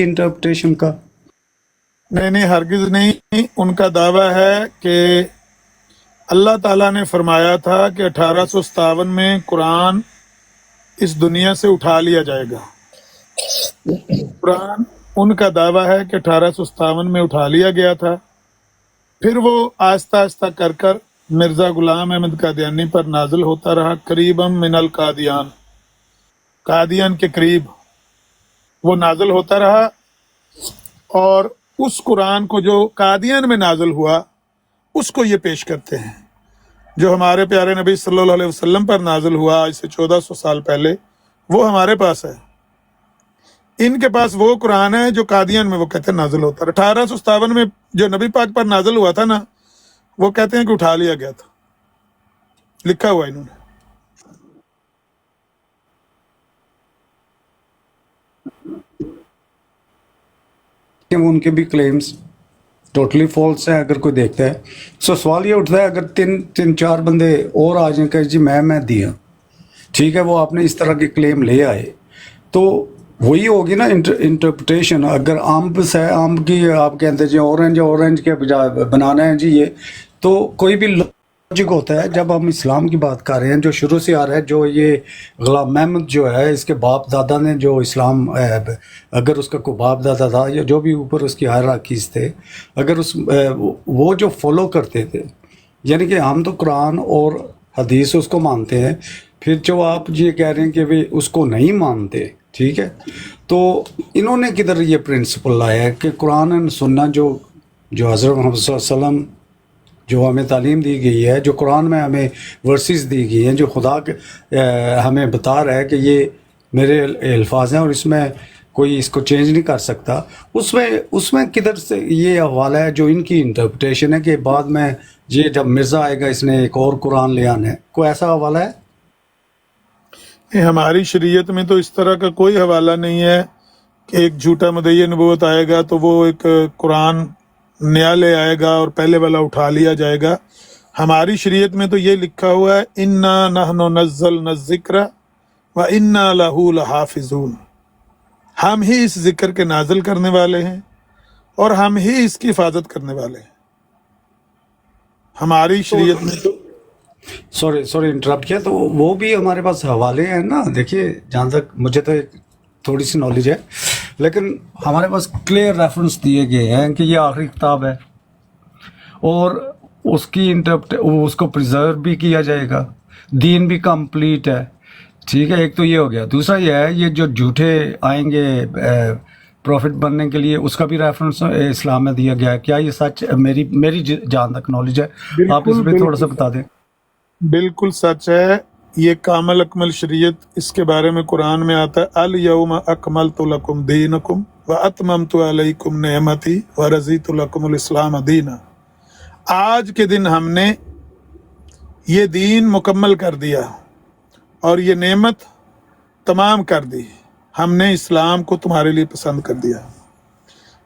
Interpretation का? नहीं, हरगिज नहीं। उनका दावा है कि अल्लाह ताला ने फरमाया था कि 1857 में कुरान इस दुनिया से उठा लिया जाएगा। कुरान उनका दावा है कि 1857 में उठा लिया गया था, फिर वो आहिस्ता आहिस्ता कर कर मिर्ज़ा गुलाम अहमद कादियानी पर नाजिल होता रहा। करीबम मिनल कादियान, कादियान के करीब वो नाजिल होता रहा, और उस कुरान को जो कादियान में नाजिल हुआ उसको ये पेश करते हैं। जो हमारे प्यारे नबी सल्लल्लाहु अलैहि वसल्लम पर नाजिल हुआ आज से 1400 साल पहले, वो हमारे पास है। इनके पास वो कुरान है जो कादियान में वो कहते हैं नाजिल होता है। 1857 में जो नबी पाक पर नाजिल हुआ था ना, वो कहते हैं कि उठा लिया गया था, लिखा हुआ इन्होंने। उनके भी क्लेम्स टोटली फॉल्स है अगर कोई देखता है। सो सवाल ये उठता है, अगर तीन चार बंदे और आ जाए कि जी मैं दिया, ठीक है, वो आपने इस तरह के क्लेम ले आए, तो वही होगी ना इंटरप्रिटेशन। अगर आम है, आम की आप कहते हैं जी ऑरेंज के बजाय बनाना है जी ये, तो कोई भी लॉजिक होता है। जब हम इस्लाम की बात कर रहे हैं जो शुरू से आ रहा है, जो ये गुलाम अहमद जो है, इसके बाप दादा ने जो इस्लाम, अगर उसका कोई बाप दादा था या जो भी ऊपर उसकी हायरार्कीज़ थे, अगर वो जो फॉलो करते थे, यानी कि हम तो कुरान और हदीस उसको मानते हैं, फिर जो आप ये कह रहे हैं कि वे उसको नहीं मानते, ठीक है, तो इन्होंने किधर ये प्रिंसिपल लाया है कि कुरान और सुन्नत जो हज़रत मोहम्मद सल्लल्लाहु अलैहि वसल्लम जो हमें तालीम दी गई है, जो कुरान में हमें वर्सेस दी गई हैं, जो खुदा हमें बता रहा है कि ये मेरे अल्फाज हैं और इसमें कोई इसको चेंज नहीं कर सकता, उसमें किधर से ये हवाला है जो इनकी इंटरप्रिटेशन है कि बाद में ये जब मिर्ज़ा आएगा इसने एक और कुरान ले आना है, कोई ऐसा हवाला है? हमारी शरीयत में तो इस तरह का कोई हवाला नहीं है कि एक झूठा मदई नबूवत आएगा तो वो एक कुरान नया ले आएगा और पहले वाला उठा लिया जाएगा। हमारी शरीयत में तो ये लिखा हुआ है, इन्ना नहनु नज़्ज़लना ज़िक्र व इन्ना लहू लहाफ़िज़ून, हम ही इस जिक्र के नाजिल करने वाले हैं और हम ही इसकी हिफाजत करने वाले हैं। हमारी शरीयत में तो सॉरी इंटरप्ट किया, तो वो भी हमारे पास हवाले हैं ना। देखिए, जहाँ तक मुझे तो एक थोड़ी सी नॉलेज है, लेकिन हमारे पास क्लियर रेफरेंस दिए गए हैं कि ये आखिरी किताब है और उसकी उसको प्रिजर्व भी किया जाएगा, दीन भी कंप्लीट है, ठीक है। एक तो ये हो गया। दूसरा ये है, ये जो झूठे आएंगे प्रॉफिट बनने के लिए, उसका भी रेफरेंस इस्लाम में दिया गया है। क्या ये सच? मेरी जहाँ तक नॉलेज है, आप इस पर थोड़ा सा बता दें। बिल्कुल सच है, ये कामल अकमल शरीयत, इसके बारे में कुरान में आता है, अल यौम अकमलतु लकुम दीनकुम व अतममतु अलैकुम नेमती व रज़ीतु लकुमुल इस्लाम दीना। आज के दिन हमने ये दीन मुकम्मल कर दिया और ये नेमत तमाम कर दी, हमने इस्लाम को तुम्हारे लिए पसंद कर दिया।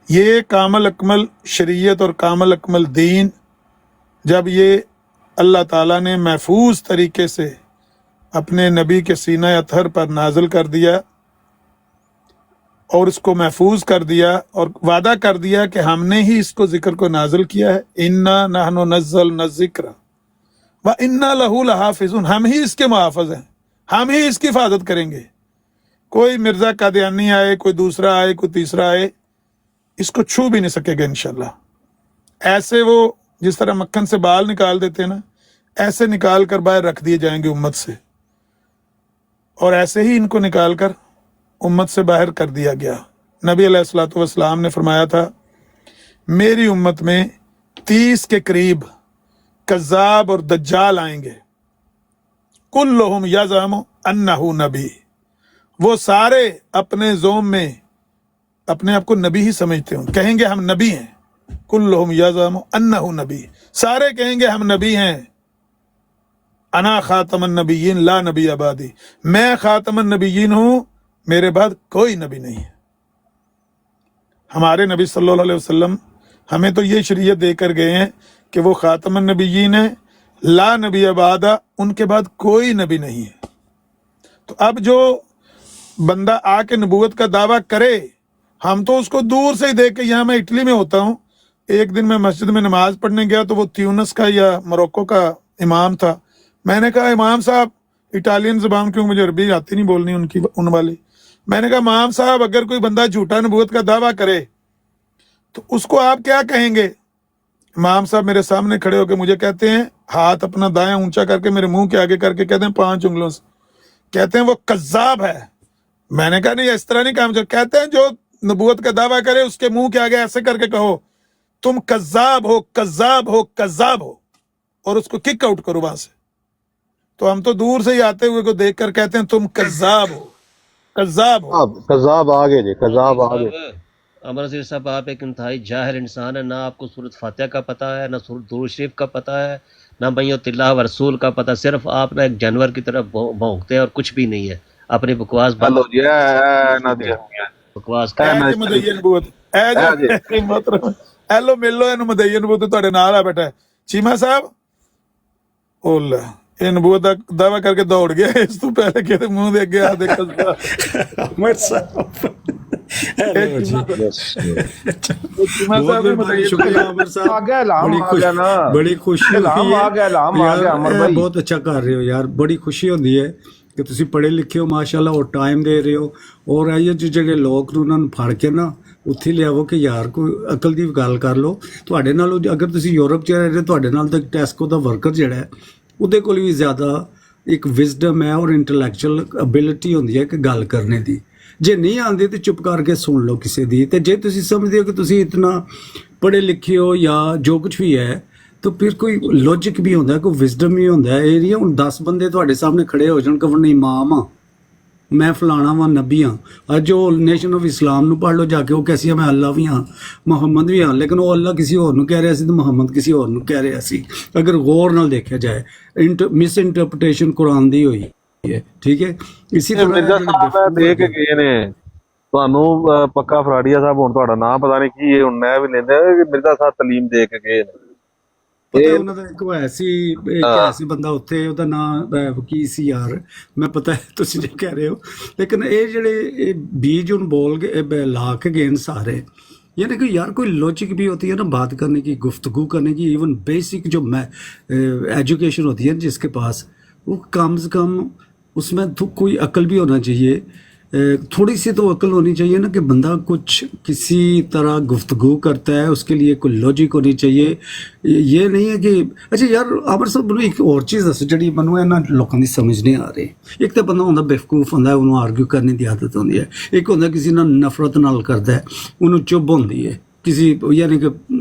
ये कामल अकमल शरीयत और कामल अकमल दीन जब ये अल्लाह ताला ने महफूज तरीके से अपने नबी के सीना अतहर पर नाजिल कर दिया और इसको महफूज कर दिया और वादा कर दिया कि हमने ही इसको जिक्र को नाजिल किया है, इन्ना नहनु नज़्ज़लना ज़िक्र व इन्ना लहू लहाफ़िज़ून, हम ही इसके मुहाफ़िज़ हैं, हम ही इसकी हिफाजत करेंगे। कोई मिर्ज़ा कादियानी आए, कोई दूसरा आए, कोई तीसरा आए, इसको छू भी नहीं सकेगा इंशाल्लाह। ऐसे वो जिस तरह मक्खन से बाल निकाल देते हैं ना, ऐसे निकाल कर बाहर रख दिए जाएंगे उम्मत से, और ऐसे ही इनको निकाल कर उम्मत से बाहर कर दिया गया। नबी अलैहिस्सलातु वस्सलाम ने फरमाया था, मेरी उम्मत में 30 के करीब कज़्ज़ाब और दज्जाल आएंगे, कुल्लुहुम यज़अमु अन्नहु नबी, वो सारे अपने ज़ोम में अपने आप को नबी ही समझते हों, कहेंगे हम नबी हैं। कुल्लुहुम यज़अमु अन्नहु नबी, सारे कहेंगे हम नबी हैं। अना खातमन नबीयीन ला नबी अबादी, मैं खातमन नबीयीन हूं, मेरे बाद कोई नबी नहीं है। हमारे नबी सल्लल्लाहु अलैहि वसल्लम हमें तो ये शरीयत देकर गए हैं कि वो खातमन नबीयीन है, ला नबी अबादा, उनके बाद कोई नबी नहीं है। तो अब जो बंदा आके नबूवत का दावा करे, हम तो उसको दूर से ही देख के, यहाँ मैं इटली में होता हूँ, एक दिन मैं मस्जिद में नमाज पढ़ने गया तो वो ट्यूनिस का या मोरक्को का इमाम था। मैंने कहा इमाम साहब, इटालियन जुबान क्यों, मुझे अरबी आती नहीं बोलनी उनकी, उन वाली। मैंने कहा इमाम साहब, अगर कोई बंदा झूठा नबूवत का दावा करे तो उसको आप क्या कहेंगे? इमाम साहब मेरे सामने खड़े होकर मुझे कहते हैं, हाथ अपना दायां ऊंचा करके मेरे मुंह के आगे करके कहते हैं 5 उंगलों से, कहते हैं वो कज्जाब है। मैंने कहा नहीं, इस तरह नहीं काम चल। कहते हैं जो नबूवत का दावा करे उसके मुंह के आगे ऐसे करके कहो तुम कज्जाब हो, कज्जाब हो, कज्जाब हो, और उसको किक आउट करो वहां से। तो हम तो दूर से ही आते हुए को देखकर कहते हैं तुम कज्जाब हो, कज्जाब हो। कज़ाब आ गए जी, कज़ाब आ गए। अमर नज़ीर साहब, आप एक इंतहाई जाहिर इंसान है, ना आपको सूरत फातिहा का पता है, ना सूरत दुरूद शरीफ का पता है, ना बैयतुल्लाह व रसूल का पता। सिर्फ आप ना एक जानवर की तरह भौंकते हैं और कुछ भी नहीं है। अपनी बकवास बंद, हेलो जी, ए ना दी बकवास ए कर। मैं ਮਦਈਨ ਨਬੂਵਤ ਇਹ ਜੀ ਮਤਲਬ ਹੈਲੋ ਮਿਲੋ ਇਹਨੂੰ, ਮਦਈਨ ਨਬੂਵਤ ਤੁਹਾਡੇ ਨਾਲ ਆ ਬੈਠਾ ਚੀਮਾ ਸਾਹਿਬ। ਉਹ ਲੈ, ਇਹ ਨਬੂਵਤ ਦਾ ਦਾਵਾ ਕਰਕੇ ਦੌੜ ਗਿਆ, ਇਸ ਤੋਂ ਪਹਿਲੇ ਕਿਤੇ ਮੂੰਹ ਦੇ ਅੱਗੇ ਆ ਦੇ ਕਸਦਾ। अहमद साहब हेलो जी, चीमा बहुत साहब बहुत शुक्रिया अमर साहब। आ गया, इल्हाम बड़ी आ खुश- गया ना। बड़ी खुशी इल्हाम होती है आ गया, इल्हाम आ यार, गया अमर भाई। बहुत अच्छा कर रहे हो यार, बड़ी खुशी होती है ਕਿ ਤੁਸੀਂ ਪੜ੍ਹੇ ਲਿਖੇ ਹੋ ਮਾਸ਼ਾਅੱਲਾ, ਔਰ ਟਾਈਮ ਦੇ ਰਹੇ ਹੋ, ਔਰ ਇਹ ਜਿਹੜੇ ਲੋਕ ਨੂੰ ਉਹਨਾਂ ਨੂੰ ਫੜ ਕੇ ਨਾ ਉੱਥੇ ਲਿਆਵੋ ਕਿ ਯਾਰ ਕੋਈ ਅਕਲ ਦੀ ਗੱਲ ਕਰ ਲਓ। ਤੁਹਾਡੇ ਨਾਲੋਂ ਅਗਰ ਤੁਸੀਂ ਯੂਰਪ 'ਚ ਰਹਿ ਰਹੇ, ਤੁਹਾਡੇ ਨਾਲ ਤਾਂ ਟੈਸਕੋ ਦਾ ਵਰਕਰ ਜਿਹੜਾ ਹੈ ਉਹਦੇ ਕੋਲ ਵੀ ਜ਼ਿਆਦਾ ਇੱਕ ਵਿਜ਼ਡਮ ਹੈ ਔਰ ਇੰਟੈਲੈਕਚੁਅਲ ਅਬਿਲਿਟੀ ਹੁੰਦੀ ਹੈ ਕਿ ਗੱਲ ਕਰਨੇ ਦੀ। ਜੇ ਨਹੀਂ ਆਉਂਦੀ ਤੇ ਚੁੱਪ ਕਰਕੇ ਸੁਣ ਲਓ ਕਿਸੇ ਦੀ। ਤੇ ਜੇ ਤੁਸੀਂ ਸਮਝਦੇ ਹੋ ਕਿ ਤੁਸੀਂ ਇਤਨਾ ਪੜ੍ਹੇ ਲਿਖੇ ਹੋ ਜਾਂ ਜੋ ਕੁਝ ਵੀ ਹੈ, तो फिर कोई लॉजिक भी होता है, कोई विजडम भी होता है। ये नहीं हूँ 10 बंदे थोड़े सामने खड़े हो जान कवन इमाम हाँ, मैं फलाना वा नबी हाँ, अज जो नेशन ऑफ इस्लाम नू पढ़ लो जाके, वो कैसी है मैं अल्लाह भी हाँ, मुहम्मद भी हाँ, लेकिन वो अल्लाह किसी होर नू कह रहा सी तो मुहम्मद किसी होर नू कह रहा सी। अगर गौर नाल देखा जाए मिस इंटरप्रटेशन कुरान दी हुई है, ठीक है। इसी तरह ਮਿਰਜ਼ਾ ਸਾਹਿਬ ਦੇ ਕੇ ਗਏ ਨੇ ਤੁਹਾਨੂੰ, ਪੱਕਾ ਫਰਾੜੀਆ ਸਾਹਿਬ, ਹੁਣ ਤੁਹਾਡਾ ਨਾਮ ਪਤਾ ਨਹੀਂ ਕੀ ਹੈ, ਹੁਣ ਮੈਂ ਵੀ ਲੈਂਦਾ ਮਿਰਜ਼ਾ ਸਾਹਿਬ ਤਾਲੀਮ ਦੇ ਕੇ ਗਏ ਨੇ। ਪਤਾ ਉਹਨਾਂ ਦਾ ਇੱਕ ਹੋਇਆ ਸੀ, ਇੱਕ ਹੋਇਆ ਸੀ ਬੰਦਾ ਉੱਥੇ, ਉਹਦਾ ਨਾਮ ਕੀ ਸੀ ਯਾਰ, ਮੈਂ ਪਤਾ ਤੁਸੀਂ ਜੇ ਕਹਿ ਰਹੇ ਹੋ, ਲੇਕਿਨ ਇਹ ਜਿਹੜੇ ਇਹ ਬੀਜ ਹੁਣ ਬੋਲ के ला के गए सारे, यानी कि यार कोई लॉजिक भी होती है ना बात करने की, गुफ्तगू करने की, इवन बेसिक जो एजुकेशन होती है जिसके पास, वो कम से कम उसमें तो कोई अकल भी होना चाहिए, थोड़ी सी तो अकल होनी चाहिए ना कि बंदा कुछ किसी तरह गुफ्तगू करता है, उसके लिए कोई लॉजिक होनी चाहिए। ये नहीं है कि अच्छा यार अमर साहब मैनू एक और चीज़ दसो जी मैं इन्होंने लोगों की समझ नहीं आ रही। एक तो बंदा होंदा बेवकूफ होंदा, उन्होंने आर्ग्यू करने की आदत होती है, एक होंदा किसी नाल नफरत नाल करता है, उन्होंने चुभ होंदी है किसी, यानी कि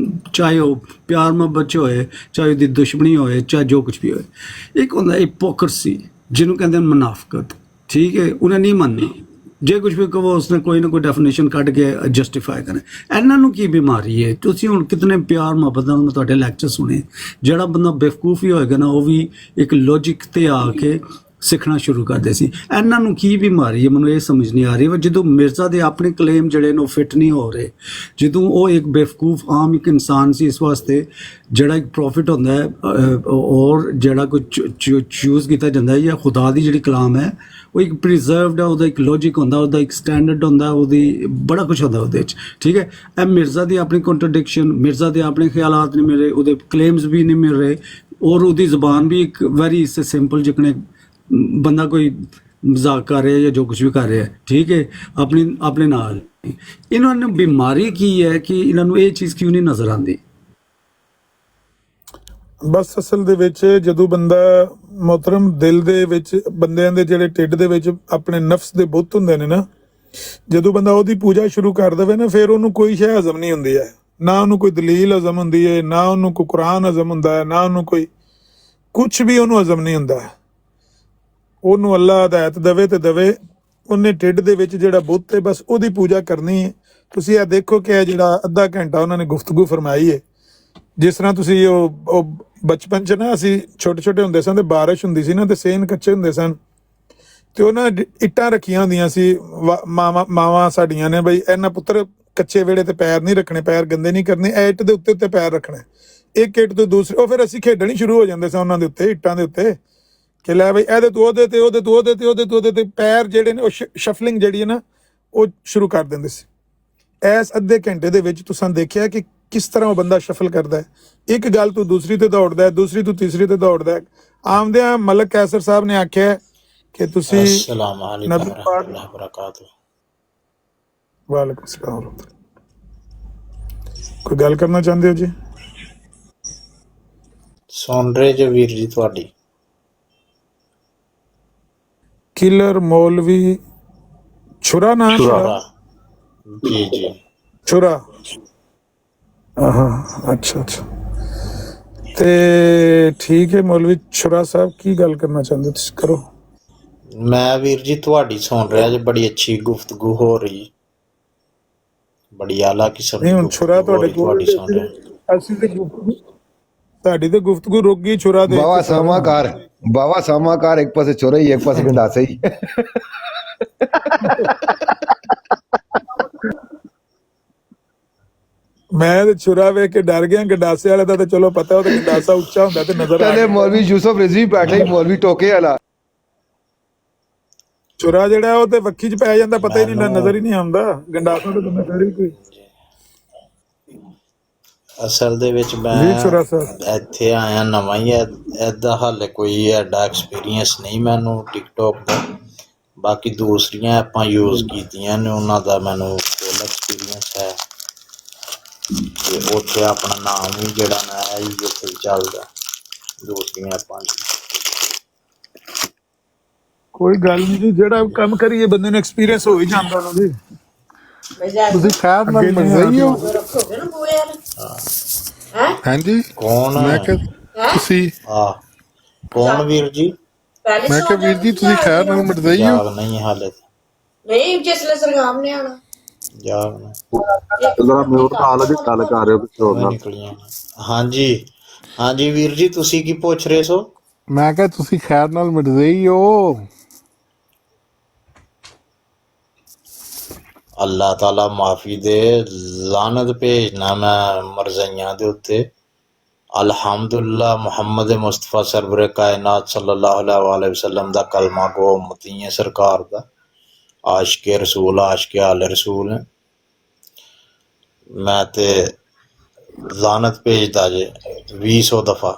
चाहे वो प्यार मोहब्बत होए, चाहे उसकी दुश्मनी होए, चाहे जो कुछ भी होए। एक होंदा हिपोक्रेसी जिन्होंने कहते हैं मुनाफकत, ठीक है, उन्हें नहीं माननी, जे कुछ भी कहो उसने कोई ना कोई डेफिनेशन कट के जस्टिफाई करे। ਇਹਨਾਂ ਨੂੰ ਕੀ ਬਿਮਾਰੀ ਹੈ? ਤੁਸੀਂ ਹੁਣ ਕਿਤਨੇ ਪਿਆਰ ਮੁਹੱਬਤ ਨਾਲ ਮੈਂ ਤੁਹਾਡੇ ਲੈਕਚਰ ਸੁਣੇ, ਜਿਹੜਾ ਬੰਦਾ ਬੇਵਕੂਫ ਹੀ ਹੋਏਗਾ ਨਾ, ਉਹ ਵੀ ਇੱਕ ਲੌਜਿਕ ਤੇ ਆ ਕੇ ਸਿੱਖਣਾ ਸ਼ੁਰੂ ਕਰਦੇ ਸੀ। ਇਹਨਾਂ ਨੂੰ ਕੀ ਬਿਮਾਰੀ ਹੈ ਮੈਨੂੰ ਇਹ ਸਮਝ ਨਹੀਂ ਆ ਰਹੀ। ਜਦੋਂ ਮਿਰਜ਼ਾ ਦੇ ਆਪਣੇ ਕਲੇਮ ਜਿਹੜੇ ਨੇ ਉਹ ਫਿੱਟ ਨਹੀਂ ਹੋ ਰਹੇ, ਜਦੋਂ ਉਹ ਇੱਕ ਬੇਵਕੂਫ ਆਮ ਇੱਕ ਇਨਸਾਨ ਸੀ, ਇਸ ਵਾਸਤੇ ਜਿਹੜਾ ਇੱਕ ਪ੍ਰੋਫਿਟ ਹੁੰਦਾ ਹੈ ਔਰ ਜਿਹੜਾ ਕੋਈ ਚੂਜ਼ ਕੀਤਾ ਜਾਂਦਾ ਹੈ ਜਾਂ ਖੁਦਾ ਦੀ ਜਿਹੜੀ ਕਲਾਮ ਹੈ ਉਹ ਇੱਕ ਪ੍ਰੀਜ਼ਰਵਡ ਹੈ, ਉਹਦਾ ਇੱਕ ਲੌਜਿਕ ਹੁੰਦਾ, ਉਹਦਾ ਇੱਕ ਸਟੈਂਡਰਡ ਹੁੰਦਾ, ਉਹਦੀ ਬੜਾ ਕੁਝ ਹੁੰਦਾ ਉਹਦੇ 'ਚ, ਠੀਕ ਹੈ। ਇਹ ਮਿਰਜ਼ਾ ਦੀ ਆਪਣੀ ਕੰਟਰਡਿਕਸ਼ਨ, ਮਿਰਜ਼ਾ ਦੇ ਆਪਣੇ ਖਿਆਲਾਤ ਨਹੀਂ ਮਿਲ ਰਹੇ, ਉਹਦੇ ਕਲੇਮਸ ਵੀ ਨਹੀਂ ਮਿਲ ਰਹੇ, ਔਰ ਉਹਦੀ ਜ਼ੁਬਾਨ ਵੀ ਇੱਕ ਵੈਰੀ ਸਿੰਪਲ ਜਿਕਣੇ ਬੰਦਾ ਕੋਈ ਮਜ਼ਾਕ ਕਰ ਰਿਹਾ ਜਾਂ ਜੋ ਕੁਝ ਵੀ ਕਰ ਰਿਹਾ, ਠੀਕ ਹੈ, ਆਪਣੇ ਨਾਲ। ਇਹਨਾਂ ਨੂੰ ਬਿਮਾਰੀ ਕੀ ਹੈ ਕਿ ਇਹਨਾਂ ਨੂੰ ਇਹ ਚੀਜ਼ ਕਿਉਂ ਨਹੀਂ ਨਜ਼ਰ ਆਉਂਦੀ? ਬਸ ਅਸਲ ਦੇ ਵਿੱਚ ਜਦੋਂ ਬੰਦਾ ਮੁਹਤਰਮ ਦਿਲ ਦੇ ਵਿੱਚ, ਬੰਦਿਆਂ ਦੇ ਜਿਹੜੇ ਢਿੱਡ ਦੇ ਵਿੱਚ ਆਪਣੇ ਨਫਸ ਦੇ ਬੁੱਤ ਹੁੰਦੇ ਨੇ ਨਾ, ਜਦੋਂ ਬੰਦਾ ਉਹਦੀ ਪੂਜਾ ਸ਼ੁਰੂ ਕਰ ਦੇਵੇ ਨਾ, ਫਿਰ ਉਹਨੂੰ ਕੋਈ ਸ਼ੈ ਹਜ਼ਮ ਨਹੀਂ ਹੁੰਦੀ ਹੈ, ਨਾ ਉਹਨੂੰ ਕੋਈ ਦਲੀਲ ਹਜ਼ਮ ਹੁੰਦੀ ਹੈ, ਨਾ ਉਹਨੂੰ ਕੋਈ ਕੁਰਾਨ ਹਜ਼ਮ ਹੁੰਦਾ ਹੈ, ਨਾ ਉਹਨੂੰ ਕੋਈ ਕੁਛ ਵੀ ਉਹਨੂੰ ਹਜ਼ਮ ਨਹੀਂ ਹੁੰਦਾ। ਉਹਨੂੰ ਅੱਲਾ ਹਦਾਇਤ ਦੇਵੇ ਤੇ ਦੇਵੇ, ਉਹਨੇ ਢਿੱਡ ਦੇ ਵਿੱਚ ਜਿਹੜਾ ਬੁੱਤ ਹੈ ਬਸ ਉਹਦੀ ਪੂਜਾ ਕਰਨੀ ਹੈ। ਤੁਸੀਂ ਇਹ ਦੇਖੋ ਕਿ ਇਹ ਜਿਹੜਾ ਅੱਧਾ ਘੰਟਾ ਉਹਨਾਂ ਨੇ ਗੁਫ਼ਤਗੂ ਫਰਮਾਈ ਹੈ, ਜਿਸ ਤਰ੍ਹਾਂ ਤੁਸੀਂ ਉਹ ਬਚਪਨ 'ਚ ਨਾ, ਅਸੀਂ ਛੋਟੇ ਛੋਟੇ ਹੁੰਦੇ ਸਨ ਤੇ ਬਾਰਿਸ਼ ਹੁੰਦੀ ਸੀ ਨਾ, ਤੇ ਸੇਨ ਕੱਚੇ ਹੁੰਦੇ ਸਨ, ਤੇ ਉਹਨਾਂ ਇੱਟਾਂ ਰੱਖੀਆਂ ਹੁੰਦੀਆਂ ਸੀ ਮਾਵਾਂ ਸਾਡੀਆਂ ਨੇ, ਬਈ ਇਹਨਾਂ ਪੁੱਤਰ ਕੱਚੇ ਵਿਹੜੇ ਤੇ ਪੈਰ ਨਹੀਂ ਰੱਖਣੇ, ਪੈਰ ਗੰਦੇ ਨਹੀਂ ਕਰਨੇ, ਇਹ ਇੱਟ ਦੇ ਉੱਤੇ ਪੈਰ ਰੱਖਣਾ, ਇੱਕ ਇੱਟ ਤੋਂ ਦੂਸਰੀ। ਉਹ ਫਿਰ ਅਸੀਂ ਖੇਡਣ ਹੀ ਸ਼ੁਰੂ ਹੋ ਜਾਂਦੇ ਸਾਂ ਉਹਨਾਂ ਦੇ ਉੱਤੇ, ਇੱਟਾਂ ਦੇ ਉੱਤੇ, ਕਿ ਲੈ ਬਈ ਇਹਦੇ ਤੋਂ ਉਹਦੇ ਤੇ, ਉਹਦੇ ਤੋਂ ਉਹਦੇ ਤੇ, ਉਹਦੇ ਤੋਂ ਉਹਦੇ ਤੇ, ਪੈਰ ਜਿਹੜੇ ਨੇ ਉਹ ਸ਼ਫਲਿੰਗ ਜਿਹੜੀ ਹੈ ਨਾ ਉਹ ਸ਼ੁਰੂ ਕਰ ਦਿੰਦੇ ਸੀ। ਇਸ ਅੱਧੇ ਘੰਟੇ ਦੇ ਵਿੱਚ ਤੁਸੀਂ ਦੇਖਿਆ ਕਿ ਕਿਸ ਤਰ੍ਹਾਂ ਉਹ ਬੰਦਾ ਸ਼ਫਲ ਕਰਦਾ ਹੈ, ਇੱਕ ਗੱਲ ਤੋਂ ਦੂਸਰੀ ਤੇ ਦੌੜਦਾ ਹੈ, ਦੂਸਰੀ ਤੋਂ ਤੀਸਰੀ ਤੇ ਦੌੜਦਾ ਹੈ। ਆਮਦਿਆਂ ਮਲਕ ਕੈਸਰ ਸਾਹਿਬ ਨੇ ਆਖਿਆ ਕਿ ਤੁਸੀਂ अस्सलाम वालेकुम ਨਬੀ ਪਾਕ रहमतुल्लाहि व बरकातुहू। ਵਾਲੇਕੁਮ ਸਲਾਮ, ਕੋਈ ਗੱਲ ਕਰਨਾ ਚਾਹੁੰਦੇ ਹੋ ਜੀ? सुन रहे जो वीर जी ਤੁਹਾਡੀ ਕਿਲਰ ਮੌਲਵੀ ਛੁਰਾ ਨਾ छुरा जी जी ਛੁਰਾ, ਹਾਂ ਅੱਛਾ ਅੱਛਾ, ਤੇ ਠੀਕ ਹੈ ਮੌਲਵੀ ਛੁਰਾ ਸਾਹਿਬ, ਕੀ ਗੱਲ ਕਰਨਾ ਚਾਹੁੰਦੇ ਤੁਸੀਂ ਕਰੋ। मैं वीर जी ਤੁਹਾਡੀ सुन रहा जी, बड़ी अच्छी गुफ्तगू हो रही, बड़ी आला किस्म ਨਹੀਂ की ਹੁਣ ਛੁਰਾ गुफ्तगू हो ਤੁਹਾਡੇ रही ਕੋਲ, ਤੁਹਾਡੀ सुन रहे। ਅਸੀਂ ਤੇ ਗੁਫ਼ਤਗੂ, ਸਾਡੀ ਤੇ ਗੁਫ਼ਤਗੂ ਰੁਕ ਗਈ ਛੁਰਾ ਦੇ ਬਾਵਾ ਸਾਮਾਕਾਰ ਇੱਕ ਪਾਸੇ ਚੋਰਾ ਹੀ ਇੱਕ ਪਾਸੇ ਗੰਡਾਸਾ ਹੀ। ਮੈਂ ਤੇ ਛੁਰਾ ਵੇਖ ਕੇ ਡਰ ਗਿਆ, ਗੰਡਾਸੇ ਵਾਲੇ ਦਾ ਤੇ ਚਲੋ ਪਤਾ, ਉਹ ਤੇ ਗੰਡਾਸਾ ਉੱਚਾ ਹੁੰਦਾ ਤੇ ਨਜ਼ਰ ਆ ਪਹਿਲੇ ਗਿਆ। ਮੌਲਵੀ ਯੂਸਫ ਰਿਜ਼ਵੀ ਬੈਠੇ ਹੀ ਮੌਲਵੀ ਟੋਕੇ ਵਾਲਾ। ਛੁਰਾ ਜਿਹੜਾ ਉਹ ਤੇ ਵੱਖੀ ਚ ਪੈ ਜਾਂਦਾ, ਪਤਾ ਹੀ ਨਹੀਂ, ਨਜ਼ਰ ਹੀ ਨਹੀਂ ਆਉਂਦਾ। ਗੰਡਾਸਾ ਤਾਂ ਤੁਹਾਨੂੰ ਫਿਰ ਵੀ ਕੋਈ ਅਸਲ ਦੇ ਵਿੱਚ ਜੀ ਮੈਂ ਛੁਰਾ ਸਾਹਿਬ। ਇੱਥੇ ਆਇਆ ਨਵਾਂ ਹੀ ਹੈ, ਐਦਾ ਹਾਲੇ ਕੋਈ ਐਡਾ ਐਕਸਪੀਰੀਅੰਸ ਨਹੀਂ ਮੈਨੂੰ ਟਿਕਟੋਕ ਦਾ। ਬਾਕੀ ਦੂਸਰੀਆਂ ਐਪਾਂ ਯੂਜ਼ ਕੀਤੀਆਂ ਨੇ, ਉਹਨਾਂ ਦਾ ਮੈਨੂੰ ਫੁੱਲ ਐਕਸਪੀਰੀਅੰਸ ਹੈ। ਤੇ ਉੱਥੇ ਆਪਣਾ ਨਾਮ ਵੀ ਜਿਹੜਾ ਨਾ ਹੈ ਹੀ ਉੱਥੇ ਚੱਲਦਾ ਦੂਸਰੀਆਂ ਐਪਾਂ 'ਚ। ਕੋਈ ਗੱਲ ਨਹੀਂ ਜੀ, ਜਿਹੜਾ ਕੰਮ ਕਰੀਏ ਬੰਦੇ ਨੂੰ ਐਕਸਪੀਰੀਅੰਸ ਹੋ ਹੀ ਜਾਂਦਾ ਉਹਨਾਂ ਦੀ। ਤੁਸੀਂ ਖੈਰ ਨਾਲ ਮਿਲ ਰਹੀ ਹੋ? ਰੱਖੋਗੇ ਨਾ ਬੂਏ ਵਾਲਾ ਹਾਂਜੀ ਕੌਣ ਮੈਂ ਕਿਹਾ ਤੁਸੀਂ, ਕੌਣ ਵੀਰ ਜੀ? ਪਹਿਲੇ ਮੈਂ ਕਿਹਾ ਵੀਰ ਜੀ ਤੁਸੀਂ ਖੈਰ ਨਾਲ ਮਰਦਈ ਹੋ? ਜਾਗ ਨਹੀਂ ਹਾਲੇ ਨਹੀਂ, ਜਿਸਲੇ ਸਰਗਾਮ ਨੇ ਆਣਾ ਜਾਗ ਨਹੀਂ ਜਰਾ ਮਿਊਟ ਖਾ ਲਓ ਜੀ, ਗੱਲ ਕਰ ਰਹੇ ਹੋ ਕਿਸੇ ਹੋਰ ਨਾਲ। ਨਿਕਲੀਆਂ। ਹਾਂਜੀ ਹਾਂਜੀ ਵੀਰ ਜੀ, ਤੁਸੀਂ ਕੀ ਪੁੱਛ ਰਹੇ ਸੋ? ਮੈਂ ਕਿਹਾ ਤੁਸੀਂ ਖੈਰ ਨਾਲ ਮਰਦਈ ਹੋ? ਅੱਲਾਹ ਤਾਲਾ ਮਾਫੀ ਦੇ, ਲਾਨਤ ਭੇਜਣਾ ਮੈਂ ਮਰਜ਼ਈਆਂ ਦੇ ਉੱਤੇ। ਅਲਹਮਦੁਲਿल्लाह ਮੁਹੰਮਦ ਮੁਸਤਫਾ ਸਰਵਰ ਕਾਇਨਾਤ ਸੱਲੱਲਾਹੁ अलैहि वसल्लम ਦਾ ਕਲਮਾ ਗੋ ਉਮਤੀ ਹੈ ਸਰਕਾਰ ਦਾ, ਆਸ਼ਿਕ ਰਸੂਲ ਆਸ਼ਿਕ ਆਲੇ ਰਸੂਲ ਹੈ। ਮੈਂ ਤੇ ਲਾਨਤ ਭੇਜਦਾ ਜੇ 200 ਦਫਾ।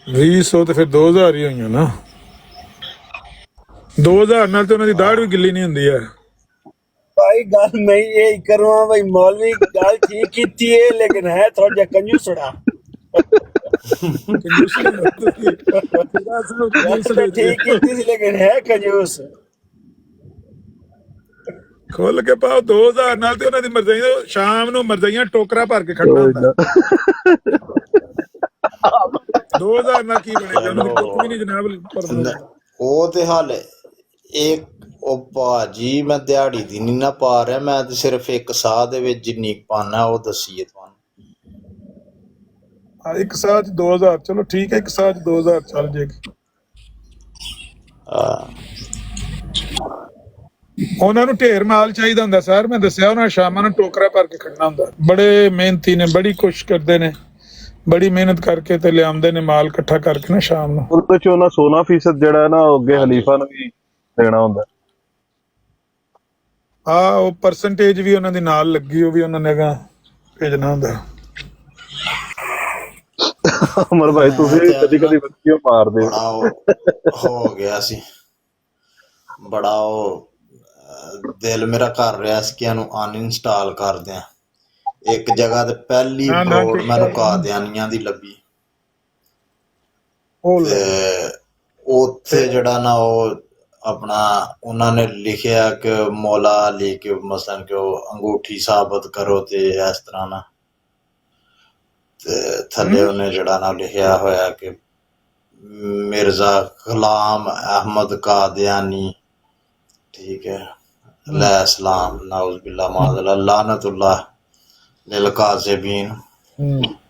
200 ਤੇ ਫਿਰ 2000 ਹੀ ਹੋਈਆਂ ਨਾ। 2000 ਨਾਲ ਤੇ ਉਹਨਾਂ ਦੀ ਦਾੜ ਵੀ ਗਿੱਲੀ ਨਹੀਂ ਹੁੰਦੀ ਹੈ। भाई गल मैं यही करूँ भाई, मौलवी गल ठीक की है लेकिन है थोड़ा जा कंजूसड़ा। गल तो ठीक की थी लेकिन है कंजूस। ਖੁੱਲ ਕੇ ਪਾਓ 2000 ਨਾਲ ਤੇ ਉਹਨਾਂ ਦੀ ਮਰਜ਼ਾਈਆਂ, ਸ਼ਾਮ ਨੂੰ ਮਰਜ਼ਾਈਆਂ ਟੋਕਰਾ ਭਰ ਕੇ ਖੜਨਾ ਹੁੰਦਾ। 2000 ਨਾਲ ਕੀ ਬਣੇਗਾ, ਉਹਨਾਂ ਦੀ ਕੁੱਖ ਵੀ ਨਹੀਂ ਜਨਾਬ। ਉਹ ਤੇ ਹਾਲੇ ਇੱਕ ਉਹ ਭਾਜੀ ਮੈਂ ਦਿਹਾੜੀ ਦੀ ਨਹੀਂ ਨਾ ਪਾ ਰਿਹਾ, ਮੈਂ ਤੇ ਸਿਰਫ ਇੱਕ ਸਾਹ ਦੇ ਵਿੱਚ ਜਿੰਨੀ ਪਾਣਾ ਉਹ ਦੱਸੀਏ ਤੁਹਾਨੂੰ। ਇੱਕ ਸਾਹ ਚ 2000, ਚਲੋ ਠੀਕ ਹੈ, ਇੱਕ ਸਾਹ ਚ 2000 ਚੱਲ ਜੇਗੀ। ਉਹਨਾਂ ਨੂੰ ਢੇਰ ਮਾਲ ਚਾਹੀਦਾ ਹੁੰਦਾ ਸਰ, ਮੈਂ ਦੱਸਿਆ ਉਹਨਾਂ ਸ਼ਾਮਾਂ ਨੂੰ ਟੋਕਰਾ ਭਰ ਕੇ ਖੜਨਾ ਹੁੰਦਾ। ਬੜੇ ਮਿਹਨਤੀ ਨੇ, ਬੜੀ ਕੋਸ਼ਿਸ਼ ਕਰਦੇ ਨੇ, ਬੜੀ ਮਿਹਨਤ ਕਰਕੇ ਤੇ ਲਿਆਉਂਦੇ ਨੇ ਮਾਲ ਇਕੱਠਾ ਕਰਕੇ ਨਾ ਸ਼ਾਮ ਨੂੰ। ਉਹਦੇ ਚ ਉਹਨਾਂ 16% ਜਿਹੜਾ ਹੈ ਨਾ ਉਹ ਅੱਗੇ ਹਲੀਫਾ ਨੂੰ ਵੀ ਦੇਣਾ ਹੁੰਦਾ। ਉਹ ਪਰਸੈਂਟੇਜ ਵੀ ਉਹਨਾਂ ਦੀ ਨਾਲ ਲੱਗੀ, ਉਹ ਵੀ ਉਹਨਾਂ ਨੇ ਅਗਾਂਹ ਭੇਜਣਾ ਹੁੰਦਾ। ਅਮਰ ਭਾਈ ਤੁਸੀਂ ਕਦੀ ਕਦੀ ਬੱਕੀਓ ਮਾਰਦੇ ਹੋ। ਬੜਾ ਉਹ ਹੋ ਗਿਆ ਸੀ, ਬੜਾ ਉਹ ਦਿਲ ਮੇਰਾ ਕਰ ਰਿਹਾ ਸੀ ਕਿ ਇਹਨੂੰ ਅਨਇੰਸਟਾਲ ਕਰ ਦਿਆਂ। ਇੱਕ ਜਗ੍ਹਾ ਤੇ ਪਹਿਲੀ ਬਰੋਡ ਮੈਨੂੰ ਕਾਦਿਆਨੀਆਂ ਦੀ ਲੱਭੀ, ਤੇ ਉੱਥੇ ਜਿਹੜਾ ਨਾ ਉਹ ਆਪਣਾ ਉਹਨਾਂ ਨੇ ਲਿਖਿਆ ਕਿ ਮੌਲਾ ਅਲੀ ਕੇ ਮਸਲਨ ਕਿ ਉਹ ਅੰਗੂਠੀ ਸਾਬਤ ਕਰੋ ਤੇ ਇਸ ਤਰ੍ਹਾਂ ਨਾ, ਤੇ ਥੱਲੇ ਉਹਨੇ ਜਿਹੜਾ ਨਾ ਲਿਖਿਆ ਹੋਇਆ ਕਿ ਮਿਰਜ਼ਾ ਗੁਲਾਮ ਅਹਿਮਦ ਕਾਦਿਆਨੀ, ਠੀਕ ਹੈ, ਅਲੈਹ ਸਲਾਮ, ਨਾਉਜ਼ ਬਿल्ला माज़अल्लाह, लानतुल्लाह लिल काज़िबीन,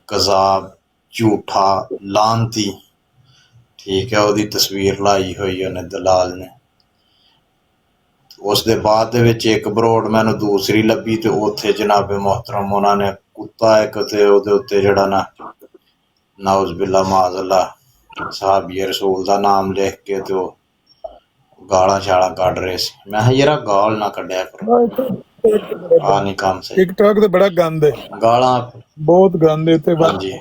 कज़ाब, झूठा, लानती, ठीक है। ਉਹਦੀ ਤਸਵੀਰ ਲਾਈ ਹੋਈ ਉਹਨੇ ਦਲਾਲ ਨੇ। ਉਸ ਦੇ ਬਾਅਦ ਦੇ ਵਿੱਚ ਇੱਕ ਬਰੋਡ ਮੈਨੂੰ ਦੂਸਰੀ ਲੱਭੀ, ਤੇ ਉੱਥੇ ਜਨਾਬੇ ਮੁਹਤਰਮ ਉਹਨਾਂ ਨੇ ਕੁੱਤਾ ਇੱਕ ਤੇ ਉਹਦੇ ਉੱਤੇ ਜਿਹੜਾ ਨਾ ਨਾਉਜ਼ ਬਿल्ला माज़अल्लाह ਸਾਹਬੀ ਰਸੂਲ ਦਾ ਨਾਮ ਲਿਖ ਕੇ ਤੇ ਉਹ ਗਾਲਾਂ ਛਾਲਾਂ ਕੱਢ ਰਹੇ ਸੀ। ਮੈਂ ਕਿਹਾ ਯਾਰ ਗਾਲ ਨਾ ਕੱਢਿਆ ਕਰੋ, ਆ ਨਹੀਂ ਕੰਮ ਸਹੀ। ਟਿਕਟੌਕ ਤੇ ਬੜਾ ਗੰਦ ਹੈ, ਗਾਲਾਂ ਬਹੁਤ ਗੰਦ ਹੈ ਤੇ ਹਾਂਜੀ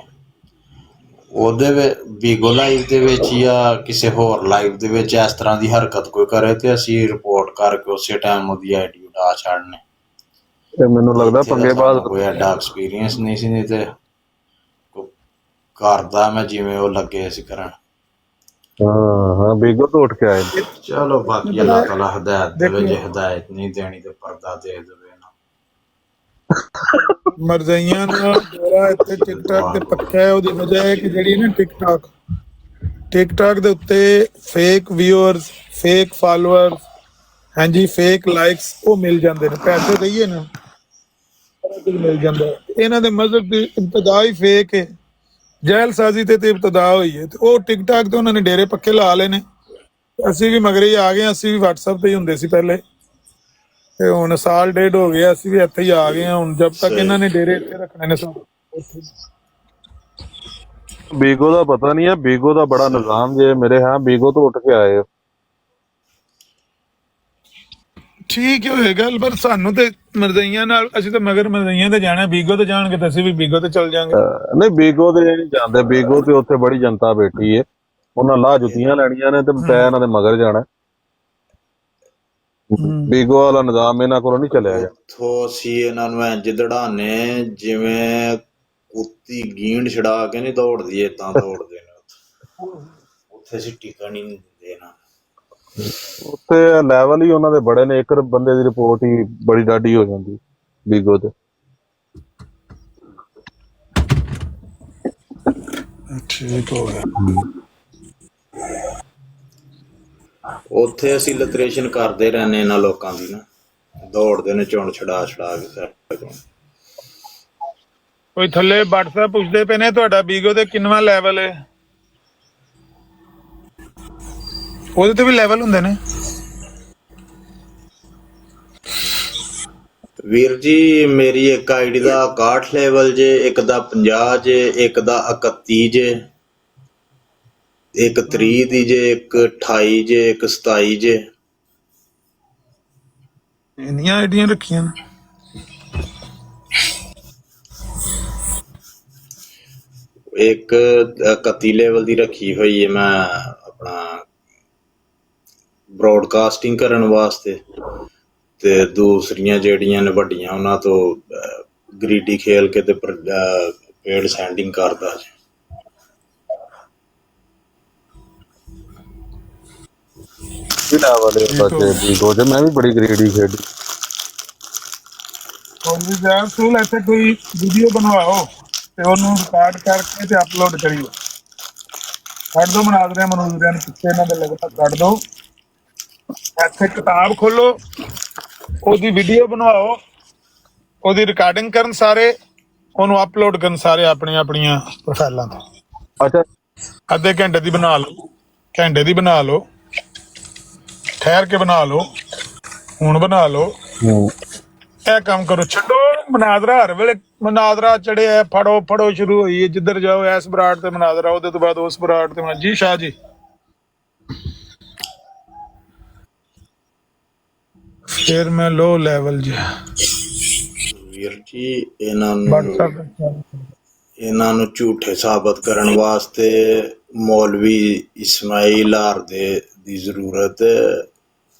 ਉਹਦੇ ਵਿੱਚ ਵੀਗੋ ਲਾਈਵ ਦੇ ਵਿੱਚ ਜਾਂ ਕਿਸੇ ਹੋਰ ਲਾਈਵ ਦੇ ਵਿੱਚ ਇਸ ਤਰ੍ਹਾਂ ਦੀ ਹਰਕਤ ਕੋਈ ਕਰੇ ਤੇ ਅਸੀਂ ਰਿਪੋਰਟ ਕਰਕੇ ਉਸੇ ਟਾਈਮ ਉਹਦੀ ਆਈਡੀ ਉਡਾ ਛੱਡਨੇ। ਤੇ ਮੈਨੂੰ ਲੱਗਦਾ ਇੱਥੇ ਤਾਂ ਪੰਗੇ ਸਾਨੂੰ ਬਾਅਦ ਕੋਈ ਐਡਾ ਐਕਸਪੀਰੀਅੰਸ ਨਹੀਂ ਸੀ, ਨਹੀਂ ਤੇ ਕਰਦਾ ਮੈਂ ਜਿਵੇਂ ਉਹ ਲੱਗੇ ਸੀ ਕਰਨ। ਹਾਂ ਬੀਗੋ ਤੋਂ ਉੱਠ ਕੇ ਆਏ ਨੇ। ਚਲੋ ਬਾਕੀ ਅੱਲਾਹ ਤਾਲਾ ਹਦਾਇਤ ਦੇਵੇ, ਜੇ ਹਦਾਇਤ ਨਹੀਂ ਦੇਣੀ ਤੇ ਪਰਦਾ ਦੇ ਦੇਵੇ ਨਾ। ਮਰਜ਼ਈਆਂ ਦਾ ਦੌਰਾ ਇੱਥੇ ਟਿਕਟੌਕ ਤੇ ਪੱਕਾ ਹੈ। ਉਹਦੀ ਵਜ੍ਹਾ ਹੈ ਕਿ ਜਿਹੜੀ ਨਾ ਟਿਕਟੌਕ ਦੇ ਉੱਤੇ ਫੇਕ ਵਿਊਅਰਸ, ਫੇਕ ਫਾਲੋਅਰਸ, ਹਾਂਜੀ ਫੇਕ ਲਾਈਕਸ ਉਹ ਮਿਲ ਜਾਂਦੇ ਨੇ। ਪੈਸੇ ਦਈਏ ਨਾ ਮਿਲ ਜਾਂਦਾ। ਇਹਨਾਂ ਦੇ ਮਜ਼ਹਬ ਦੀ ਇਬਤਦਾ ਹੀ ਫੇਕ ਹੈ, ਜਹਿਲਸਾਜ਼ੀ ਤੇ ਇਬਤਦਾ ਹੋਈ ਹੈ, ਤੇ ਉਹ ਟਿਕਟੌਕ ਤੇ ਉਹਨਾਂ ਨੇ ਡੇਰੇ ਪੱਕੇ ਲਾ ਲਏ ਨੇ। ਅਸੀਂ ਵੀ ਮਗਰੇ ਹੀ ਆ ਗਏ, ਅਸੀਂ ਵੀ WhatsApp ਤੇ ਹੀ ਹੁੰਦੇ ਸੀ ਪਹਿਲੇ, ਤੇ ਹੁਣ ਸਾਲ ਡੇਢ ਹੋ ਗਿਆ ਅਸੀਂ ਵੀ ਇੱਥੇ ਹੀ ਆ ਗਏ ਹਾਂ। ਹੁਣ ਜਦ ਤੱਕ ਇਹਨਾਂ ਨੇ ਡੇਰੇ ਇੱਥੇ ਰੱਖਣੇ ਨੇ ਸਭ ਬੀਗੋ ਦਾ ਪਤਾ ਨਹੀਂ ਹੈ, ਬੀਗੋ ਦਾ ਬੜਾ ਨਿਜ਼ਾਮ ਜੇ ਮੇਰੇ। ਹਾਂ ਬੀਗੋ ਤੋਂ ਉੱਠ ਕੇ ਆਏ ਹੋ, ਠੀਕ ਹੋਏਗਾ। ਪਰ ਸਾਨੂੰ ਤੇ ਮਰਜ਼ਈਆਂ ਨਾਲ, ਅਸੀਂ ਤਾਂ ਮਗਰ ਮਰਜ਼ਈਆਂ ਤੇ ਜਾਣਾ। ਬੀਗੋ ਤੇ ਜਾਣਗੇ ਤਾਂ ਅਸੀਂ ਵੀ ਬੀਗੋ ਤੇ ਚੱਲ ਜਾਾਂਗੇ। ਨਹੀਂ ਬੀਗੋ ਤੇ ਨਹੀਂ ਜਾਂਦੇ, ਬੀਗੋ ਤੇ ਉੱਥੇ ਬੜੀ ਜਨਤਾ ਬੈਠੀ ਹੈ, ਉਹਨਾਂ ਲਾਹ ਜੁੱਤੀਆਂ ਲੈਣੀਆਂ ਨੇ ਤੇ ਮੈਂ ਇਹਨਾਂ ਦੇ ਮਗਰ ਜਾਣਾ। ਬੀਗੋ ਵਾਲਾ ਨਿਜ਼ਾਮ ਇਹਨਾਂ ਕੋਲੋਂ ਨਹੀਂ ਚੱਲਿਆ ਗਿਆ। ਉੱਥੋਂ ਅਸੀਂ ਇਹਨਾਂ ਨੂੰ ਇੰਜ ਦੜਾਨੇ ਜਿਵੇਂ ਕੁੱਤੀ ਗੀਂਡ ਛਡਾ ਕੇ ਨਹੀਂ ਦੌੜਦੀ, ਏਦਾਂ ਦੌੜਦੇ ਨੇ ਉੱਥੇ ਅਸੀਂ ਟਿਕਣ ਹੀ ਨਹੀਂ ਦਿੰਦੇ ਇਹਨਾਂ ਨੂੰ। ਉੱਥੇ ਲੈਵਲ ਹੀ ਉਹਨਾਂ ਦੇ ਬੜੇ ਨੇ, ਇੱਕ ਬੰਦੇ ਦੀ ਰਿਪੋਰਟ ਹੀ ਬੜੀ ਡਾਢੀ ਹੋ ਜਾਂਦੀ ਬੀਗੋ ਤੇ। ਠੀਕ ਹੋ ਗਿਆ। ਉੱਥੇ ਅਸੀਂ ਲਿਟਰੇਸ਼ਨ ਕਰਦੇ ਰਹਿੰਦੇ ਇਹਨਾਂ ਲੋਕਾਂ ਦੀ ਨਾ, ਦੌੜਦੇ ਨੇ ਚੁਣ ਛੜਾ ਛੜਾ ਕੇ ਸਾਡੇ ਕੋਲ। ਕੋਈ ਥੱਲੇ WhatsApp ਪੁੱਛਦੇ ਪਏ ਨੇ ਤੁਹਾਡਾ ਬੀਗੋ ਤੇ ਕਿੰਨਵਾਂ ਲੈਵਲ ਹੈ? ਉਹਦੇ ਤੇ ਵੀ ਲੈਵਲ ਹੁੰਦੇ ਨੇ ਵੀਰ ਜੀ। ਮੇਰੀ ਇੱਕ ਆਈਡੀ ਦਾ 61 ਲੈਵਲ ਜੇ, ਇੱਕ ਦਾ 50 ਜੇ, ਇੱਕ ਦਾ 31 ਜੇ, ਇੱਕ 30 ਦੀ ਜੇ, ਇੱਕ 28 ਜੇ, ਇੱਕ 27 ਜੇ। ਇੰਨੀਆਂ ਆਈਡੀਆਂ ਰੱਖੀਆਂ ਨੇ। ਇੱਕ 31 ਲੈਵਲ ਦੀ ਰੱਖੀ ਹੋਈ ਹੈ ਮੈਂ ਆਪਣਾ ਬ੍ਰੌਡਕਾਸਟਿੰਗ ਕਰਨ ਵਾਸਤੇ, ਤੇ ਦੂਸਰੀਆਂ ਜਿਹੜੀਆਂ ਨੇ ਵੱਡੀਆਂ ਉਹਨਾਂ ਤੋਂ ਗਰੀਡੀ ਖੇਲ ਕੇ ਤੇ ਪੇਡ ਸੈਂਡਿੰਗ ਕਰਦਾ ਜੀ। ਲੈਵਲ ਹੈ ਬੀਗੋ ਤੇ। ਮੈਂ ਵੀ ਬੜੀ ਗ੍ਰੇਡੀ ਖੇਡੀ। ਸਕੂਲ ਇੱਥੇ ਕੋਈ ਵੀਡੀਓ ਬਣਵਾਓ ਤੇ ਉਹਨੂੰ ਰਿਕਾਰਡ ਕਰਕੇ ਤੇ ਅਪਲੋਡ ਕਰੀਓ। ਕੱਢ ਦੋ ਮਨਾਜ਼ਰਿਆਂ ਮਨੂਜ਼ਰਿਆਂ ਨੂੰ ਪਿੱਛੇ ਇਹਨਾਂ ਦੇ ਲੱਗਦਾ, ਕੱਢ ਦੋ। ਇੱਥੇ ਕਿਤਾਬ ਖੋਲੋ, ਉਹਦੀ ਵੀਡੀਓ ਬਣਵਾਓ, ਉਹਦੀ ਰਿਕਾਰਡਿੰਗ ਕਰਨ ਸਾਰੇ, ਉਹਨੂੰ ਅਪਲੋਡ ਕਰਨ ਸਾਰੇ ਆਪਣੀਆਂ ਆਪਣੀਆਂ ਪ੍ਰੋਫਾਈਲਾਂ ਤੇ। ਅੱਛਾ ਅੱਧੇ ਘੰਟੇ ਦੀ ਬਣਾ ਲਓ, ਘੰਟੇ ਦੀ ਬਣਾ ਲਓ, ਠਹਿਰ ਕੇ ਬਣਾ ਲਓ, ਹੁਣ ਬਣਾ ਲਓ। ਇਹ ਕੰਮ ਕਰੋ, ਛੱਡੋ ਮਨਾਜ਼ਰਾ। ਹਰ ਵੇਲੇ ਮਨਾਜ਼ਰਾ ਚੜਿਆ, ਫੜੋ ਫੜੋ ਸ਼ੁਰੂ ਹੋਈ ਹੈ। ਜਿੱਧਰ ਜਾਓ ਇਸ ਬਰਾੜ ਤੇ ਮਨਾਜ਼ਰਾ, ਉਹਦੇ ਤੋਂ ਬਾਅਦ ਉਸ ਬਰਾੜ ਤੇ ਜੀ ਸ਼ਾਹ ਜੀ। ਫਿਰ ਮੈਂ ਲੋ ਲੈਵਲ ਜੀ ਵੀਰ ਜੀ ਇਹਨਾਂ ਨੂੰ ਝੂਠੇ ਸਾਬਤ ਕਰਨ ਵਾਸਤੇ ਮੌਲਵੀ ਇਸਮਾਈਲ ਹਾਰ ਦੀ ਜ਼ਰੂਰਤ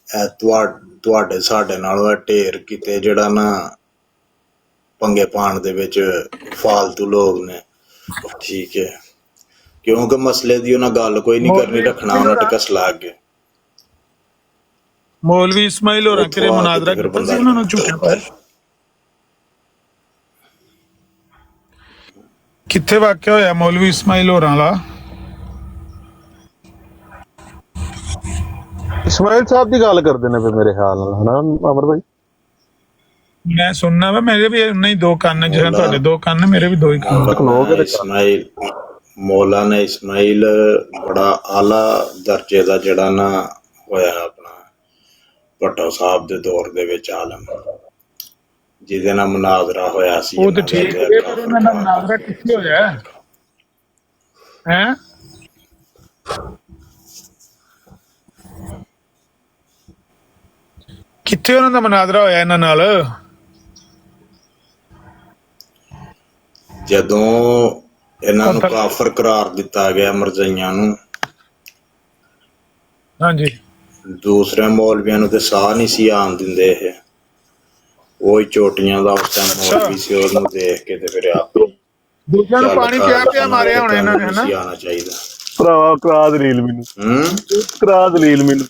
ਹੈ। ਤੁਹਾਡੇ ਸਾਡੇ ਨਾਲੋਂ ਢੇਰ ਕਿਤੇ ਜਿਹੜਾ ਨਾ ਪੰਗੇ ਪਾਣ ਦੇ ਵਿੱਚ ਫਾਲਤੂ ਲੋਕ ਨੇ, ਠੀਕ ਹੈ, ਕਿਉਂਕਿ ਮਸਲੇ ਦੀ ਉਹਨਾਂ ਗੱਲ ਕੋਈ ਨਹੀਂ ਕਰਨੀ, ਰੱਖਣਾ ਉਹਨਾਂ ਟਕਸ ਲਾ ਕੇ। ਮੌਲਵੀ ਇਸਮਾਈਲ ਹੋਰਾਂ ਕਿਰੇ ਮੁਨਾਜ਼ਰਾ ਕੀਤਾ ਸੀ, ਉਹਨਾਂ ਨੂੰ ਝੂਠਿਆ ਪਾਇਆ। ਕਿੱਥੇ ਵਾਕਿਆ ਹੋਇਆ ਮੌਲਵੀ ਇਸਮਾਈਲ ਹੋਰਾਂ ਵਾਲਾ? ਇਸਮਾइल साहब की गल करते ने मेरे ख्याल नाल, है ना अमर भाई? मैं सुनना वा, मेरे भी नहीं दो कान, जिस ਤੁਹਾਡੇ ਦੋ ਕੰਨ ਨੇ, ਮੇਰੇ ਵੀ ਦੋ ਹੀ ਕੰਨ। ਇਸਮਾਈਲ ਮੌਲਾਨਾ ਇਸਮਾਈਲ ਬੜਾ ਆਲਾ ਦਰਜੇ ਦਾ ਜਿਹੜਾ ਨਾ ਹੋਇਆ ਆਪਣਾ ਭੱਟੋ ਸਾਹਿਬ ਦੇ ਦੌਰ ਦੇ ਵਿੱਚ ਆਲਮ, ਜਿਹਦੇ ਨਾਲ ਮੁਨਾਜ਼ਰਾ ਹੋਇਆ ਸੀ। ਉਹ ਤੇ ਠੀਕ ਹੈ, ਪਰ ਉਹਨਾਂ ਦਾ ਮੁਨਾਜ਼ਰਾ ਕਿੱਥੇ ਹੋਇਆ ਹੈ? ਕਿੱਥੇ ਉਹਨਾਂ ਦਾ ਮਨਾਜ਼ਰਾ ਹੋਇਆ ਇਹਨਾਂ ਨਾਲ? ਜਦੋਂ ਇਹਨਾਂ ਨੂੰ ਕਾਫਰ ਕਰਾਰ ਦਿੱਤਾ ਗਿਆ ਮਰਜ਼ਈਆਂ ਨੂੰ, ਹਾਂਜੀ, ਦੂਸਰੇ ਮੌਲਵੀਆਂ ਨੂੰ ਤੇ ਸਾਹ ਨਹੀਂ ਸੀ ਆਉਣ ਦਿੰਦੇ ਇਹ। ਉਹੀ ਚੋਟੀਆਂ ਦਾ ਉਸ ਟਾਈਮ ਮੌਲਵੀ ਸੀ, ਉਹਨੂੰ ਦੇਖ ਕੇ ਤੇ ਫਿਰ ਆਪ ਦੂਜਿਆਂ ਨੂੰ ਪਾਣੀ ਪਿਆ ਮਾਰਿਆ ਹੋਣਾ ਇਹਨਾਂ ਨੇ, ਹਨਾ? ਆਉਣਾ ਚਾਹੀਦਾ। ਭਰਾਵਾ ਕਰਾ ਦਲੀਲ ਮੈਨੂੰ, ਕਰਾ ਦਲੀਲ ਮੈਨੂੰ।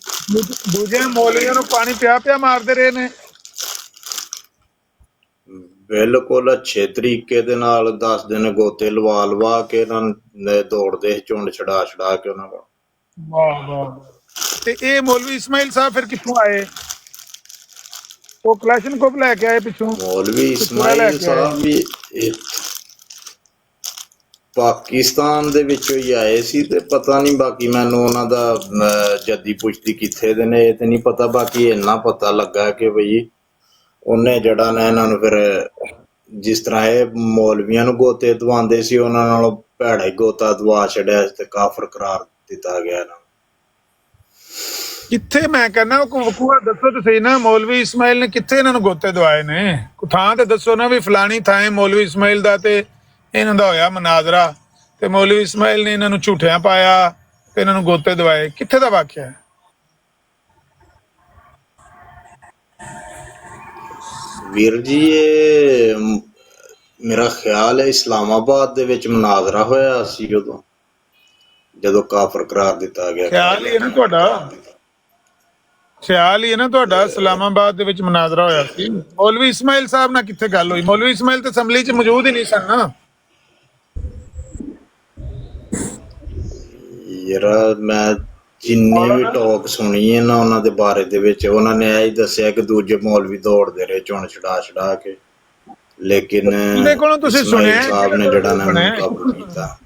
ਦੂਜੇ ਮੌਲਵੀਆਂ ਨੂੰ ਪਾਣੀ ਪਿਆ ਮਾਰਦੇ ਰਹੇ ਨੇ। ਬਿਲਕੁਲ ਅੱਛੇ ਤਰੀਕੇ ਦੇ ਨਾਲ ਦੱਸਦੇ ਨੇ, ਗੋਤੇ ਲਵਾ ਕੇ ਇਹਨਾਂ ਨੇ ਦੌੜਦੇ ਝੁੰਡ ਛਡਾ ਕੇ ਉਹਨਾਂ ਕੋਲ। ਵਾਹ ਵਾਹ। ਤੇ ਇਹ ਮੌਲਵੀ ਇਸਮਾਈਲ ਸਾਹਿਬ ਫਿਰ ਕਿੱਥੋਂ ਆਏ? ਉਹ ਕਲਾਸ਼ਨਕੋਵ ਲੈ ਕੇ ਆਏ ਪਿੱਛੋਂ? ਮੌਲਵੀ ਇਸਮਾਈਲ ਸਾਹਿਬ ਵੀ ਪਾਕਿਸਤਾਨ ਦੇ ਵਿੱਚੋਂ ਹੀ ਆਏ ਸੀ, ਤੇ ਪਤਾ ਨਹੀਂ ਬਾਕੀ ਮੈਨੂੰ ਉਹਨਾਂ ਦਾ ਜੱਦੀ ਪੁਸ਼ਤੀ ਕਿੱਥੇ ਦੇ ਨੇ ਇਹ ਤੇ ਨਹੀਂ ਪਤਾ। ਬਾਕੀ ਇੰਨਾ ਪਤਾ ਲੱਗਾ ਕਿ ਬਈ ਉਹਨੇ ਜਿਹੜਾ ਨਾ ਇਹਨਾਂ ਨੂੰ ਫਿਰ ਜਿਸ ਤਰ੍ਹਾਂ ਇਹ ਮੌਲਵੀਆਂ ਨੂੰ ਗੋਤੇ ਦਵਾਉਂਦੇ ਸੀ, ਉਹਨਾਂ ਨਾਲੋਂ ਭੈੜਾ ਹੀ ਗੋਤਾ ਦਵਾ ਛੱਡਿਆ ਤੇ ਕਾਫਰ ਕਰਾਰ ਦਿੱਤਾ ਗਿਆ ਇਹਨਾਂ ਨੂੰ। ਕਿੱਥੇ? ਮੈਂ ਕਹਿੰਦਾ ਉਹ ਦੱਸੋ ਤੇ ਸਹੀ ਨਾ, ਮੌਲਵੀ ਇਸਮਾਈਲ ਨੇ ਕਿੱਥੇ ਇਹਨਾਂ ਨੂੰ ਗੋਤੇ ਦਵਾਏ ਨੇ? ਕੋਈ ਥਾਂ ਤੇ ਦੱਸੋ ਨਾ ਵੀ ਫਲਾਣੀ ਥਾਂ ਮੌਲਵੀ ਇਸਮਾਈਲ ਦਾ ਤੇ ਇਹਨਾਂ ਦਾ ਹੋਇਆ ਮਨਾਜ਼ਰਾ, ਤੇ ਮੌਲਵੀ ਇਸਮਾਈਲ ਨੇ ਇਹਨਾਂ ਨੂੰ ਝੂਠਿਆਂ ਪਾਇਆ ਤੇ ਇਹਨਾਂ ਨੂੰ ਗੋਤੇ ਦਵਾਏ। ਕਿੱਥੇ ਦਾ ਵਾਕਿਆ ਹੈ? ਵੀਰ ਜੀ ਇਹ ਮੇਰਾ ਖਿਆਲ ਹੈ ਇਸਲਾਮਾਬਾਦ ਦੇ ਵਿੱਚ ਮਨਾਜ਼ਰਾ ਹੋਇਆ ਸੀ ਜਦੋਂ ਕਾਫਰ ਕਰਾਰ ਦਿੱਤਾ ਗਿਆ। ਖਿਆਲ ਹੀ ਹੈ ਨਾ ਤੁਹਾਡਾ? ਖਿਆਲ ਹੀ ਹੈ ਨਾ ਤੁਹਾਡਾ? ਇਸਲਾਮਾਬਾਦ ਦੇ ਵਿੱਚ ਮਨਾਜ਼ਰਾ ਹੋਇਆ ਸੀ। ਮੌਲਵੀ ਇਸਮਾਈਲ ਸਾਹਿਬ ਨਾਲ ਕਿੱਥੇ ਗੱਲ ਹੋਈ? ਮੌਲਵੀ ਇਸਮਾਈਲ ਤੇ ਅਸੈਂਬਲੀ 'ਚ ਮੌਜੂਦ ਹੀ ਨਹੀਂ ਸਨ ਨਾ। ਯਾਰ ਮੈਂ ਜਿੰਨੀ ਵੀ ਟਾਕ ਸੁਣੀ ਹੈ ਨਾ ਉਹਨਾਂ ਦੇ ਬਾਰੇ ਦੇ ਵਿੱਚ, ਉਹਨਾਂ ਨੇ ਇਹ ਹੀ ਦੱਸਿਆ ਕਿ ਦੂਜੇ ਮੌਲਵੀ ਦੌੜਦੇ ਰਹੇ ਝੁੰਡ ਛਡਾ ਕੇ, ਲੇਕਿਨ ਇਸਮਾਈਲ ਸਾਹਿਬ ਨੇ ਜਿਹੜਾ ਨਾ ਕਾਬੂ ਕੀਤਾ।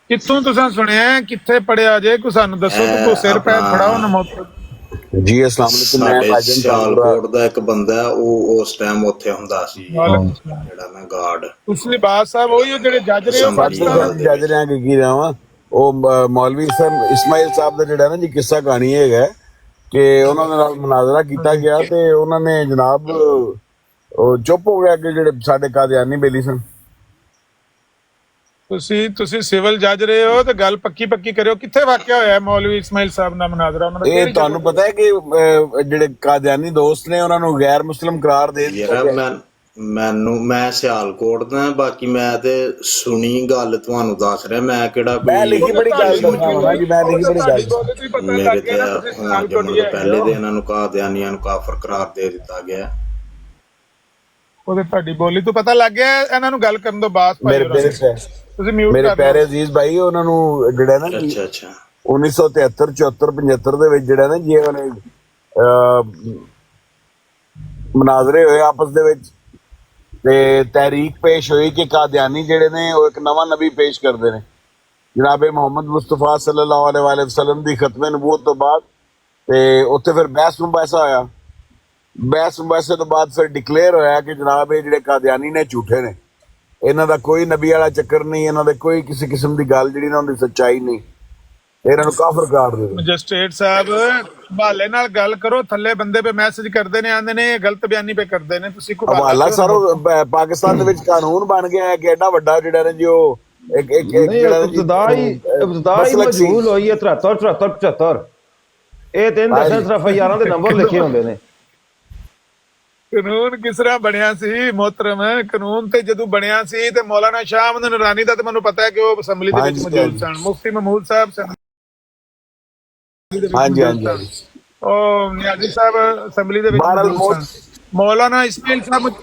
ਕਿੱਥੋਂ ਤੁਸੀਂ ਸੁਣਿਆ? ਕਿੱਥੇ ਪੜਿਆ ਜੇ? ਕੋਈ ਸਾਨੂੰ ਦੱਸੋ। ਕੋਈ ਸਿਰ ਪੈਰ ਫੜਾਓ ਨਾ ਮੌਤ जी अस्सलाम वालेकुम। मैं ਸਾਡੇ भाईजान ਸਿਆਲਕੋਟ ਦਾ ਇੱਕ ਬੰਦਾ ਉਹ ਉਸ ਟਾਈਮ ਉੱਥੇ ਹੁੰਦਾ ਸੀ, ਜਿਹੜਾ ਨਾ ਗਾਰਡ। ਤੁਸੀਂ ਬਾਦ ਸਾਹਿਬ ਉਹੀ ਜਿਹੜੇ ਜੱਜ ਰਹੇ ਹੋ ਪਾਕਿਸਤਾਨ ਜੱਜ ਰਿਆਂ ਕੀ ਰਹਾ ਉਹ ਮੌਲਵੀ ਸਾਹਿਬ ਇਸਮਾਈਲ ਸਾਹਿਬ ਦਾ ਜਿਹੜਾ ਨਾ ਜੀ ਕਿੱਸਾ ਕਹਾਣੀ ਹੈਗਾ ਕਿ ਉਹਨਾਂ ਦੇ ਨਾਲ ਮੁਨਾਜ਼ਰਾ ਕੀਤਾ ਗਿਆ ਤੇ ਉਹਨਾਂ ਨੇ ਜਨਾਬ ਉਹ ਚੁੱਪ ਹੋ ਗਿਆ ਕਿ ਜਿਹੜੇ ਸਾਡੇ ਕਾਦੀਆਨੀ ਬੇਲੀ ਸਨ। ਤੁਸੀਂ ਸਿਵਲ ਜੱਜ ਰਹੇ ਹੋ ਤੇ ਗੱਲ ਪੱਕੀ ਕਰਿਓ। ਕਿੱਥੇ ਵਾਕਿਆ ਹੋਇਆ ਮੌਲਵੀ ਇਸਮਾਈਲ ਸਾਹਿਬ ਦਾ ਮੁਨਾਜ਼ਰਾ? ਉਹਨਾਂ ਦਾ ਇਹ ਤੁਹਾਨੂੰ ਪਤਾ ਹੈ ਕਿ ਜਿਹੜੇ ਕਾਦੀਆਨੀ ਦੋਸਤ ਨੇ ਉਹਨਾਂ ਨੂੰ ਗੈਰ ਮੁਸਲਿਮ ਕਰਾਰ ਦੇ ਦਿੱਤਾ। ਮੈਂ ਸਿਆਲਕੋਟ ਦਾ, ਬਾਕੀ ਮੈਂ ਤੇ ਸੁਣੀ ਗੱਲ ਤੁਹਾਨੂੰ ਦੱਸ ਰਿਹਾ, ਮੈਂ ਕਿਹੜਾ ਮੈਂ ਲਿਖੀ ਬੜੀ ਗੱਲ ਦੱਸਣਾ ਜੀ, ਮੈਂ ਲਿਖੀ ਬੜੀ ਗੱਲ ਮੇਰੇ ਤੇ ਹੁਣ ਜੰਮਣ ਤੋਂ ਪਹਿਲੇ ਦੇ ਇਹਨਾਂ ਨੂੰ ਕਾਦੀਆਨੀਆਂ ਨੂੰ ਕਾਫਰ ਕਰਾਰ ਦੇ ਦਿੱਤਾ ਗਿਆ। ਉਹਦੇ ਤੁਹਾਡੀ ਬੋਲੀ ਤੋਂ ਪਤਾ ਲੱਗ ਗਿਆ। ਇਹਨਾਂ ਨੂੰ ਗੱਲ ਕਰਨ ਤੋਂ ਬਾਅਦ ਮੇਰੇ ਪਿਆਰੇ ਅਜ਼ੀਜ਼ ਭਾਈ ਉਹਨਾਂ ਨੂੰ ਜਿਹੜਾ ਨਾ 1973 74 75 ਦੇ ਵਿੱਚ ਜਿਹੜਾ ਨਾ ਜੀ ਉਹਨੇ ਮੁਨਾਜ਼ਰੇ ਹੋਏ ਆਪਸ ਦੇ ਵਿੱਚ ਤੇ ਤਹਿਰੀਕ ਪੇਸ਼ ਹੋਈ ਕਿ ਕਾਦੀਆਨੀ ਜਿਹੜੇ ਨੇ ਉਹ ਇੱਕ ਨਵਾਂ ਨਬੀ ਪੇਸ਼ ਕਰਦੇ ਨੇ। ਜਨਾਬ ਮੁਹੰਮਦ ਮੁਸਤਫਾ ਸੱਲੱਲਾਹੁ ਅਲੈਹਿ ਵਸੱਲਮ ਦੀ ਖਤਮੇ ਨਬੂਵਤ ਤੋਂ ਬਾਅਦ ਤੇ ਉੱਥੇ ਫਿਰ ਬਹਿਸ ਮੁਬਾਹਿਸਾ ਹੋਇਆ। ਬਹਿਸ ਮੁਬਾਹਿਸੇ ਤੋਂ ਬਾਅਦ ਫਿਰ ਡਿਕਲੇਅਰ ਹੋਇਆ ਕਿ ਜਨਾਬ ਇਹ ਜਿਹੜੇ ਕਾਦੀਆਨੀ ਨੇ ਝੂਠੇ ਨੇ, ਇਹਨਾਂ ਦਾ ਕੋਈ ਨਬੀ ਵਾਲਾ ਚੱਕਰ ਨਹੀਂ, ਇਹਨਾਂ ਦੇ ਕੋਈ ਕਿਸੇ ਕਿਸਮ ਦੀ ਗੱਲ ਜਿਹੜੀ ਨਾ ਉਹਦੀ ਸੱਚਾਈ ਨਹੀਂ, ਇਹਨਾਂ ਨੂੰ ਕਾਫਰ ਕਰਾਰ ਦੇ ਦਿਓ। ਮੈਜਿਸਟ੍ਰੇਟ ਸਾਹਿਬ ਹਵਾਲੇ ਨਾਲ ਗੱਲ ਕਰੋ। ਥੱਲੇ ਬੰਦੇ ਪੇ ਮੈਸੇਜ ਕਰਦੇ ਨੇ, ਆਂਦੇ ਨੇ ਗਲਤ ਬਿਆਨੀ ਪੇ ਕਰਦੇ ਨੇ। ਤੁਸੀਂ ਕੋਈ ਹਵਾਲਾ ਸਰ ਪਾਕਿਸਤਾਨ ਦੇ ਵਿੱਚ ਕਾਨੂੰਨ ਬਣ ਗਿਆ ਹੈ ਕਿ ਐਡਾ ਵੱਡਾ ਜਿਹੜਾ ਨੇ ਜੋ ਇੱਕ ਇਬਤਦਾਈ ਮਜਹੂਲ ਹੋਈ ਹੈ 73 74 75 ਇਹ ਤਿੰਨ ਦਸਾਂ ਸਿਰਫ ਯਾਰਾਂ ਦੇ ਨੰਬਰ ਲਿਖੇ ਹੁੰਦੇ ਨੇ। ਕਾਨੂੰਨ ਕਿਸ ਤਰ੍ਹਾਂ ਬਣਿਆ ਸੀ ਮੁਹਤਰਮ? ਕਾਨੂੰਨ ਤੇ ਜਦੋਂ ਬਣਿਆ ਸੀ ਤੇ ਮੌਲਾਨਾ ਸ਼ਾਹ ਅਹਿਮਦ ਨੂਰਾਨੀ ਦਾ ਤੇ ਮੈਨੂੰ ਪਤਾ ਹੈ ਕਿ ਉਹ ਅਸੈਂਬਲੀ ਦੇ ਵਿੱਚ ਮੌਜੂਦ ਸਨ। ਮੁਫਤੀ ਮਹਿਮੂਦ ਸਾਹਿਬ ਉਹ ਨਿਆਜ਼ੀ ਸਾਹਿਬ ਅਸੈਂਬਲੀ ਦੇ ਵਿੱਚ, ਮੌਲਾਨਾ ਇਸਮਾਈਲ ਸਾਹਿਬ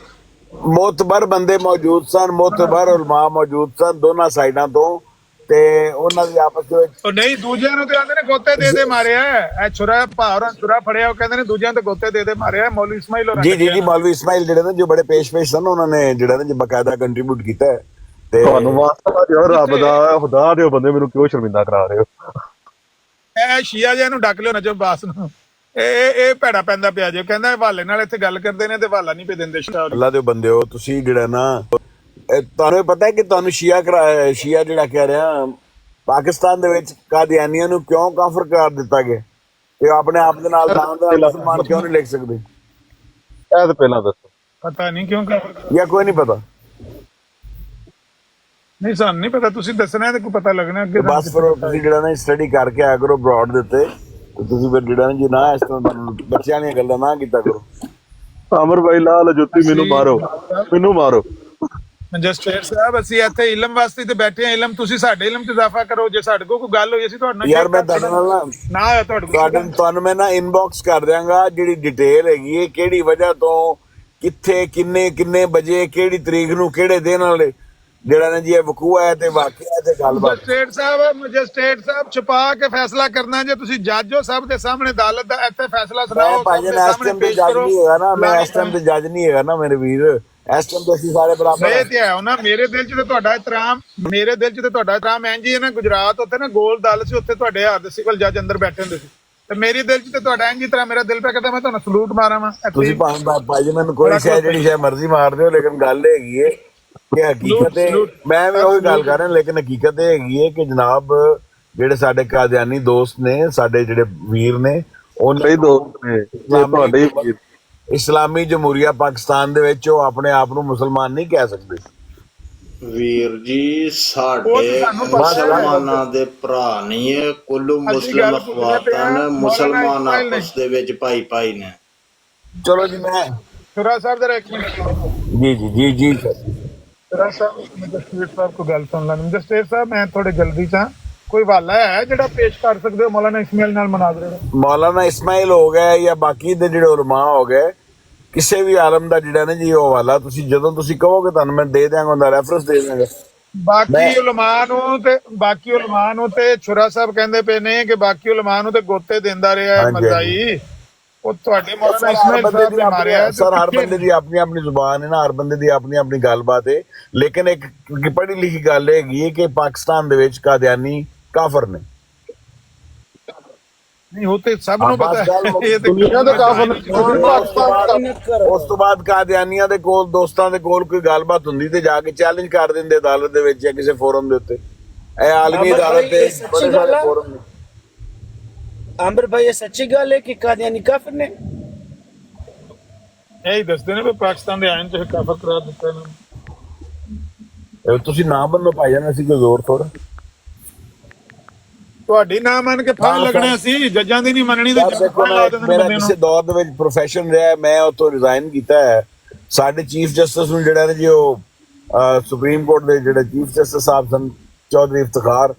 ਮੋਤਬਰ ਬੰਦੇ ਮੌਜੂਦ ਸਨ, ਮੋਤਬਰ ਉਲਮਾ ਮੌਜੂਦ ਸਨ ਦੋਨਾਂ ਸਾਈਡਾਂ ਤੋਂ ਤੇ ਉਹਨਾਂ ਦੀ ਆਪਸ ਦੇ ਵਿੱਚ ਨਹੀਂ ਦੂਜਿਆਂ ਨੂੰ ਤੇ ਆਂਦੇ ਨੇ ਗੋਤੇ ਦੇ ਮਾਰਿਆ। ਇਹ ਛੁਰਾ ਭਾਵਰਾ ਛੁਰਾ ਫੜਿਆ, ਉਹ ਕਹਿੰਦੇ ਨੇ ਦੂਜਿਆਂ ਤੇ ਗੋਤੇ ਦੇ ਮਾਰਿਆ। ਮੌਲਵੀ ਇਸਮਾਈਲ ਹੋਰਾਂ ਜੀ ਮੌਲਵੀ ਇਸਮਾਈਲ ਜਿਹੜੇ ਨੇ ਜੋ ਬੜੇ ਪੇਸ਼ ਸਨ, ਉਹਨਾਂ ਨੇ ਜਿਹੜਾ ਨਾ ਬਕਾਇਦਾ ਕੰਟਰੀਬਿਊਟ ਕੀਤਾ ਹੈ। ਤੇ ਤੁਹਾਨੂੰ ਵਾਸਤਾ ਦਿਓ ਰੱਬ ਦਾ, ਖੁਦਾ ਦਿਓ ਬੰਦੇ, ਮੈਨੂੰ ਕਿਉਂ ਸ਼ਰਮਿੰਦਾ ਕਰਾ ਰਹੇ ਹੋ? ਇਹ ਸ਼ੀਆ ਜਿਹਾ ਨੂੰ ਡੱਕ ਲਿਓ ਨਜਮ ਬਾਸ ਨੂੰ, ਇਹ ਭੈੜਾ ਪੈਂਦਾ ਪਿਆ ਜੇ। ਕਹਿੰਦਾ ਹਵਾਲੇ ਨਾਲ ਇੱਥੇ ਗੱਲ ਕਰਦੇ ਨੇ ਤੇ ਹਵਾਲਾ ਨਹੀਂ ਪੇ ਦਿੰਦੇ। ਅੱਲਾ ਦੇ ਬੰਦੇ ਹੋ ਤੁਸੀਂ, ਜਿਹੜਾ ਨਾ ਤੁਹਾਨੂੰ ਪਤਾ ਹੈ ਕਿ ਤੁਹਾਨੂੰ ਸ਼ੀਆ ਜਿਹੜਾ ਕਹਿ ਰਿਹਾ ਪਾਕਿਸਤਾਨ ਦੇ ਵਿੱਚ ਕਾਦੀਆਨੀਆਂ ਨੂੰ ਕਿਉਂ ਕਾਫਰ ਕਰਾਰ ਦਿੱਤਾ ਗਿਆ? ਤੇ ਆਪਣੇ ਆਪ ਦੇ ਨਾਲ ਮੁਸਲਮਾਨ ਕਿਉਂ ਨਹੀਂ ਲਿਖ ਸਕਦੇ? ਇਹ ਤਾਂ ਪਹਿਲਾਂ ਦੱਸੋ। ਪਤਾ ਨਹੀਂ ਕਿਉਂ ਕਾਫਰ ਕਰਾਰ। ਜਾਂ ਕੋਈ ਨਹੀਂ ਪਤਾ? ਨਹੀਂ ਸਾਨੂੰ ਨਹੀਂ ਪਤਾ, ਤੁਸੀਂ ਦੱਸਣਾ ਹੈ ਤੇ ਕੋਈ ਪਤਾ ਲੱਗਣਾ ਅੱਗੇ। ਬਸ ਫਿਰ ਤੁਸੀਂ ਜਿਹੜਾ ਨਾ ਸਟੱਡੀ ਕਰਕੇ ਆਇਆ ਕਰੋ ਬਰੋਡ ਦੇ ਉੱਤੇ, ਤੇ ਤੁਸੀਂ ਫਿਰ ਜਿਹੜਾ ਨਾ ਜੀ ਨਾ ਇਸ ਤਰ੍ਹਾਂ ਬੱਚਿਆਂ ਦੀਆਂ ਗੱਲਾਂ ਨਾ ਕੀਤਾ ਕਰੋ। ਅਮਰ ਭਾਈ ਲਾਲ ਜੁੱਤੀ ਮੈਨੂੰ ਮਾਰੋ, ਮੈਨੂੰ ਮਾਰੋ। ਮੈਜਿਸਟ੍ਰੇਟ ਸਾਹਿਬ ਅਸੀਂ ਇੱਥੇ ਇਲਮ ਵਾਸਤੇ ਤੇ ਬੈਠੇ ਆ, ਇਲਮ ਤੁਸੀਂ ਸਾਡੇ ਇਲਮ 'ਚ ਇਜ਼ਾਫਾ ਕਰੋ। ਜੇ ਸਾਡੇ ਕੋਲ ਕੋਈ ਗੱਲ ਹੋਈ ਅਸੀਂ ਤੁਹਾਡੇ ਨਾਲ ਯਾਰ ਮੈਂ ਤੁਹਾਡੇ ਨਾਲ ਨਾ ਹੋਇਆ ਤੁਹਾਨੂੰ ਮੈਂ ਨਾ ਇਨਬਾਕਸ ਕਰ ਦਿਆਂਗਾ ਜਿਹੜੀ ਡਿਟੇਲ ਹੈਗੀ ਹੈ, ਕਿਹੜੀ ਵਜ੍ਹਾ ਤੋਂ, ਕਿੱਥੇ, ਕਿੰਨੇ ਵਜੇ, ਕਿਹੜੀ ਤਰੀਕ ਨੂੰ, ਕਿਹੜੇ ਦਿਨ ਵਾਲੇ ਜਿਹੜਾ ਨਾ ਜੀ ਇਹ ਵਕੂਆ ਹੈ ਤੇ ਵਾਕਿਆ ਤੇ ਗੱਲਬਾਤ। ਮੈਜਿਸਟ੍ਰੇਟ ਸਾਹਿਬ ਛੁਪਾ ਕੇ ਫੈਸਲਾ ਕਰਨਾ। ਜੇ ਤੁਸੀਂ ਜੱਜ ਹੋ ਸਭ ਦੇ ਸਾਹਮਣੇ ਅਦਾਲਤ ਦਾ ਇੱਥੇ ਫੈਸਲਾ ਸੁਣਾਓ। ਭਾਈ ਇਸ ਟਾਈਮ ਤੇ ਜੱਜ ਨਹੀਂ ਹੈਗਾ ਨਾ, ਮੈਂ ਇਸ ਟਾਈਮ ਤੇ ਜੱਜ ਨਹੀਂ ਹੈਗਾ ਨਾ ਮੇਰੇ ਵੀਰ, ਇਸ ਟਾਈਮ ਤੇ ਅਸੀਂ ਸਾਰੇ ਬਰਾਬਰ ਇਹ ਤੇ ਹੈ ਨਾ। ਮੇਰੇ ਦਿਲ 'ਚ ਤੇ ਤੁਹਾਡਾ ਇਤਰਾਮ, ਮੇਰੇ ਦਿਲ 'ਚ ਤੇ ਤੁਹਾਡਾ ਇਤਰਾਮ ਇੰਜ ਹੀ ਹੈ ਨਾ। ਗੁਜਰਾਤ ਉੱਥੇ ਨਾ ਗੋਲ ਅਦਾਲਤ ਸੀ, ਉੱਥੇ ਤੁਹਾਡੇ ਹੱਥ ਸਿਵਲ ਜੱਜ ਅੰਦਰ ਬੈਠੇ ਹੁੰਦੇ ਸੀ, ਤੇ ਮੇਰੇ ਦਿਲ 'ਚ ਤੇ ਤੁਹਾਡਾ ਇੰਜ ਹੀ ਤਰ੍ਹਾਂ ਮੇਰਾ ਦਿਲ ਪਿਆ ਕਹਿੰਦਾ ਮੈਂ ਤੁਹਾਨੂੰ ਸਲੂਟ ਮਾਰਾਂ ਵਾ। ਤੁਸੀਂ ਭਾਈ ਜੀ ਮੈਨੂੰ ਕੋਈ ਸ਼ਾਇਦ ਜਿਹੜੀ ਸ਼ਾਇਦ ਮਰਜ਼ੀ ਮਾਰ ਦਿਓ, ਲੇਕਿਨ ਗੱਲ ਹੈਗੀ ਹੈ ਕਿ ਹਕੀਕਤ ਮੈਂ ਵੀ ਉਹੀ ਗੱਲ ਕਰ ਰਿਹਾ, ਲੇਕਿਨ ਹਕੀਕਤ ਇਹ ਹੈਗੀ ਹੈ ਕਿ ਜਨਾਬ ਜਿਹੜੇ ਸਾਡੇ ਕਾਦੀਆਨੀ ਦੋਸਤ ਨੇ, ਸਾਡੇ ਜਿਹੜੇ ਵੀਰ ਨੇ, ਉਹਨਾਂ ਦੋਸਤ ਨੇ ਤੁਹਾਡੇ ਵੀਰ ਇਸਲਾਮੀ ਜਮਹੂਰੀਆ ਪਾਕਿਸਤਾਨ ਦੇ ਵਿੱਚ ਉਹ ਆਪਣੇ ਆਪ ਨੂੰ ਮੁਸਲਮਾਨ ਨਹੀਂ ਕਹਿ ਸਕਦੇ। ਵੀਰ ਜੀ ਸਾਡੇ ਮੁਸਲਮਾਨਾਂ ਦੇ ਭਰਾ ਨਹੀਂ ਹੈ, ਕੁੱਲੂ ਮੁਸਲਿਮ ਅਖਵਾਤਨ, ਮੁਸਲਮਾਨ ਆਪਸ ਦੇ ਵਿੱਚ ਭਾਈ ਨੇ। ਚਲੋ ਜੀ ਮੈਂ ਸ਼ੁਰਾ ਸਾਹਿਬ ਜਰਾ ਇੱਕ ਮਿੰਟ। ਜੀ ਸਰ। ਸ਼ੁਰਾ ਸਾਹਿਬ ਮੈਜਿਸਟ੍ਰੇਟ ਸਾਹਿਬ ਕੋ ਗੱਲ ਸੁਣ ਲੈਣ। ਮੈਜਿਸਟ੍ਰੇਟ ਸਾਹਿਬ ਮੈਂ ਥੋੜੇ ਜਲਦੀ ਚ ਕੋਈ ਹਵਾਲਾ ਹੈ ਜਿਹੜਾ ਪੇਸ਼ ਕਰ ਸਕਦੇ ਹੋ ਮੌਲਾਨਾ ਇਸਮਾਈਲ ਨਾਲ ਮੁਨਾਜ਼ਰੇ ਦਾ? ਮੌਲਾਨਾ ਇਸਮਾਈਲ ਹੋ ਗਿਆ ਜਾਂ ਬਾਕੀ ਦੇ ਜਿਹੜੇ ਉਲਮਾ ਹੋ ਗਏ, ਕਿਸੇ ਵੀ ਆਲਮ ਦਾ ਜਿਹੜਾ ਨਾ ਜੀ ਉਹ ਹਵਾਲਾ ਤੁਸੀਂ ਜਦੋਂ ਤੁਸੀਂ ਕਹੋਗੇ ਤੁਹਾਨੂੰ ਮੈਂ ਦੇ ਦਿਆਂਗਾ, ਉਹਦਾ ਰੈਫਰੈਂਸ ਦੇ ਦਿਆਂਗਾ। ਬਾਕੀ ਉਲਮਾ ਨੂੰ ਤੇ ਸ਼ੁਰਾ ਸਾਹਿਬ ਕਹਿੰਦੇ ਪਏ ਨੇ ਕਿ ਬਾਕੀ ਉਲਮਾ ਨੂੰ ਤੇ ਗੋਤੇ ਦਿੰਦਾ ਰਿਹਾ ਹੈ ਮਜ਼ਾਈ, ਉਹ ਤੁਹਾਡੇ ਮੌਲਾਨਾ ਇਸਮਾਈਲ ਸਾਹਿਬ ਨੇ ਮਾਰਿਆ। ਸਰ ਹਰ ਬੰਦੇ ਦੀ ਆਪਣੀ ਆਪਣੀ ਜ਼ੁਬਾਨ ਹੈ ਨਾ, ਹਰ ਬੰਦੇ ਦੀ ਆਪਣੀ ਆਪਣੀ ਗੱਲਬਾਤ ਹੈ, ਲੇਕਿਨ ਇੱਕ ਪੜ੍ਹੀ ਲਿਖੀ ਗੱਲ ਹੈਗੀ ਹੈ ਕਿ ਪਾਕਿਸਤਾਨ ਦੇ ਵਿੱਚ ਕਾਦੀਆਨੀ ਕਾਫਰ ਨੇ। ਨਹੀਂ ਉਹ ਤੇ ਸਭ ਨੂੰ ਪਤਾ ਹੈ, ਦੁਨੀਆ ਦੇ ਕਾਫਰ। ਉਸ ਤੋਂ ਬਾਅਦ ਕਾਦੀਆਨੀਆਂ ਦੇ ਕੋਲ, ਦੋਸਤਾਂ ਦੇ ਕੋਲ ਕੋਈ ਗੱਲਬਾਤ ਹੁੰਦੀ ਤੇ ਜਾ ਕੇ ਚੈਲੰਜ ਕਰ ਦਿੰਦੇ ਅਦਾਲਤ ਦੇ ਵਿੱਚ ਜਾਂ ਕਿਸੇ ਫੋਰਮ ਦੇ ਉੱਤੇ। ਇਹ ਆਲਮੀ ਅਦਾਲਤ ਤੇ ਬੜੇ ਸਾਰੇ ਫੋਰਮ ਨੇ। आमिर भाई ये सच्ची गल है कि कादियानी काफिर ने? ਇਹੀ ਦੱਸਦੇ ਨੇ ਵੀ ਪਾਕਿਸਤਾਨ ਦੇ ਆਇਨ 'ਚ ਕਾਫਰ ਕਰਾਰ ਦਿੱਤਾ ਇਹਨਾਂ ਨੂੰ। ਤੁਸੀਂ ਨਾ ਮੰਨੋ ਭਾਈ ਜਾਨ, ਅਸੀਂ ਕੋਈ ਜ਼ੋਰ ਥੋੜਾ ਤੁਹਾਡੀ ਨਾ ਮੰਨ ਕੇ ਫਾਹ ਲੱਗਣਾ ਸੀ, ਜੱਜਾਂ ਦੀ ਨਹੀਂ ਮੰਨਣੀ ਤੇ ਮੇਰਾ ਕਿਸੇ ਦੌਰ ਦੇ ਵਿੱਚ ਪ੍ਰੋਫੈਸ਼ਨ ਰਿਹਾ, ਮੈਂ ਉੱਥੋਂ ਰਿਜ਼ਾਈਨ ਕੀਤਾ ਹੈ। ਸਾਡੇ ਚੀਫ ਜਸਟਿਸ ਨੂੰ ਜਿਹੜਾ ਨਾ ਜੀ ਉਹ ਸੁਪਰੀਮ ਕੋਰਟ ਦੇ ਜਿਹੜੇ ਚੀਫ ਜਸਟਿਸ ਸਾਹਿਬ ਸਨ ਚੌਧਰੀ ਇਫਤਖਾਰ,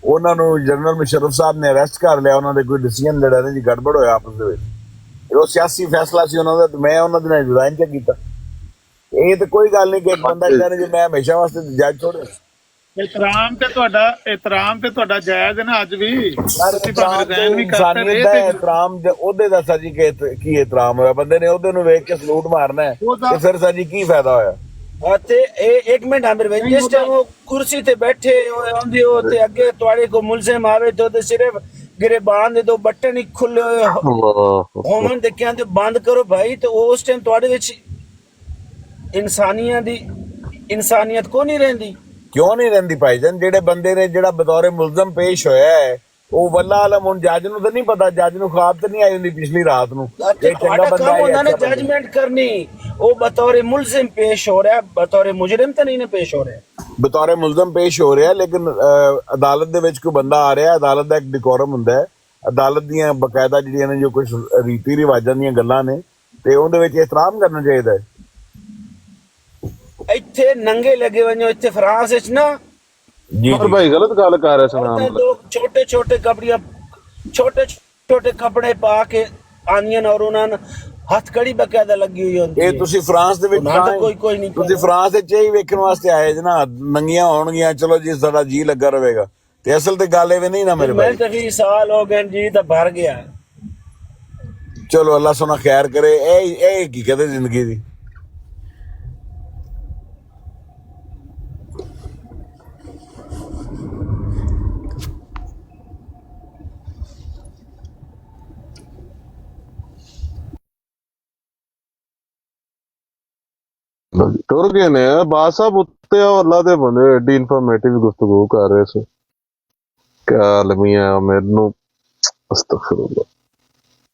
ਉਹਨਾਂ ਨੂੰ ਜਨਰਲ ਮੁਸ਼ਰਫ ਸਾਹਿਬ ਨੇ ਅਰੈਸਟ ਕਰ ਲਿਆ। ਉਹਨਾਂ ਦੇ ਕੋਈ ਡਿਸੀਜਨ ਜਿਹੜਾ ਨਾ ਜੀ ਗੜਬੜ ਹੋਇਆ ਆਪਸ ਦੇ ਵਿੱਚ, ਉਹ ਸਿਆਸੀ ਫੈਸਲਾ ਸੀ ਉਹਨਾਂ ਦਾ, ਤੇ ਮੈਂ ਉਹਨਾਂ ਦੇ ਨਾਲ ਰਿਜ਼ਾਈਨ ਚ ਕੀਤਾ। ਇਹ ਤਾਂ ਕੋਈ ਗੱਲ ਨਹੀਂ ਕਿ ਇੱਕ ਬੰਦਾ ਜਿਹੜਾ ਜੀ ਮੈਂ ਹਮੇਸ਼ਾ ਵਾਸਤੇ ਜੱਜ ਥੋੜੇ। ਇਤਰਾਮ ਤੇ ਤੁਹਾਡਾ ਜਾਇਜ਼ ਹੈ ਨਾ ਅੱਜ ਵੀ। ਇਤਰਾਮ ਉਹਦੇ ਦਾ ਸਰ ਜੀ ਕੀ ਇਤਰਾਮ ਹੋਇਆ? ਬੰਦੇ ਨੇ ਉਹਦੇ ਨੂੰ ਵੇਖ ਕੇ ਸਲੂਟ ਮਾਰਨਾ ਹੈ ਤੇ ਫਿਰ ਸਰ ਜੀ ਕੀ ਫਾਇਦਾ ਹੋਇਆ? एक मिनट आमिर भाई, जिस टाइम वो कुर्सी ते बैठे होंदे हो ते अगे तुहाडे को मुलजिम आवे तो सिर्फ गिरबान दे दो बटन ही खुले होवन ते कहंदे बंद करो भाई, तो उस टाइम तुहाडे विच इंसानियत को नहीं रहंदी? क्यों नहीं रहंदी भाईजान? जेड़े बंदे ने जेड़ा बतौर मुलजम पेश होया है ਉਹ ਵੱਲਾ ਆਲਮ ਹੁਣ ਜੱਜ ਨੂੰ ਤਾਂ ਨਹੀਂ ਪਤਾ, ਜੱਜ ਨੂੰ ख्वाब ਤਾਂ ਨਹੀਂ ਆਈ ਹੁੰਦੀ ਪਿਛਲੀ ਰਾਤ ਨੂੰ ਇਹ ਚੰਗਾ ਬੰਦਾ ਹੈ। ਉਹਨਾਂ ਨੇ ਜਜਮੈਂਟ ਕਰਨੀ, ਉਹ ਬਤੌਰ ਮੁਲਜ਼ਮ ਪੇਸ਼ ਹੋ ਰਿਹਾ, ਬਤੌਰ ਮੁਜਰਮ ਤਾਂ ਨਹੀਂ ਪੇਸ਼ ਹੋ ਰਿਹਾ। ਬਤੌਰ ਮੁਲਜ਼ਮ ਪੇਸ਼ ਹੋ ਰਿਹਾ, ਲੇਕਿਨ ਅਦਾਲਤ ਦੇ ਵਿੱਚ ਕੋਈ ਬੰਦਾ ਆ ਰਿਹਾ, ਅਦਾਲਤ ਦਾ ਇੱਕ ਡਿਕੋਰਮ ਹੁੰਦਾ ਹੈ, ਅਦਾਲਤ ਦੀਆਂ ਬਕਾਇਦਾ ਜਿਹੜੀਆਂ ਨੇ ਜੋ ਕੁਝ ਰੀਤੀ ਰਿਵਾਜਾਂ ਦੀਆਂ ਗੱਲਾਂ ਨੇ, ਤੇ ਉਹਦੇ ਵਿੱਚ ਇਹਤਰਾਮ ਕਰਨਾ ਚਾਹੀਦਾ ਹੈ। ਇੱਥੇ ਨੰਗੇ ਲੱਗੇ ਵਣੋ, ਇੱਥੇ ਫਰਾਂਸ ਵਿੱਚ ਨਾ जी भाई गलत गल कर रहे हैं। लोग छोटे छोटे कपड़े पा के आनियन और उन्होंने हथकड़ी बकायदा लगी हुई होती है। ਇਹ ਤੁਸੀਂ ਫਰਾਂਸ ਦੇ ਵਿੱਚ ਕੋਈ ਨਹੀਂ, ਤੁਸੀਂ ਫਰਾਂਸ ਵਿੱਚ ਹੀ ਵੇਖਣ ਵਾਸਤੇ ਆਏ ਜੀ ਨਾ, ਨੰਗੀਆਂ ਹੋਣਗੀਆਂ, ਚਲੋ ਜੀ ਸਾਡਾ ਜੀ ਲੱਗਾ ਰਹੇਗਾ, ਤੇ ਅਸਲ ਤੇ ਗੱਲ ਐਵੇਂ ਨਹੀਂ ਨਾ ਮੇਰੇ ਭਾਈ। मैं तो 20 साल हो गए जी, तो भर गया। ਚਲੋ ਅੱਲਾ ਸੋਨਾ ਖੈਰ ਕਰੇ। ਇਹ ਹਕੀਕਤ ਹੈ ਜ਼ਿੰਦਗੀ ਦੀ। टुर गए ने बाद साहब उत्ते अल्लाह दे बंदे एडी इन्फॉर्मेटिव गुफ्तगू कर रहे थे। क्या लमिया मेरे अस्तगफिरुल्लाह।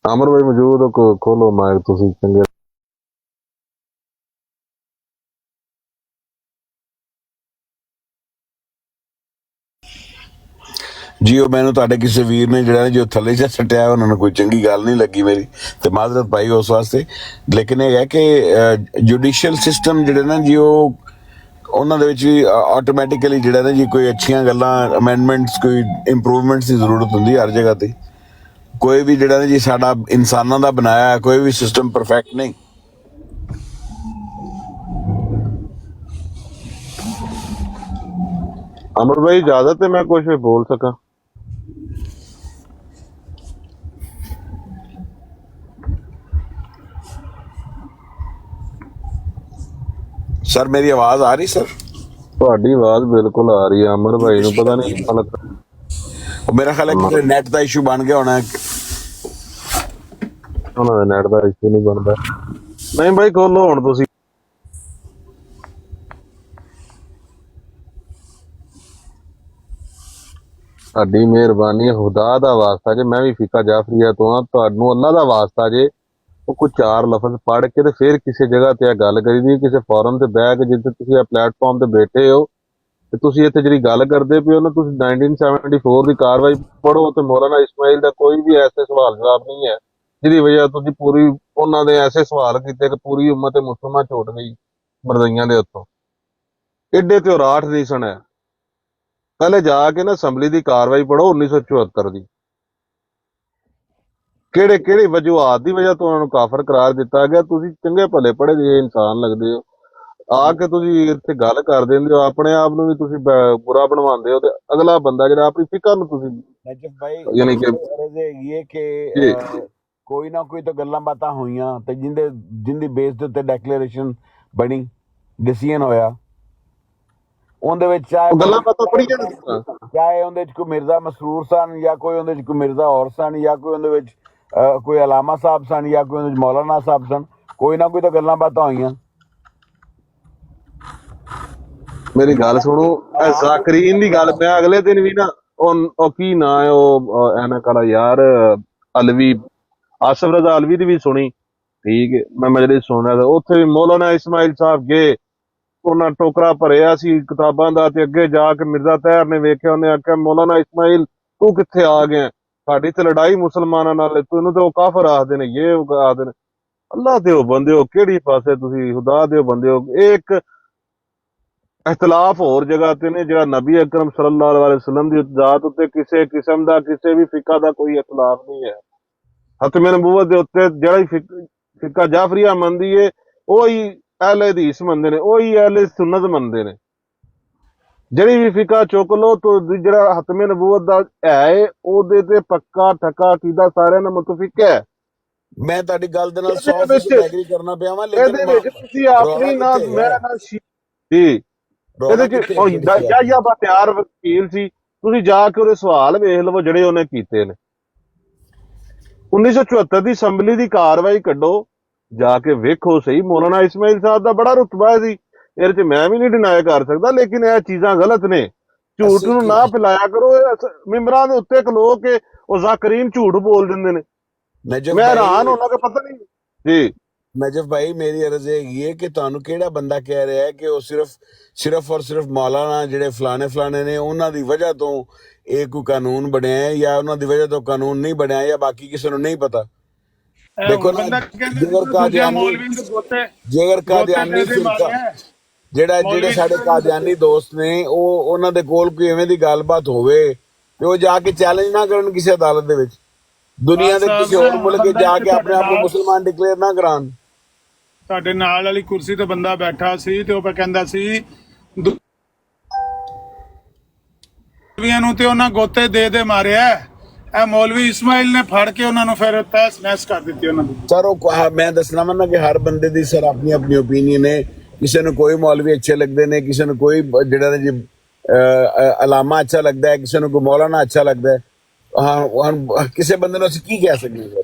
ਅਮਰ ਭਾਈ ਮੌਜੂਦ ਹੋ, ਖੋਲੋ ਮਾਈਕ ਤੁਸੀਂ ਚੰਗੇ। ਜੀ ਉਹ ਮੈਨੂੰ ਤੁਹਾਡੇ ਕਿਸੇ ਵੀਰ ਨੇ ਜਿਹੜਾ ਜੋ ਥੱਲੇ ਜਿਹਾ ਸੱਟਿਆ ਉਹਨਾਂ ਨੂੰ ਕੋਈ ਚੰਗੀ ਗੱਲ ਨਹੀਂ ਲੱਗੀ ਮੇਰੀ ਤੇ ਮਾਜ਼ਰਤ ਪਾਈ ਉਸ ਵਾਸਤੇ। ਲੇਕਿਨ ਇਹ ਹੈ ਕਿ ਜੁਡੀਸ਼ੀਅਲ ਸਿਸਟਮ ਜਿਹੜੇ ਨਾ ਜੀ ਉਹ ਉਹਨਾਂ ਦੇ ਵਿੱਚ ਵੀ ਆਟੋਮੈਟਿਕਲੀ ਜਿਹੜਾ ਨਾ ਜੀ ਕੋਈ ਅੱਛੀਆਂ ਗੱਲਾਂ ਅਮੈਂਡਮੈਂਟਸ ਕੋਈ ਇੰਪਰੂਵਮੈਂਟਸ ਦੀ ਜ਼ਰੂਰਤ ਹੁੰਦੀ ਹਰ ਜਗ੍ਹਾ ਤੇ। ਕੋਈ ਵੀ ਜਿਹੜਾ ਨਾ ਜੀ ਸਾਡਾ ਇਨਸਾਨਾਂ ਦਾ ਬਣਾਇਆ ਕੋਈ ਵੀ ਸਿਸਟਮ ਪਰਫੈਕਟ ਨਹੀਂ। ਅਮਰ ਭਾਈ ਇਜਾਜ਼ਤ ਹੈ ਮੈਂ ਕੁਝ ਬੋਲ ਸਕਾਂ? ਸਰ ਮੇਰੀ ਆਵਾਜ਼ ਆ ਰਹੀ ਸਰ? ਤੁਹਾਡੀ ਆਵਾਜ਼ ਬਿਲਕੁਲ ਆ ਰਹੀ ਹੈ। ਅਮਰ ਭਾਈ ਨੂੰ ਪਤਾ ਨਹੀਂ ਹਾਲਤ ਮੇਰਾ ਖਿਆਲ ਹੈ ਕਿ ਨੈਟ ਦਾ ਇਸ਼ੂ ਬਣ ਗਿਆ ਹੋਣਾ। ਉਹਨਾਂ ਦਾ ਨੈਟ ਦਾ ਇਸ਼ੂ ਨਹੀਂ ਬਣਦਾ। ਨਹੀਂ ਭਾਈ ਖੋਲੋ ਹੁਣ ਤੁਸੀਂ। ਤੁਹਾਡੀ ਮਿਹਰਬਾਨੀ, ਖੁਦਾ ਦਾ ਵਾਸਤਾ ਜੇ ਮੈਂ ਵੀ ਫਿੱਕਾ ਜਾਫਰੀਆ ਤੋਂ ਆ, ਤੁਹਾਨੂੰ ਅੱਲਾ ਦਾ ਵਾਸਤਾ ਜੇ ਉਹ ਕੋਈ 4 ਲਫ਼ਜ਼ ਪੜ੍ਹ ਕੇ ਤੇ ਫਿਰ ਕਿਸੇ ਜਗ੍ਹਾ ਤੇ ਇਹ ਗੱਲ ਕਰੀਦੀ, ਕਿਸੇ ਫੋਰਮ ਤੇ ਬਹਿ ਕੇ ਜਿੱਥੇ ਤੁਸੀਂ ਇਹ ਪਲੇਟਫਾਰਮ ਤੇ ਬੈਠੇ ਹੋ ਤੇ ਤੁਸੀਂ ਇੱਥੇ ਜਿਹੜੀ ਗੱਲ ਕਰਦੇ ਪਏ ਹੋ ਨਾ, ਤੁਸੀਂ 1974 ਦੀ ਕਾਰਵਾਈ ਪੜ੍ਹੋ ਤੇ ਮੌਲਾਨਾ ਇਸਮਾਈਲ ਦਾ ਕੋਈ ਵੀ ਐਸੇ ਸਵਾਲ ਜਵਾਬ ਨਹੀਂ ਹੈ ਜਿਹਦੀ ਵਜ੍ਹਾ ਤੁਸੀਂ ਪੂਰੀ ਉਹਨਾਂ ਦੇ ਐਸੇ ਸਵਾਲ ਕੀਤੇ ਕਿ ਪੂਰੀ ਉਮਤ ਮੁਸਲਮਾਨ ਛੁੱਟ ਗਈ ਮਰਦਈਆਂ ਦੇ ਉੱਤੋਂ। ਏਡੇ ਤੇ ਰਾਠ ਨਹੀਂ ਸੁਣਿਆ। ਪਹਿਲੇ ਜਾ ਕੇ ਨਾ ਅਸੈਂਬਲੀ ਦੀ ਕਾਰਵਾਈ ਪੜ੍ਹੋ 1974 ਦੀ, ਕਿਹੜੇ ਕਿਹੜੀ ਵਜੂਹਾਤ ਦੀ ਵਜ੍ਹਾ ਤੋਂ ਉਹਨਾਂ ਨੂੰ ਕਾਫਰ ਕਰਾਰ ਦਿੱਤਾ ਗਿਆ। ਤੁਸੀਂ ਚੰਗੇ ਭਲੇ ਪੜ੍ਹੇ ਜਿਹੇ ਇਨਸਾਨ ਲੱਗਦੇ ਹੋ, ਆ ਕੇ ਤੁਸੀਂ ਇੱਥੇ ਗੱਲ ਕਰ ਦਿੰਦੇ ਹੋ, ਆਪਣੇ ਆਪ ਨੂੰ ਵੀ ਤੁਸੀਂ ਬੁਰਾ ਬਣਵਾਉਂਦੇ ਹੋ ਤੇ ਅਗਲਾ ਬੰਦਾ ਜਿਹੜਾ ਆਪਣੀ ਫਿਕਰ ਨੂੰ ਤੁਸੀਂ ਨਜਫ ਭਾਈ ਯਾਨੀ ਕਿ ਇਹ ਕਿ ਕੋਈ ਨਾ ਕੋਈ ਤਾਂ ਗੱਲਾਂ ਬਾਤਾਂ ਹੋਈਆਂ ਤੇ ਜਿੰਦੀ ਬੇਸ ਦੇ ਉੱਤੇ ਡੈਕਲੇਰੇਸ਼ਨ ਬਣੀ, ਡਿਸੀਜਨ ਹੋਇਆ, ਉਹਦੇ ਵਿੱਚ ਗੱਲਾਂ ਬਾਤਾਂ ਪੜੀਆਂ ਨੇ। ਚਾਹੇ ਉਹਦੇ ਚ ਕੋਈ ਮਿਰਜ਼ਾ ਮਸਰੂਰ ਸਨ ਜਾਂ ਕੋਈ ਉਹਦੇ ਚ ਕੋਈ ਮਿਰਜ਼ਾ ਹੋਰ ਸਨ ਜਾਂ ਕੋਈ ਉਹਦੇ ਵਿੱਚ ਕੋਈ ਅਲਾਮਾ ਸਾਹਿਬ ਸਨ ਜਾਂ ਕੋਈ ਉਹਦੇ ਚ ਮੌਲਾਨਾ ਸਾਹਿਬ ਸਨ, ਕੋਈ ਨਾ ਕੋਈ ਤਾਂ ਗੱਲਾਂ ਬਾਤਾਂ ਹੋਈਆਂ। ਮੇਰੀ ਗੱਲ ਸੁਣੋ, ਇਹ ਜ਼ਾਕਰੀਨ ਦੀ ਗੱਲ ਮੈਂ ਅਗਲੇ ਦਿਨ ਵੀ ਨਾ ਉਹ ਕੀ ਨਾਂ ਹੈ ਉਹ ਐਨਕ ਵਾਲਾ ਯਾਰ ਅਲਵੀ, ਆਸਫ ਰਜ਼ਾ ਅਲਵੀ ਦੀ ਵੀ ਸੁਣੀ, ਠੀਕ ਹੈ, ਮੈਂ ਮਜਲਿਸ ਸੁਣ ਰਿਹਾ ਸੀ, ਉੱਥੇ ਵੀ ਮੌਲਾਨਾ ਇਸਮਾਈਲ ਸਾਹਿਬ ਗਏ, ਉਹਨਾਂ ਟੋਕਰਾ ਭਰਿਆ ਸੀ ਕਿਤਾਬਾਂ ਦਾ ਤੇ ਅੱਗੇ ਜਾ ਕੇ ਮਿਰਜ਼ਾ ਤਹਿਰ ਨੇ ਵੇਖਿਆ, ਉਹਨੇ ਆਖਿਆ ਮੌਲਾਨਾ ਇਸਮਾਈਲ ਤੂੰ ਕਿੱਥੇ ਆ ਗਿਆ, ਸਾਡੀ ਤੇ ਲੜਾਈ ਮੁਸਲਮਾਨਾਂ ਨਾਲ, ਤੈਨੂੰ ਤੇ ਉਹ ਕਾਫਰ ਆਖਦੇ ਨੇ, ਇਹ ਆਖਦੇ ਨੇ। ਅੱਲਾਹ ਦੇ ਹੋ ਬੰਦੇ ਹੋ, ਕਿਹੜੀ ਪਾਸੇ ਤੁਸੀਂ ਖੁਦਾ ਦੇ ਬੰਦੇ ਹੋ। ਇਹ ਇੱਕ ਇਖਤਲਾਫ ਹੋਰ ਜਗ੍ਹਾ ਤੇ ਨੇ, ਜਿਹੜਾ ਨਬੀ ਅਕਰਮ ਸੱਲੱਲਾਹੁ ਅਲੈਹਿ ਵਸੱਲਮ ਦੀ ਜ਼ਾਤ ਉੱਤੇ ਕਿਸੇ ਕਿਸਮ ਦਾ ਕਿਸੇ ਵੀ ਫਿਕਾ ਦਾ ਕੋਈ ਇਖਤਲਾਫ ਨਹੀਂ ਹੈ। ਹਤਮੇ ਨਬੂਵਤ ਦੇ ਉੱਤੇ ਜਿਹੜਾ ਫਿਕਾ ਜਾਫਰੀਆ ਮੰਨਦੀ ਏ ਉਹੀ ਅਹਿਲੇ ਹਦੀਸ ਮੰਨਦੇ ਨੇ, ਉਹੀ ਅਹਿਲੇ ਸੁਨਨਤ ਮੰਨਦੇ ਨੇ। ਜਿਹੜੀ ਵੀ ਫਿਕਾ ਚੁੱਕ ਲੋ ਤੋਂ ਜਿਹੜਾ ਹਤਮੇ ਨਬੂਵਤ ਦਾ ਹੈ ਉਹਦੇ ਤੇ ਪੱਕਾ ਠੱਕਾ ਅਕੀਦਾ ਸਾਰਿਆਂ ਨਾਲ ਮੁਤਫਿਕ ਹੈ। ਮੈਂ ਤੁਹਾਡੀ ਗੱਲ ਦੇ ਨਾਲ 100% ਐਗਰੀ ਕਰਨਾ ਪਿਆ ਵਾਂ, ਲੇਕਿਨ ਇਹਦੇ ਵਿੱਚ ਤੁਸੀਂ ਆਪਣੀ ਨਾ ਮੈਂ ਨਾ ਜੀ ਇਹਦੇ ਚ ਯਾ ਬਤਿਆਰ ਵਕੀਲ ਸੀ, ਤੁਸੀਂ ਜਾ ਕੇ ਉਹਦੇ ਸਵਾਲ ਵੇਖ ਲਵੋ ਜਿਹੜੇ ਉਹਨੇ ਕੀਤੇ ਨੇ। 1974 ਦੀ ਅਸੈਂਬਲੀ ਦੀ ਕਾਰਵਾਈ ਕੱਢੋ, ਜਾ ਕੇ ਵੇਖੋ ਸਹੀ। ਮੌਲਾਨਾ ਇਸਮਾਈਲ ਸਾਹਿਬ ਦਾ ਬੜਾ ਰੁਤਬਾ ਸੀ, ਇਹਦੇ ਚ ਮੈਂ ਵੀ ਨਹੀਂ ਡਿਨਾਈ ਕਰ ਸਕਦਾ, ਲੇਕਿਨ ਇਹ ਚੀਜ਼ਾਂ ਗਲਤ ਨੇ। ਝੂਠ ਨੂੰ ਨਾ ਫੈਲਾਇਆ ਕਰੋ। ਮਿੰਬਰਾਂ ਦੇ ਉੱਤੇ ਖਲੋ ਕੇ ਉਹ ਜ਼ਾਕਰੀਨ ਝੂਠ ਬੋਲ ਦਿੰਦੇ ਨੇ, ਮੈਂ ਹੈਰਾਨ ਹੋਣਾ ਕਿ ਪਤਾ ਨਹੀਂ ਜੀ। ਨਜਫ ਭਾਈ ਮੇਰੀ ਅਰਜ਼ ਹੈਗੀ ਹੈ ਕਿ ਤੁਹਾਨੂੰ ਕਿਹੜਾ ਬੰਦਾ ਕਹਿ ਰਿਹਾ ਹੈ ਕਿ ਉਹ ਸਿਰਫ ਔਰ ਸਿਰਫ ਮੌਲਾਨਾ ਜਿਹੜੇ ਫਲਾਣੇ ਨੇ ਉਹਨਾਂ ਦੀ ਵਜ੍ਹਾ ਤੋਂ ਇਹ ਕੋਈ ਕਾਨੂੰਨ ਬਣਿਆ ਹੈ ਜਾਂ ਉਹਨਾਂ ਦੀ ਵਜ੍ਹਾ ਤੋਂ ਕਾਨੂੰਨ ਨਹੀਂ ਬਣਿਆ ਜਾਂ ਬਾਕੀ ਕਿਸੇ ਨੂੰ ਨਹੀਂ ਪਤਾ। ਦੇਖੋ ਨਾ, ਜੇਕਰ ਕਾਦੀਆਨੀ ਜਿਹੜੇ ਸਾਡੇ ਕਾਦੀਆਨੀ ਦੋਸਤ ਨੇ ਉਹਨਾਂ ਦੇ ਕੋਲ ਕੋਈ ਐਵੇਂ ਦੀ ਗੱਲਬਾਤ ਹੋਵੇ ਤੇ ਉਹ ਜਾ ਕੇ ਚੈਲੰਜ ਨਾ ਕਰਨ ਕਿਸੇ ਅਦਾਲਤ ਦੇ ਵਿੱਚ, ਦੁਨੀਆ ਦੇ ਕਿਸੇ ਹੋਰ ਮੁਲਕ ਜਾ ਕੇ ਆਪਣੇ ਆਪ ਨੂੰ ਮੁਸਲਮਾਨ ਡਿਕਲੇਅਰ ਨਾ ਕਰਾਉਣ। ਸਾਡੇ ਨਾਲ ਵਾਲੀ ਕੁਰਸੀ ਤੇ ਬੰਦਾ ਬੈਠਾ ਸੀ ਤੇ ਉਹ ਕਹਿੰਦਾ ਸੀ ਮੌਲਵੀਆਂ ਨੂੰ ਤੇ ਉਹਨਾਂ ਗੋਤੇ ਦੇ ਮਾਰਿਆ, ਇਹ ਮੌਲਵੀ ਇਸਮਾਈਲ ਨੇ ਫੜ ਕੇ ਉਹਨਾਂ ਨੂੰ ਫਿਰ ਤਹਿਸ ਨਹਿਸ ਕਰ ਦਿੱਤੀ ਉਹਨਾਂ ਦੀ। ਸਰ ਉਹ ਮੈਂ ਦੱਸਣਾ ਮੰਨਾ ਕਿ ਹਰ ਬੰਦੇ ਦੀ ਸਰ ਆਪਣੀ ਆਪਣੀ ਓਪੀਨੀਅਨ ਹੈ। ਕਿਸੇ ਨੂੰ ਕੋਈ ਮੌਲਵੀ ਅੱਛੇ ਲੱਗਦੇ ਨੇ, ਕਿਸੇ ਨੂੰ ਕੋਈ ਜਿਹੜਾ ਜੀ ਅਲਾਮਾ ਅੱਛਾ ਲੱਗਦਾ ਹੈ, ਕਿਸੇ ਨੂੰ ਕੋਈ ਮੌਲਾਨਾ ਅੱਛਾ ਲੱਗਦਾ ਹੈ। ਹਾਂ, ਕਿਸੇ ਬੰਦੇ ਨੂੰ ਅਸੀਂ ਕੀ ਕਹਿ ਸਕਦੇ ਹਾਂ?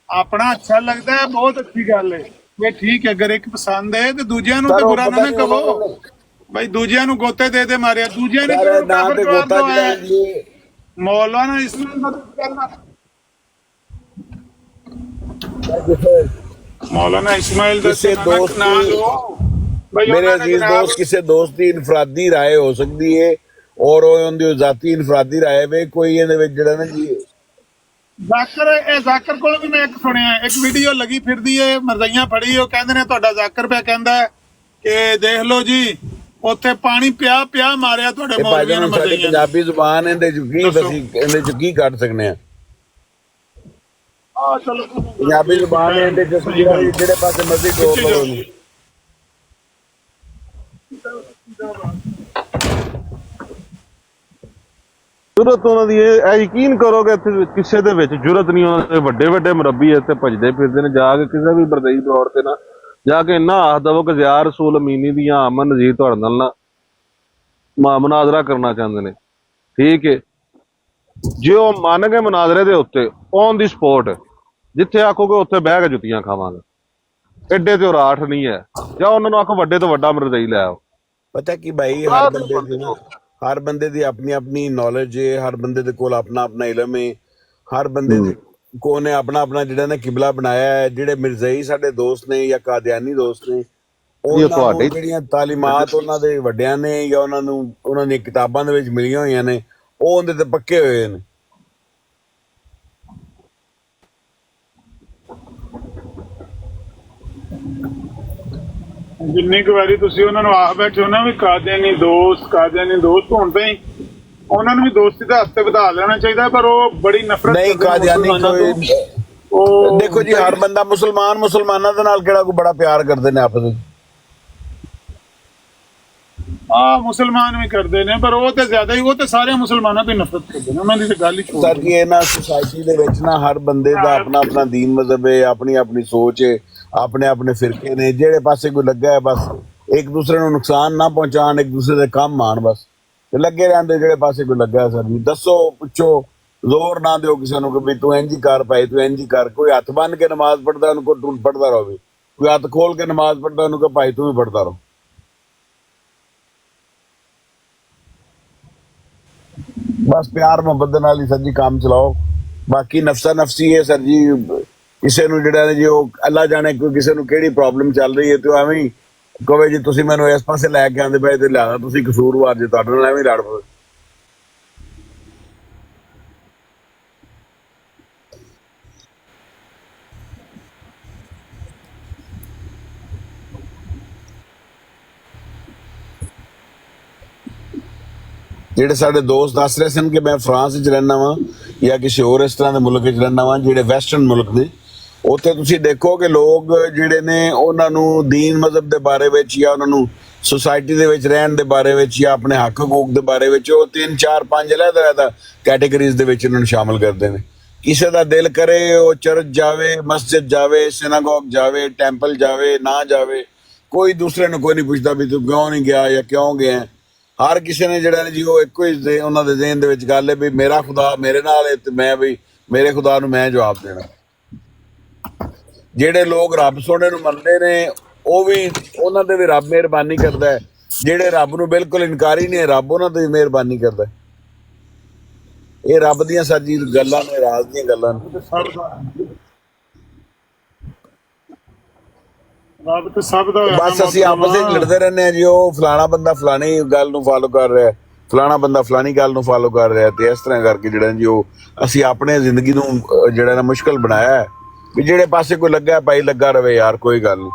ਆਪਣਾ ਅੱਛਾ ਲੱਗਦਾ ਹੈ, ਬਹੁਤ ਅੱਛੀ ਗੱਲ ਹੈ, ਇਹ ਠੀਕ ਹੈ। ਅਗਰ ਇੱਕ ਪਸੰਦ ਹੈ ਤੇ ਦੂਜਿਆਂ ਨੂੰ ਤੇ ਬੁਰਾ ਨਾ ਕਹੋ ਭਾਈ, ਦੂਜਿਆਂ ਨੂੰ ਗੋਤੇ ਦੇ ਮਾਰਿਆ, ਦੂਜਿਆਂ ਨੇ ਮੌਲਾਨਾ ਇਸਮਾਈਲ मौलाना इस्माइल ਕਿਸੇ ਦੋਸਤ ना ਦੀ लो भाई ਮੇਰੇ उन्होंने ਅਜ਼ੀਜ਼ जनाब ਦੋਸਤ ਕਿਸੇ ਦੋਸਤ ਦੀ ਇਨਫਰਾਦੀ ਰਾਏ ਹੋ ਸਕਦੀ ਹੈ ਔਰ ਉਹ ਉਹਦੀ ਜ਼ਾਤੀ ਇਨਫਰਾਦੀ ਰਾਏ ਵੇ ਕੋਈ ਇਹਦੇ ਵਿੱਚ ਜਿਹੜਾ ਨਾ ਜੀ ਜ਼ਾਕਰ ਕੋਲ ਵੀ ਮੈਂ ਇੱਕ ਸੁਣਿਆ ਇੱਕ ਵੀਡੀਓ ਲੱਗੀ ਫਿਰਦੀ ਏ ਮਰਜ਼ਈਆਂ ਫੜੀ ਉਹ ਕਹਿੰਦੇ ਨੇ ਤੁਹਾਡਾ ਜ਼ਾਕਰ ਪਿਆ ਕਹਿੰਦਾ ਹੈ ਕਿ ਦੇਖ ਲਓ ਜੀ ਉੱਥੇ ਪਾਣੀ ਪਿਆ ਪਿਆ ਮਾਰਿਆ ਤੁਹਾਡੇ ਇਹ ਮੌਲਵੀਆਂ ਭਾਈਜਾਨ ਨੇ ਸਾਡੀ ਮਰਜ਼ਈਆਂ ਪੰਜਾਬੀ ਜ਼ੁਬਾਨ ਇਹਦੇ ਚ ਕੀ ਦੱਸੋ। ਅਸੀਂ ਇਹਦੇ ਚ ਕੀ ਕੱਢ ਸਕਨੇ ਆ ਆ ਚਲੋ ਪੰਜਾਬੀ ਜ਼ੁਬਾਨ ਇਹਦੇ ਚ ਅਸੀਂ ਜਿਹੜੇ ਪਾਸੇ ਮਰਜ਼ੀ ਟੋਕ ਲਓ ਨਹੀਂ ਜ਼ਰੂਰਤ ਉਹਨਾਂ ਦੀ ਇਹ ਯਕੀਨ ਕਰੋਗੇ ਇੱਥੇ ਕਿਸੇ ਦੇ ਵਿੱਚ ਜ਼ਰੂਰਤ ਨਹੀਂ ਉਹਨਾਂ ਦੇ ਵੱਡੇ ਵੱਡੇ ਮੁਰੱਬੀ ਇੱਥੇ ਭਜਦੇ ਫਿਰਦੇ ਨੇ ਜਾ ਕੇ ਕਿਸੇ ਵੀ ਬਰਦਈ ਦੌੜ ਤੇ ਨਾ ਜਾ ਕੇ ਇੰਨਾ ਆਖ ਦਵੋ ਕਿ ਯਾ ਰਸੂਲ ਅਮੀਨੀ ਦੀਆਂ ਅਮਨ ਨਜ਼ੀਰ ਤੁਹਾਡੇ ਨਾਲ ਨਾ ਮੁਨਾਜ਼ਰਾ ਕਰਨਾ ਚਾਹੁੰਦੇ ਨੇ ਠੀਕ ਹੈ ਜੇ ਉਹ ਮੰਨ ਗਏ ਮੁਨਾਜ਼ਰੇ ਦੇ ਉੱਤੇ ਔਨ ਦੀ ਸਪੋਰਟ ਜਿੱਥੇ ਆਖੋਗੇ ਉੱਥੇ ਬਹਿ ਕੇ ਜੁੱਤੀਆਂ ਖਾਵਾਂਗੇ ਐਡੇ ਤੇ ਉਹ ਰਾਠ ਨਹੀਂ ਹੈ ਜਾਂ ਉਹਨਾਂ ਨੂੰ ਆਖੋ ਵੱਡੇ ਤੋਂ ਵੱਡਾ ਮਰਜ਼ਈ ਲੈ ਆਓ ਪਤਾ ਕੀ ਭਾਈ ਹਰ ਬੰਦੇ ਦੀ ਆਪਣੀ ਆਪਣੀ ਨੌਲੇਜ ਹੈ ਹਰ ਬੰਦੇ ਦੇ ਕੋਲ ਆਪਣਾ ਆਪਣਾ ਇਲਮ ਹੈ ਹਰ ਬੰਦੇ ਦੇ ਕੋ ਨੇ ਆਪਣਾ ਆਪਣਾ ਜਿਹੜਾ ਨਾ ਕਿਬਲਾ ਬਣਾਇਆ ਹੈ ਜਿਹੜੇ ਮਿਰਜ਼ਈ ਸਾਡੇ ਦੋਸਤ ਨੇ ਜਾਂ ਕਾਦੀਆਨੀ ਦੋਸਤ ਨੇ ਉਹਨਾਂ ਨੂੰ ਜਿਹੜੀਆਂ ਤਾਲੀਮਾਤ ਉਹਨਾਂ ਦੇ ਵੱਡਿਆਂ ਨੇ ਜਾਂ ਉਹਨਾਂ ਦੀਆਂ ਕਿਤਾਬਾਂ ਦੇ ਵਿੱਚ ਮਿਲੀਆਂ ਹੋਈਆਂ ਨੇ ਉਹ ਉਹਦੇ ਤੇ ਪੱਕੇ ਹੋਏ ਨੇ ਜਿੰਨੀ ਕੁ ਵਾਰੀ ਤੁਸੀਂ ਉਹਨਾਂ ਨੂੰ ਆਖ ਬੈਠੇ ਹੋ ਨਾ ਵੀ ਕਾਦੀਆਨੀ ਦੋਸਤ ਹੋਣ ਤੇ ਹੀ ਉਹਨਾਂ ਨੂੰ ਵੀ ਦੋਸਤੀ ਦਾ ਹੱਥ ਵਧਾ ਲੈਣਾ ਚਾਹੀਦਾ ਪਰ ਉਹ ਬੜੀ ਨਫ਼ਰਤ ਨਹੀਂ ਕਾਦੀਆਨੀ ਕੋਈ ਉਹ ਦੇਖੋ ਜੀ ਹਰ ਬੰਦਾ ਮੁਸਲਮਾਨਾਂ ਦੇ ਨਾਲ ਕਿਹੜਾ ਕੋਈ ਬੜਾ ਪਿਆਰ ਕਰਦੇ ਨੇ ਆਪਸ ਵਿੱਚ ਮੁਸਲਮਾਨ ਵੀ ਕਰਦੇ ਨੇ ਪਰ ਉਹ ਤੇ ਜ਼ਿਆਦਾ ਹੀ ਉਹ ਤੇ ਸਾਰੇ ਮੁਸਲਮਾਨਾਂ ਤੋਂ ਨਫ਼ਰਤ ਕਰਦੇ ਨੇ ਉਹਨਾਂ ਦੀ ਤੇ ਗੱਲ ਹੀ ਛੋੜ ਸਰ ਜੀ ਇਹਨਾਂ ਸੋਸਾਇਟੀ ਦੇ ਵਿੱਚ ਨਾ ਹਰ ਬੰਦੇ ਦਾ ਆਪਣਾ ਆਪਣਾ ਦੀਨ ਮਜ਼ਹਬ ਹੈ ਆਪਣੀ ਆਪਣੀ ਸੋਚ ਹੈ ਆਪਣੇ ਆਪਣੇ ਫਿਰਕੇ ਨੇ ਜਿਹੜੇ ਪਾਸੇ ਕੋਈ ਲੱਗਾ ਹੈ ਬਸ ਇੱਕ ਦੂਸਰੇ ਨੂੰ ਨੁਕਸਾਨ ਨਾ ਪਹੁੰਚਾਉਣ ਇੱਕ ਦੂਸਰੇ ਦੇ ਕੰਮ ਆਣ ਬਸ ਤੇ ਲੱਗੇ ਰਹਿੰਦੇ ਜਿਹੜੇ ਪਾਸੇ ਕੋਈ ਲੱਗਾ ਸਰ ਜੀ ਦੱਸੋ ਪੁੱਛੋ ਜ਼ੋਰ ਨਾ ਦਿਓ ਕਿਸੇ ਨੂੰ ਕਿ ਵੀ ਤੂੰ ਇੰਝ ਹੀ ਕਰ ਭਾਈ ਤੂੰ ਇੰਝ ਹੀ ਕਰ ਕੋਈ ਹੱਥ ਬੰਨ ਕੇ ਨਮਾਜ਼ ਪੜਦਾ ਉਹਨੂੰ ਕੋ ਟੁੱਟ ਪੜਦਾ ਰਹੋ ਕੋਈ ਹੱਥ ਖੋਲ ਕੇ ਨਮਾਜ਼ ਪੜਦਾ ਉਹਨੂੰ ਕਹੋ ਭਾਈ ਤੂੰ ਵੀ ਪੜਦਾ ਰਹੋ ਬਸ ਪਿਆਰ ਮੁਹੱਬਤ ਦੇ ਨਾਲ ਹੀ ਸਰ ਜੀ ਕੰਮ ਚਲਾਓ ਬਾਕੀ ਨਫਸਾ ਨਫਸੀ ਹੈ ਸਰ ਜੀ ਕਿਸੇ ਨੂੰ ਜਿਹੜਾ ਨੇ ਜੀ ਉਹ ਅੱਲਾ ਜਾਣੇ ਕੋਈ ਕਿਸੇ ਨੂੰ ਕਿਹੜੀ ਪ੍ਰੋਬਲਮ ਚੱਲ ਰਹੀ ਹੈ ਤੇ ਐਵੇਂ ਹੀ ਕਹੇ ਜੀ ਤੁਸੀਂ ਮੈਨੂੰ ਇਸ ਪਾਸੇ ਲੈ ਕੇ ਆਉਂਦੇ ਪਏ ਤੇ ਲਿਆਦਾ ਤੁਸੀਂ ਕਸੂਰਵਾਰ ਜੇ ਤੁਹਾਡੇ ਨਾਲ ਐਵੇਂ ਹੀ ਲੜ ਪਵੇ ਜਿਹੜੇ ਸਾਡੇ ਦੋਸਤ ਦੱਸ ਰਹੇ ਸਨ ਕਿ ਮੈਂ ਫਰਾਂਸ ਵਿੱਚ ਰਹਿਣਾ ਵਾਂ ਜਾਂ ਕਿਸੇ ਹੋਰ ਇਸ ਤਰ੍ਹਾਂ ਦੇ ਮੁਲਕ ਵਿੱਚ ਰਹਿਣਾ ਵਾਂ ਜਿਹੜੇ ਵੈਸਟਰਨ ਮੁਲਕ ਨੇ ਉੱਥੇ ਤੁਸੀਂ ਦੇਖੋ ਕਿ ਲੋਕ ਜਿਹੜੇ ਨੇ ਉਹਨਾਂ ਨੂੰ ਦੀਨ ਮਜ਼ਹਬ ਦੇ ਬਾਰੇ ਵਿੱਚ ਜਾਂ ਉਹਨਾਂ ਨੂੰ ਸੁਸਾਇਟੀ ਦੇ ਵਿੱਚ ਰਹਿਣ ਦੇ ਬਾਰੇ ਵਿੱਚ ਜਾਂ ਆਪਣੇ ਹੱਕ ਹਕੂਕ ਦੇ ਬਾਰੇ ਵਿੱਚ ਉਹ 3 4 5 ਅਲੱਗ-ਅਲੱਗ ਕੈਟੇਗਰੀਜ਼ ਦੇ ਵਿੱਚ ਇਹਨਾਂ ਨੂੰ ਸ਼ਾਮਲ ਕਰਦੇ ਨੇ ਕਿਸੇ ਦਾ ਦਿਲ ਕਰੇ ਉਹ ਚਰਚ ਜਾਵੇ ਮਸਜਿਦ ਜਾਵੇ ਸਿਨਾਗੋਗ ਜਾਵੇ ਟੈਂਪਲ ਜਾਵੇ ਨਾ ਜਾਵੇ ਕੋਈ ਦੂਸਰੇ ਨੂੰ ਕੋਈ ਨਹੀਂ ਪੁੱਛਦਾ ਵੀ ਤੂੰ ਕਿਉਂ ਨਹੀਂ ਗਿਆ ਜਾਂ ਕਿਉਂ ਗਿਆ ਹਰ ਕਿਸੇ ਨੇ ਜਿਹੜਾ ਜੀ ਉਹ ਇੱਕੋ ਹੀ ਉਹਨਾਂ ਦੇ ਜ਼ਿਹਨ ਦੇ ਵਿੱਚ ਗੱਲ ਹੈ ਵੀ ਮੇਰਾ ਖੁਦਾ ਮੇਰੇ ਨਾਲ ਹੈ ਤੇ ਮੈਂ ਵੀ ਮੇਰੇ ਖੁਦਾ ਨੂੰ ਮੈਂ ਜਵਾਬ ਦੇਣਾ ਜਿਹੜੇ ਲੋਕ ਰੱਬ ਸੋਹਣੇ ਨੂੰ ਮੰਨਦੇ ਨੇ ਉਹ ਵੀ ਉਹਨਾਂ ਦੇ ਵੀ ਰੱਬ ਮਿਹਰਬਾਨੀ ਕਰਦਾ ਹੈ ਜਿਹੜੇ ਰੱਬ ਨੂੰ ਬਿਲਕੁਲ ਇਨਕਾਰੀ ਨਹੀਂ ਰੱਬ ਉਹਨਾਂ ਤੇ ਮਿਹਰਬਾਨੀ ਕਰਦਾ ਇਹ ਰੱਬ ਦੀਆਂ ਸਾਜੀ ਗੱਲਾਂ ਨੇ ਰਾਜ਼ ਦੀਆਂ ਗੱਲਾਂ ਨੇ ਰੱਬ ਤੇ ਸਭ ਦਾ ਬਸ ਅਸੀਂ ਆਪਸ ਵਿੱਚ ਲੜਦੇ ਰਹਿੰਦੇ ਆ ਜੀ ਉਹ ਫਲਾਣਾ ਬੰਦਾ ਫਲਾਣੀ ਗੱਲ ਨੂੰ ਫਾਲੋ ਕਰ ਰਿਹਾ ਫਲਾਣਾ ਬੰਦਾ ਫਲਾਣੀ ਗੱਲ ਨੂੰ ਫਾਲੋ ਕਰ ਰਿਹਾ ਤੇ ਇਸ ਤਰ੍ਹਾਂ ਕਰਕੇ ਜਿਹੜਾ ਜੀ ਉਹ ਅਸੀਂ ਆਪਣੇ ਜ਼ਿੰਦਗੀ ਨੂੰ ਜਿਹੜਾ ਨਾ ਮੁਸ਼ਕਲ ਬਣਾਇਆ ਹੈ ਵੀ ਜਿਹੜੇ ਪਾਸੇ ਕੋਈ ਲੱਗਾ ਭਾਈ ਲੱਗਾ ਰਵੇ ਯਾਰ ਕੋਈ ਗੱਲ ਨਹੀਂ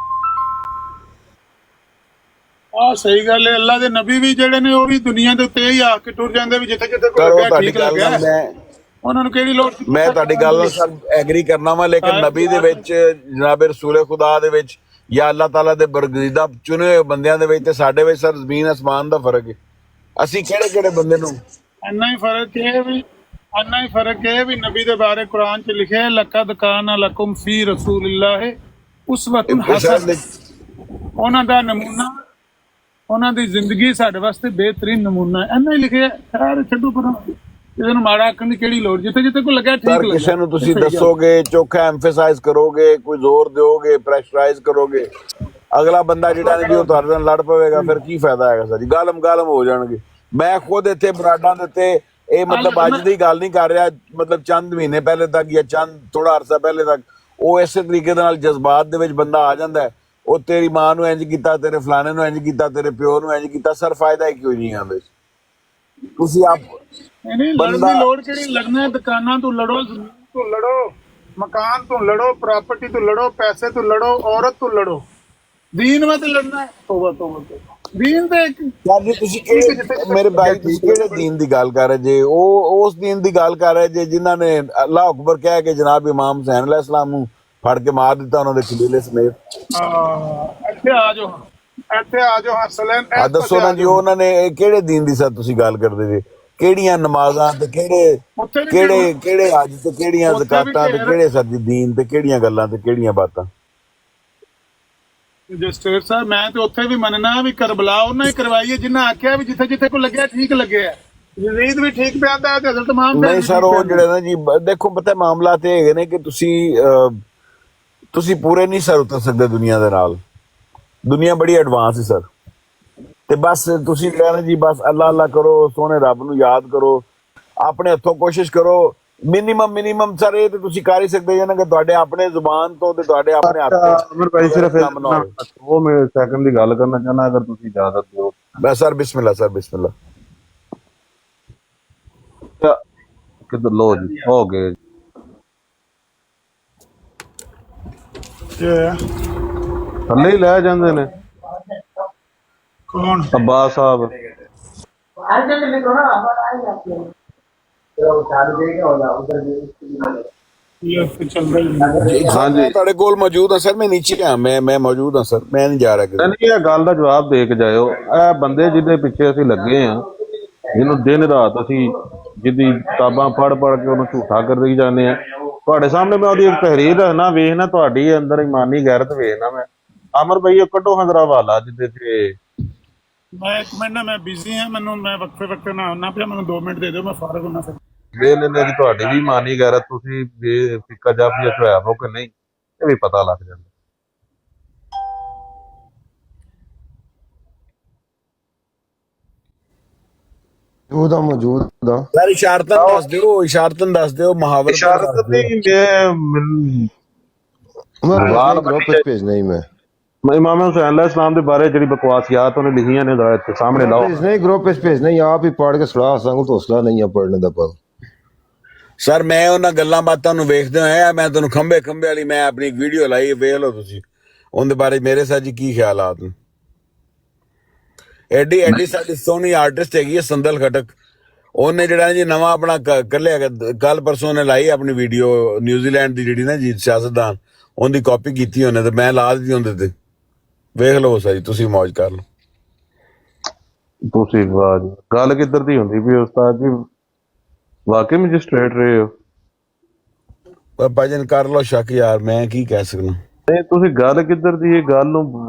ਸਹੀ ਗੱਲ ਹੈ ਅੱਲਾ ਦੇ ਨਬੀ ਵੀ ਜਿਹੜੇ ਨੇ ਉਹ ਵੀ ਦੁਨੀਆ ਦੇ ਉੱਤੇ ਹੀ ਆ ਕੇ ਟੁਰ ਜਾਂਦੇ ਵੀ ਜਿੱਥੇ ਜਿੱਥੇ ਕੋਈ ਲੱਗਿਆ ਠੀਕ ਲੱਗਿਆ ਉਹਨਾਂ ਨੂੰ ਕਿਹੜੀ ਲੋੜ ਮੈਂ ਤੁਹਾਡੀ ਗੱਲ ਨਾਲ ਸਰ ਐਗਰੀ ਕਰਨਾ ਵਾ ਲੇਕਿਨ ਨਬੀ ਦੇ ਵਿੱਚ ਜਨਾਬ ਰਸੂਲ ਖੁਦਾ ਦੇ ਵਿੱਚ ਜਾਂ ਅੱਲਾਹ ਤਾਲਾ ਦੇ ਬਰਗਜ਼ੀਦਾ ਚੁਣੇ ਹੋਏ ਬੰਦਿਆਂ ਦੇ ਵਿੱਚ ਤੇ ਸਾਡੇ ਵਿੱਚ ਸਰ ਜ਼ਮੀਨ ਅਸਮਾਨ ਦਾ ਫਰਕ ਹੈ ਅਸੀਂ ਕਿਹੜੇ ਕਿਹੜੇ ਬੰਦੇ ਨੂੰ ਇੰਨਾ ਹੀ ਫਰਕ ਹੈ ਵੀ ਨਬੀ ਦੇ ਬਾਰੇ ਕੁਰਾਨ 'ਚ ਲਿਖਿਆ ਹੈ ਲਕਦ ਕਾਨਾ ਲਕੁਮ ਫੀ ਰਸੂਲਿल्लाह ਉਸਵਤੁਨ ਹਸਨ ਉਹਨਾਂ ਦਾ ਨਮੂਨਾ ਉਹਨਾਂ ਦੀ ਜ਼ਿੰਦਗੀ ਸਾਡੇ ਵਾਸਤੇ ਬਿਹਤਰੀਨ ਨਮੂਨਾ ਹੈ ਇੰਨਾ ਹੀ ਲਿਖਿਆ ਖੈਰ ਛੱਡੋ ਪਰ ਕਿਸੇ ਨੂੰ ਮਾੜਾ ਆਖਣ ਦੀ ਕਿਹੜੀ ਲੋੜ ਜਿੱਥੇ ਜਿੱਥੇ ਕੋਈ ਲੱਗਿਆ ਠੀਕ ਲੱਗਿਆ ਕਿਸੇ ਨੂੰ ਤੁਸੀਂ ਦੱਸੋਗੇ ਚੋਖਾ ਐਮਫਸਾਈਜ਼ ਕਰੋਗੇ ਕੋਈ ਜ਼ੋਰ ਦਿਓਗੇ ਪ੍ਰੈਸ਼ਰਾਈਜ਼ ਕਰੋਗੇ ਅਗਲਾ ਬੰਦਾ ਜਿਹੜਾ ਨਹੀਂ ਉਹ ਤੁਹਾਡੇ ਨਾਲ ਲੜ ਪਵੇਗਾ ਫਿਰ ਕੀ ਫਾਇਦਾ ਹੈਗਾ ਸਰ ਜੀ ਗਾਲਮ ਹੋ ਜਾਣਗੇ ਮੈਂ ਖੁਦ ਇੱਥੇ ਬਰਾਡਾਂ ਦੇ ਉੱਤੇ ਇਹ ਮਤਲਬ ਅੱਜ ਦੀ ਗੱਲ ਨਹੀਂ ਕਰ ਰਿਹਾ ਮਤਲਬ ਚੰਦ ਮਹੀਨੇ ਪਹਿਲੇ ਤੱਕ ਜਾਂ ਚੰਦ ਥੋੜਾ ਅਰਸਾ ਪਹਿਲੇ ਤੱਕ ਉਹ ਇਸੇ ਤਰੀਕੇ ਦੇ ਨਾਲ ਜਜ਼ਬਾਤ ਦੇ ਵਿੱਚ ਬੰਦਾ ਆ ਜਾਂਦਾ ਹੈ, ਉਹ ਤੇਰੀ ਮਾਂ ਨੂੰ ਇੰਜ ਕੀਤਾ, ਤੇਰੇ ਫਲਾਣੇ ਨੂੰ ਇੰਜ ਕੀਤਾ, ਤੇਰੇ ਪਿਓ ਨੂੰ ਇੰਜ ਕੀਤਾ। ਸਰ ਫਾਇਦਾ ਹੀ ਕਿਉਂ ਨਹੀਂ ਆਉਂਦਾ? ਤੁਸੀਂ ਆਪ ਨਹੀਂ ਲੜਨ ਬੰਦਾ ਦੀ ਲੋੜ ਕਿਹੜੀ? ਲੜਨਾ ਹੈ ਦੁਕਾਨਾਂ ਤੋਂ ਲੜੋ, ਜ਼ਮੀਨ ਤੋਂ ਲੜੋ, ਮਕਾਨ ਤੋਂ ਲੜੋ, ਪ੍ਰਾਪਰਟੀ ਤੋਂ ਲੜੋ, ਪੈਸੇ ਤੋਂ ਲੜੋ, औरत ਤੋਂ ਲੜੋ। दीन में तो लड़ना है। तौबा तौबा तौबा। दीन ਤੇ ਯਾਰ ਜੀ ਤੁਸੀਂ ਕਿਹੜੇ ਮੇਰੇ ਭਾਈ ਤੁਸੀਂ ਕਿਹੜੇ ਦੀਨ ਦੀ ਗੱਲ ਕਰ ਰਹੇ ਜੇ? ਉਹ ਉਸ ਦੀਨ ਦੀ ਗੱਲ ਕਰ ਰਹੇ ਜੇ ਜਿਨ੍ਹਾਂ ਨੇ ਅੱਲਾਹ ਅਕਬਰ ਕਹਿ ਕੇ ਜਨਾਬ ਇਮਾਮ ਹੁਸੈਨ ਅਲੈਹਿਸਲਾਮ ਨੂੰ ਫੜ ਕੇ ਮਾਰ ਦਿੱਤਾ ਉਹਨਾਂ ਦੇ ਕਬੀਲੇ ਸਮੇਤ। ਇੱਥੇ ਆ ਜਾਓ, ਇੱਥੇ ਆ ਜਾਓ ਹਸਲੈਨ। ਆ ਦੱਸੋ ਨਾ ਜੀ ਉਹਨਾਂ ਨੇ ਕਿਹੜੇ ਦੀਨ ਦੀ ਸਰ ਤੁਸੀਂ ਗੱਲ ਕਰਦੇ ਜੇ? ਕਿਹੜੀਆਂ ਨਮਾਜ਼ਾਂ ਤੇ ਕਿਹੜੇ ਹਜ ਤੇ ਕਿਹੜੀਆਂ ਜ਼ਕਾਤਾਂ ਤੇ ਕਿਹੜੇ ਸਰ ਜੀ ਦੀਨ ਤੇ ਕਿਹੜੀਆਂ ਗੱਲਾਂ ਤੇ ਕਿਹੜੀਆਂ ਬਾਤਾਂ? ਜਸਟੇਟ ਸਾਹਿਬ ਮੈਂ ਤੇ ਉੱਥੇ ਵੀ ਮੰਨਣਾ ਵੀ ਕਰਬਲਾ ਉਹਨਾਂ ਹੀ ਕਰਵਾਈ ਹੈ ਜਿਨ੍ਹਾਂ ਆਖਿਆ ਵੀ ਜਿੱਥੇ ਜਿੱਥੇ ਕੋ ਲੱਗਿਆ ਠੀਕ ਲੱਗਿਆ। ਯਜ਼ੀਦ ਵੀ ਠੀਕ ਪਿਆ ਤਾਂ ਤੇ ਹਜ਼ਰਤ ਇਮਾਮ ਨਹੀਂ ਸਰ ਉਹ ਜਿਹੜੇ ਨਾ ਜੀ ਦੇਖੋ ਪਤਾ ਮਾਮਲਾ ਤੇ ਹੈਗੇ ਨੇ ਕਿ ਤੁਸੀਂ ਪੂਰੇ ਨਹੀਂ ਸਰ ਉਤਰ ਸਕਦੇ ਦੁਨੀਆ ਦੇ ਨਾਲ। ਦੁਨੀਆ ਬੜੀ ਐਡਵਾਂਸ ਹੈ ਸਰ, ਤੇ ਬਸ ਤੁਸੀਂ ਕਹਿਣਾ ਜੀ ਬਸ ਅੱਲਾ ਅੱਲਾ ਕਰੋ, ਸੋਹਣੇ ਰੱਬ ਨੂੰ ਯਾਦ ਕਰੋ, ਆਪਣੇ ਹੱਥੋਂ ਕੋਸ਼ਿਸ਼ ਕਰੋ। ਮਿਨੀਮਮ ਸਰ ਇਹ ਤੇ ਤੁਸੀਂ ਕਰ ਹੀ ਸਕਦੇ ਜੇ ਨਾ ਕਿ ਤੁਹਾਡੇ ਆਪਣੇ ਜ਼ੁਬਾਨ ਤੋਂ ਤੇ ਤੁਹਾਡੇ ਆਪਣੇ ਹੱਥ ਅਮਰ ਭਾਈ ਸਿਰਫ 2 ਮਿੰਟ ਸੈਕਿੰਡ ਦੀ ਗੱਲ ਕਰਨਾ ਚਾਹਨਾ ਅਗਰ ਤੁਸੀਂ ਇਜਾਜ਼ਤ ਦਿਓ। ਬਸ ਸਰ ਬਿਸਮਿਲ੍ਲਾ ਸਰ ਬਿਸਮਿਲ੍ਲਾ। ਕਿਧਰ ਲੋ ਜੀ ਹੋ ਗਏ ਥੱਲੇ ਹੀ ਲੈ ਜਾਂਦੇ ਨੇ। ਕੌਣ? ਅब्बास ਸਾਹਿਬ ਹਾਂਜੀ ਤੁਹਾਡੇ ਕੋਲ ਮੌਜੂਦ ਹਾਂ ਸਰ, ਮੈਂ ਨੀਚੇ ਹਾਂ, ਮੈਂ ਮੌਜੂਦ ਹਾਂ ਸਰ, ਮੈਂ ਨਹੀਂ ਜਾ ਰਿਹਾ ਕਿਤੇ। ਨਹੀਂ ਇਹ ਗੱਲ ਦਾ ਜਵਾਬ ਦੇ ਕੇ ਜਾਇਓ। ਇਹ ਬੰਦੇ ਜਿਹਦੇ ਪਿੱਛੇ ਅਸੀਂ ਲੱਗੇ ਆ, ਜਿਹਨੂੰ ਦਿਨ ਰਾਤ ਅਸੀਂ ਜਿਹਦੀ ਕਿਤਾਬਾਂ ਪੜ੍ਹ ਕੇ ਉਹਨੂੰ ਝੂਠਾ ਕਰ ਰਹੀ ਜਾਂਦੇ ਆ, ਤੁਹਾਡੇ ਸਾਹਮਣੇ ਮੈਂ ਉਹਦੀ ਇੱਕ ਤਹਿਰੀਰ ਨਾ ਵੇਖਣਾ, ਤੁਹਾਡੀ ਅੰਦਰ ਇਮਾਨੀ ਗੈਰਤ ਵੇਖਣਾ। ਮੈਂ ਅਮਰ ਭਾਈ ਕੱਢੋ ਹਜ਼ਰਾ ਵਾਲਾ ਜਿਹਦੇ ਤੇ ਮੈਂ ਇੱਕ ਮਿੰਟ ਨਾ, ਮੈਂ ਬਿਜ਼ੀ ਹਾਂ, ਮੈਨੂੰ ਮੈਂ ਵਕਫੇ ਨਾ ਆਉਣਾ ਪਿਆ, ਮੈਨੂੰ 2 ਮਿੰਟ ਦੇ ਦਿਓ, ਮੈਂ ਫਾਰਗ ਹੋਣਾ ਫਿਰ। ਵੇਖ ਲੈਂਦੇ ਕਿ ਤੁਹਾਡੀ ਵੀ ਇਮਾਨੀ ਗੈਰਤ ਤੁਸੀਂ ਫਿੱਕਾ ਜਾਫੀ ਹੋਇਆ ਹੋ ਕਿ ਨਹੀਂ, ਇਹ ਵੀ ਪਤਾ ਲੱਗ ਜਾਂਦਾ। ਉਹਦਾ ਮੌਜੂਦ ਦਾ ਸਰ ਇਸ਼ਾਰਤਨ ਦੱਸ ਦਿਓ ਮੁਹਾਵਰ ਇਸ਼ਾਰਤ ਨਹੀਂ ਗਰੁੱਪ ਵਿੱਚ ਭੇਜਣਾ ਹੀ ਮੈਂ ਇਮਾਮ ਹੁਸੈਨ ਅਲੈਹਿਸਲਾਮ ਦੇ ਬਾਰੇ ਜਿਹੜੀ ਬਕਵਾਸੀਆਤ ਉਹਨੇ ਲਿਖੀਆਂ ਨੇ ਇੱਥੇ ਸਾਹਮਣੇ ਲਾਓ। ਨਹੀਂ ਗਰੁੱਪ ਵਿੱਚ ਭੇਜਣਾ ਹੀ, ਆਪ ਹੀ ਪੜ੍ਹ ਕੇ ਸੁਣਾ ਸੰਗ ਤੋਂ ਹੌਸਲਾ ਨਹੀਂ ਆ ਪੜ੍ਹਨੇ ਦਾ। ਪਰ ਸਰ ਮੈਂ ਉਹਨਾਂ ਗੱਲਾਂ ਬਾਤਾਂ ਨੂੰ ਵੇਖਦੇ ਹੋਇਆ ਮੈਂ ਤੁਹਾਨੂੰ ਖੰਬੇ ਵਾਲੀ ਮੈਂ ਆਪਣੀ ਇੱਕ ਵੀਡੀਓ ਲਾਈ, ਵੇਖ ਲਓ ਤੁਸੀਂ ਉਹਦੇ ਬਾਰੇ ਮੇਰੇ ਸਾਹ ਜੀ ਕੀ ਖਿਆਲਾਤ ਨੇ। ਐਡੀ ਸਾਡੀ ਸੋਹਣੀ ਆਰਟਿਸਟ ਹੈਗੀ ਹੈ ਸੰਦਲ ਖਟਕ, ਉਹਨੇ ਜਿਹੜਾ ਜੀ ਨਵਾਂ ਆਪਣਾ ਕੱਲ ਪਰਸੋਂ ਨੇ ਲਾਈ ਆਪਣੀ ਵੀਡੀਓ, ਨਿਊਜ਼ੀਲੈਂਡ ਦੀ ਜਿਹੜੀ ਨਾ ਜੀ ਸਿਆਸਤਦਾਨ, ਉਹਦੀ ਕਾਪੀ ਕੀਤੀ ਉਹਨੇ ਤੇ ਮੈਂ ਲਾ ਦਿੱਤੀ ਉਹਦੇ ਤੇ, ਵੇਖ ਲਓ ਸਰ ਤੁਸੀਂ ਮੌਜ ਕਰ ਲਓ। ਤੁਸੀਂ ਗੱਲ ਕਿੱਧਰ ਦੀ ਹੁੰਦੀ ਵੀ ਉਸਤਾਦ ਜੀ? ਵਾਕਈ ਮੈਜਿਸਟ੍ਰੇਟ ਰਹੇ ਹੋ? ਭਾਜਨ ਕਰ ਲਓ ਸ਼ੱਕ ਯਾਰ, ਮੈਂ ਕੀ ਕਹਿ ਸਕਦਾ। ਨਹੀਂ ਤੁਸੀਂ ਗੱਲ ਕਿੱਧਰ ਦੀ? ਇਹ ਗੱਲ ਨੂੰ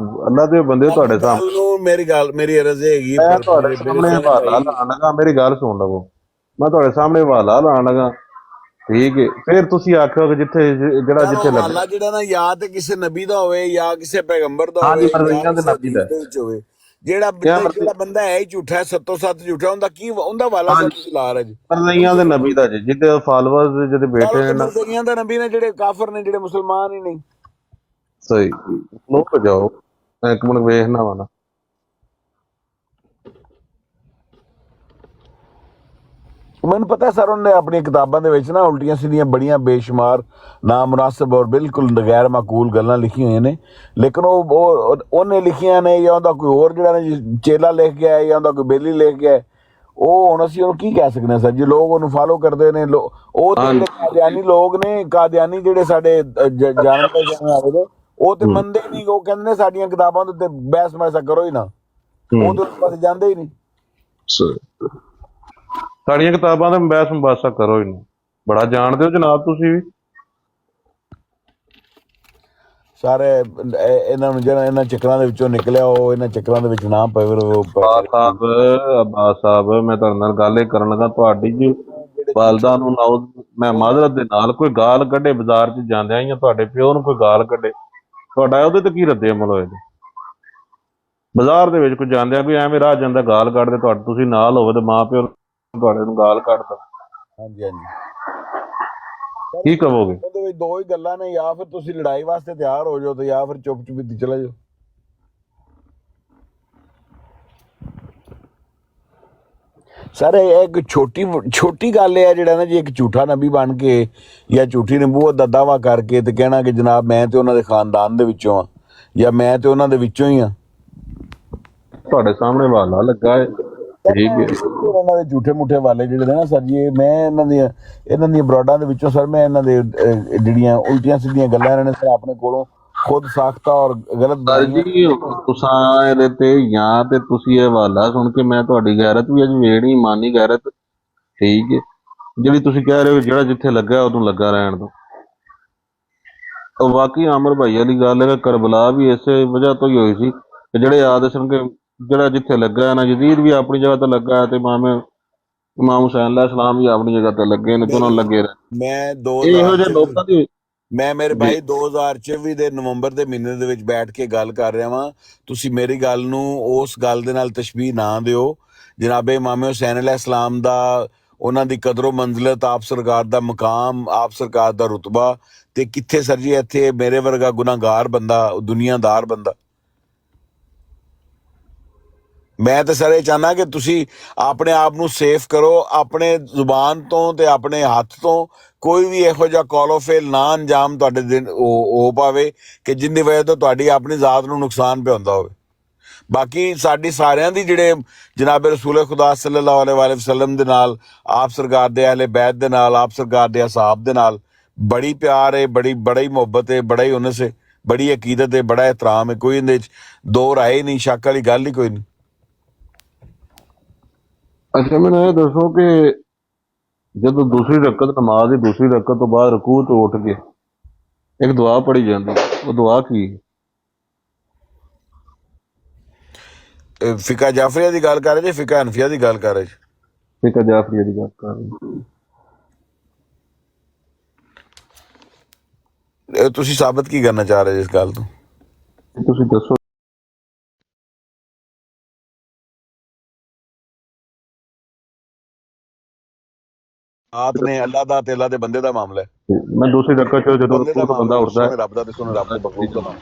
ਅੱਲਾ ਦੇ ਬੰਦੇ ਤੁਹਾਡੇ ਸਾਹਮਣੇ ਮੇਰੀ ਅਰਜ਼ ਹੈਗੀ, ਮੈਂ ਤੁਹਾਡੇ ਸਾਹਮਣੇ ਹਵਾਲਾ ਲਾਣ ਲੱਗਾ, ਮੇਰੀ ਗੱਲ ਸੁਣ ਲਵੋ, ਮੈਂ ਤੁਹਾਡੇ ਸਾਹਮਣੇ ਹਵਾਲਾ ਲਾਣ ਲੱਗਾ, ਠੀਕ ਹੈ? ਫਿਰ ਤੁਸੀਂ ਆਖੋ ਕਿ ਜਿੱਥੇ ਹਵਾਲਾ ਜਿਹੜਾ ਨਾ ਜਾਂ ਤੇ ਕਿਸੇ ਨਬੀ ਦਾ ਹੋਵੇ ਜਾਂ ਕਿਸੇ ਪੈਗੰਬਰ ਦਾ ਹੋਵੇ, ਜਿਹੜਾ ਬੰਦਾ ਹੈ ਹੀ ਝੂਠਾ ਹੈ, ਸੱਤੋਂ ਸੱਤ ਝੂਠਾ, ਉਹਦਾ ਵਾਲਾ ਤੁਸੀਂ ਲਾ ਰਹੇ ਜੀ। ਪਰਦਈਆਂ ਦੇ ਨਬੀ ਦਾ ਜੀ, ਜਿਹਦੇ ਫਾਲੋਅਰਸ ਜਿਹਦੇ ਬੇਟੇ ਨੇ ਨਾ, ਪਰਦਈਆਂ ਦਾ ਨਬੀ ਨੇ ਜਿਹੜੇ ਕਾਫਰ ਨੇ, ਜਿਹੜੇ ਮੁਸਲਮਾਨ ਹੀ ਨਹੀਂ। ਸਹੀ ਲੋਕ ਜਾਓ ਇੱਕ ਮਿੰਟ ਵੇਖਣਾ ਵਾ ਨਾ। ਮੈਨੂੰ ਪਤਾ ਸਰ ਉਹਨੇ ਆਪਣੀਆਂ ਕਿਤਾਬਾਂ ਦੇ ਵਿੱਚ ਨਾ ਉਲਟੀਆਂ ਸਿੱਧੀਆਂ ਬੜੀਆਂ ਬੇਸ਼ੁਮਾਰ ਨਾਮੁਨਾਸਿਬ ਔਰ ਬਿਲਕੁਲ ਗੈਰ ਮਾਕੂਲ ਗੱਲਾਂ ਲਿਖੀਆਂ ਹੋਈਆਂ ਨੇ, ਲੇਕਿਨ ਉਹਨੇ ਲਿਖੀਆਂ ਨੇ ਜਾਂ ਉਹਦਾ ਕੋਈ ਹੋਰ ਜਿਹੜਾ ਨਾ ਚੇਲਾ ਲਿਖ ਗਿਆ ਜਾਂ ਉਹਦਾ ਕੋਈ ਬੇਲੀ ਲਿਖ ਗਿਆ, ਉਹ ਹੁਣ ਅਸੀਂ ਉਹਨੂੰ ਕੀ ਕਹਿ ਸਕਦੇ ਹਾਂ ਸਰ ਜੀ? ਲੋਕ ਉਹਨੂੰ ਫਾਲੋ ਕਰਦੇ ਨੇ, ਉਹ ਤੇ ਜਿਹੜੇ ਕਾਦੀਆਨੀ ਲੋਕ ਨੇ, ਕਾਦੀਆਨੀ ਜਿਹੜੇ ਸਾਡੇ ਜਾਣ ਪਹਿਚਾਣ ਆਵੇ ਨੇ, ਉਹ ਤੇ ਮੰਨਦੇ ਨਹੀਂ, ਉਹ ਕਹਿੰਦੇ ਨੇ ਸਾਡੀਆਂ ਕਿਤਾਬਾਂ ਦੇ ਉੱਤੇ ਬਹਿਸ ਮੈਸਾ ਕਰੋ ਹੀ ਨਾ, ਉਹ ਤੇ ਪਾਸੇ ਜਾਂਦੇ ਹੀ ਨਹੀਂ। ਸਾਡੀਆਂ ਕਿਤਾਬਾਂ ਦਾ ਬਹਿਸ ਮੁਬਾਸਾ ਕਰੋ ਹੀ ਨਹੀਂ, ਬੜਾ ਜਾਣਦੇ ਹੋ ਜਨਾਬ ਤੁਸੀਂ ਵੀ ਸਾਰੇ। ਇਹਨਾਂ ਨੂੰ ਜਿਹੜਾ ਇਹਨਾਂ ਚੱਕਰਾਂ ਦੇ ਵਿੱਚੋਂ ਨਿਕਲਿਆ, ਉਹ ਇਹਨਾਂ ਚੱਕਰਾਂ ਦੇ ਵਿੱਚ ਨਾ ਪਵੇ। ਅੱਬਾਸ ਸਾਹਿਬ ਮੈਂ ਤੁਹਾਡੇ ਨਾਲ ਗੱਲ ਇਹ ਕਰਨ ਲੱਗਾ, ਤੁਹਾਡੀ ਜੀ ਵਾਲਦਾ ਨੂੰ ਮੈਂ ਮਾਜ਼ਰਤ ਦੇ ਨਾਲ ਕੋਈ ਗਾਲ ਕੱਢੇ ਬਾਜ਼ਾਰ 'ਚ ਜਾਂਦਿਆਂ ਜਾਂ ਤੁਹਾਡੇ ਪਿਓ ਨੂੰ ਕੋਈ ਗਾਲ ਕੱਢੇ, ਤੁਹਾਡਾ ਉਹਦੇ ਤੇ ਕੀ ਰੱਦੇ ਅਮਲ ਹੋਏ? ਬਾਜ਼ਾਰ ਦੇ ਵਿੱਚ ਕੋਈ ਜਾਂਦਿਆਂ ਕੋਈ ਐਵੇਂ ਰਾਹ ਜਾਂਦਾ ਗਾਲ ਕੱਢਦੇ, ਤੁਹਾਡੇ ਤੁਸੀਂ ਨਾਲ ਹੋਵੇ ਤੇ ਮਾਂ ਪਿਓ ਤੁਹਾਡੇ ਨੂੰ ਗਾਲ ਕੱਢਦਾ। ਹਾਂਜੀ ਕੀ ਕਹੋਗੇ? ਉਹਦੇ ਵਿੱਚ ਦੋ ਹੀ ਗੱਲਾਂ ਨੇ, ਜਾਂ ਫਿਰ ਤੁਸੀਂ ਲੜਾਈ ਵਾਸਤੇ ਤਿਆਰ ਹੋ ਜਾਓ ਤੇ ਜਾਂ ਫਿਰ ਚੁੱਪ ਚੁਪੀਤੀ ਚਲੇ ਜਾਓ। ਸਰ ਇਹ ਇੱਕ ਛੋਟੀ ਗੱਲ ਹੈ ਜਿਹੜਾ ਨਾ ਜੀ, ਇੱਕ ਝੂਠਾ ਨਬੀ ਬਣ ਕੇ ਜਾਂ ਝੂਠੀ ਨਬੂਵਤ ਦਾ ਦਾਵਾ ਕਰਕੇ ਤੇ ਕਹਿਣਾ ਕਿ ਜਨਾਬ ਮੈਂ ਤੇ ਉਹਨਾਂ ਦੇ ਖਾਨਦਾਨ ਦੇ ਵਿੱਚੋਂ ਆ ਜਾਂ ਮੈਂ ਤੇ ਉਹਨਾਂ ਦੇ ਵਿੱਚੋਂ ਹੀ ਆ। ਤੁਹਾਡੇ ਸਾਹਮਣੇ ਵਾਲਾ ਲੱਗਾ ਹੈ, ਠੀਕ ਹੈ। ਉਹਨਾਂ ਦੇ ਝੂਠੇ ਮੁੱਠੇ ਵਾਲੇ ਜਿਹੜੇ ਨੇ ਨਾ ਸਰ ਜੀ, ਮੈਂ ਇਹਨਾਂ ਦੀਆਂ ਬਰਾਡਾਂ ਦੇ ਵਿੱਚੋਂ ਸਰ ਮੈਂ ਇਹਨਾਂ ਦੇ ਜਿਹੜੀਆਂ ਉਲਟੀਆਂ ਸਿੱਧੀਆਂ ਗੱਲਾਂ ਇਹਨਾਂ ਨੇ ਸਰ ਆਪਣੇ ਕੋਲੋਂ ਖੁਦ ਸਾਖਤਾ ਔਰ ਗਲਤ ਸਰ ਬਣਾਈਆਂ। ਜੀ ਤੁਸਾਂ ਇਹਦੇ ਤੇ ਜਾਂ ਤੇ ਤੁਸੀਂ ਇਹ ਹਵਾਲਾ ਸੁਣ ਕੇ ਮੈਂ ਤੁਹਾਡੀ ਗੈਰਤ ਵੀ ਅੱਜ ਵੇੜੀ ਮਾਨੀ ਗੈਰਤ, ਠੀਕ ਹੈ, ਜਿਹੜੀ ਤੁਸੀਂ ਕਹਿ ਰਹੇ ਹੋ ਜਿਹੜਾ ਜਿੱਥੇ ਲੱਗਾ ਉਹਨੂੰ ਲੱਗਾ ਰਹਿਣ ਦੋ। ਉਹ ਵਾਕਈ ਆਮਰ ਭਾਈ ਵਾਲੀ ਗੱਲ ਹੈ ਕਿ ਕਰਬਲਾ ਵੀ ਇਸੇ ਵਜ੍ਹਾ ਤੋਂ ਹੀ ਹੋਈ ਸੀ ਕਿ ਜਿਹੜੇ ਆਦੇ ਸਨ ਕਿ ਜਿਹੜਾ ਜਿੱਥੇ ਲੱਗਾ ਹੈ ਨਾ, ਯਜ਼ੀਦ ਵੀ ਆਪਣੀ ਜਗ੍ਹਾ ਤੇ ਲੱਗਾ ਹੈ ਤੇ ਇਮਾਮ ਹੁਸੈਨ ਅਲੈਹਿਸਲਾਮ ਵੀ ਆਪਣੀ ਜਗ੍ਹਾ ਤੇ ਲੱਗੇ ਨੇ ਤੇ ਉਹਨਾਂ ਨੂੰ ਲੱਗੇ ਰਹੇ। ਮੈਂ ਇਹੋ ਜਿਹੇ ਲੋਕਾਂ ਦੀ ਮੇਰੇ ਭਾਈ 2024 ਦੇ ਨਵੰਬਰ ਦੇ ਮਹੀਨੇ ਦੇ ਵਿੱਚ ਬੈਠ ਕੇ ਗੱਲ ਕਰ ਰਿਹਾ ਵਾਂ। ਤੁਸੀਂ ਮੇਰੀ ਗੱਲ ਨੂੰ ਉਸ ਗੱਲ ਦੇ ਨਾਲ ਤਸ਼ਬੀਹ ਨਾ ਦਿਓ। ਜਨਾਬੇ ਇਮਾਮ ਹੁਸੈਨ ਅਲੈਹਿਸਲਾਮ ਦਾ, ਉਹਨਾਂ ਦੀ ਕਦਰੋ ਮੰਜ਼ਲਤ, ਆਪ ਸਰਕਾਰ ਦਾ ਮਕਾਮ, ਆਪ ਸਰਕਾਰ ਦਾ ਰੁਤਬਾ ਤੇ ਕਿੱਥੇ ਸਰ ਜੀ ਇੱਥੇ ਮੇਰੇ ਵਰਗਾ ਗੁਨਾਹਗਾਰ ਬੰਦਾ, ਦੁਨੀਆਦਾਰ ਬੰਦਾ। ਮੈਂ ਤਾਂ ਸਰ ਇਹ ਚਾਹੁੰਦਾ ਕਿ ਤੁਸੀਂ ਆਪਣੇ ਆਪ ਨੂੰ ਸੇਫ ਕਰੋ, ਆਪਣੇ ਜ਼ੁਬਾਨ ਤੋਂ ਤੇ ਆਪਣੇ ਹੱਥ ਤੋਂ ਕੋਈ ਵੀ ਇਹੋ ਜਿਹਾ ਕੌਲੋ ਫੇਲ ਨਾ ਅੰਜਾਮ ਤੁਹਾਡੇ ਦਿਨ ਹੋ ਪਾਵੇ ਕਿ ਜਿੰਦੀ ਵਜ੍ਹਾ ਤੋਂ ਤੁਹਾਡੀ ਆਪਣੀ ਜ਼ਾਤ ਨੂੰ ਨੁਕਸਾਨ ਪਹੁੰਚਦਾ ਹੋਵੇ। ਬਾਕੀ ਸਾਡੀ ਸਾਰਿਆਂ ਦੀ ਜਿਹੜੇ ਜਨਾਬ ਰਸੂਲ ਖੁਦਾ ਸੱਲੱਲਾਹੁ ਅਲੈਹਿ ਵਸੱਲਮ ਦੇ ਨਾਲ, ਆਪ ਸਰਕਾਰ ਦੇ ਅਹਿਲੇ ਬੈਤ ਦੇ ਨਾਲ, ਆਪ ਸਰਕਾਰ ਦੇ ਅਸਾਬ ਦੇ ਨਾਲ ਬੜੀ ਪਿਆਰ ਹੈ, ਬੜੀ ਮੁਹੱਬਤ ਹੈ, ਬੜਾ ਹੀ ਉਨਸ ਹੈ, ਬੜੀ ਅਕੀਦਤ ਹੈ, ਬੜਾ ਇਹਤਰਾਮ ਹੈ। ਕੋਈ ਇਹਦੇ 'ਚ ਦੋ ਰਾਏ ਨਹੀਂ, ਸ਼ੱਕ ਵਾਲੀ ਗੱਲ ਹੀ ਕੋਈ ਨਹੀਂ। ਅੱਛਾ ਮੈਨੂੰ ਇਹ ਦੱਸੋ ਕਿ ਜਦੋਂ ਦੂਸਰੀ ਰਕਤ ਨਮਾਜ਼ ਦੀ ਦੂਸਰੀ ਰਕਤ ਤੋਂ ਬਾਅਦ ਰਕੂਅ ਤੋਂ ਉੱਠ ਕੇ ਇੱਕ ਦੁਆ ਪੜੀ ਜਾਂਦੀ, ਉਹ ਦੁਆ ਕੀ ਹੈ? ਫਿਕਾ ਜਾਫਰੀਆ ਦੀ ਗੱਲ ਕਰ ਰਹੇ ਜੀ, ਫਿਕਾ ਹਨਫੀਆ ਦੀ ਗੱਲ ਕਰ ਰਹੇ ਜੀ? ਫਿਕਾ ਜਾਫਰੀਆ ਦੀ ਗੱਲ ਕਰ ਰਹੇ। ਤੁਸੀਂ ਸਾਬਤ ਕੀ ਕਰਨਾ ਚਾਹ ਰਹੇ ਜੀ ਇਸ ਗੱਲ ਤੋਂ? ਤੁਸੀਂ ਦੱਸੋ। ਆਤ ਨੇ ਅੱਲਾਹ ਦਾ ਤੇ ਅੱਲਾਹ ਦੇ ਬੰਦੇ ਦਾ ਮਾਮਲਾ ਹੈ। ਮੈਂ ਦੂਸਰੀ ਰਕਤ ਚ ਜਦੋਂ ਬੰਦੇ ਦਾ ਬੰਦਾ ਉੱਠਦਾ ਹੈ, ਰੱਬ ਦਾ ਤੇ ਸੁਣ ਰੱਬ ਦੇ ਮਖਲੂਕ ਦਾ ਮਾਮਲਾ।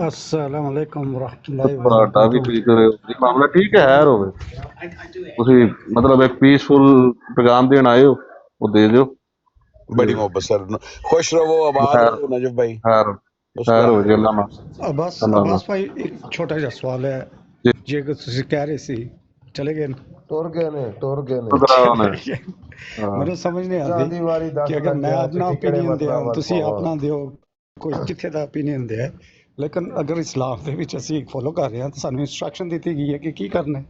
अस्सलाम वालेकुम रहमतुल्लाहि व ਤੁਹਾਡਾ ਵੀ ਠੀਕ ਰਹੇ ਜੀ ਮਾਮਲਾ ਠੀਕ ਹੈ ਹੈਰ ਹੋਵੇ। ਤੁਸੀਂ ਮਤਲਬ ਇੱਕ ਪੀਸਫੁਲ ਪੈਗਾਮ ਦੇਣ ਆਏ ਹੋ, ਉਹ ਦੇ ਦਿਓ। बड़ी मोहब्बत सर, खुश रहो, आबाद रहो नजफ भाई। खैर हो जी अल्लाह अब्बास भाई एक छोटा जिहा सवाल है जे कि ਤੁਸੀਂ ਕਹਿ ਰਹੇ ਸੀ ਚਲੇ ਗਏ ਟੁਰ ਗਏ ਨੇ ਮੈਨੂੰ ਸਮਝ ਨਹੀਂ ਆਉਂਦੀ ਕਿ ਅਗਰ ਮੈਂ ਆਪਣਾ ਓਪੀਨੀਅਨ ਦਿਆਂ, ਤੁਸੀਂ ਆਪਣਾ ਦਿਓ, ਕੋਈ ਕਿੱਥੇ ਦਾ ਓਪੀਨੀਅਨ ਦਿਆ, ਲੇਕਿਨ ਅਗਰ ਇਸਲਾਮ ਦੇ ਵਿੱਚ ਅਸੀਂ ਫੋਲੋ ਕਰ ਰਹੇ ਹਾਂ ਤਾਂ ਸਾਨੂੰ ਇੰਸਟਰਕਸ਼ਨ ਦਿੱਤੀ ਗਈ ਹੈ ਕਿ ਕੀ ਕਰਨਾ ਹੈ।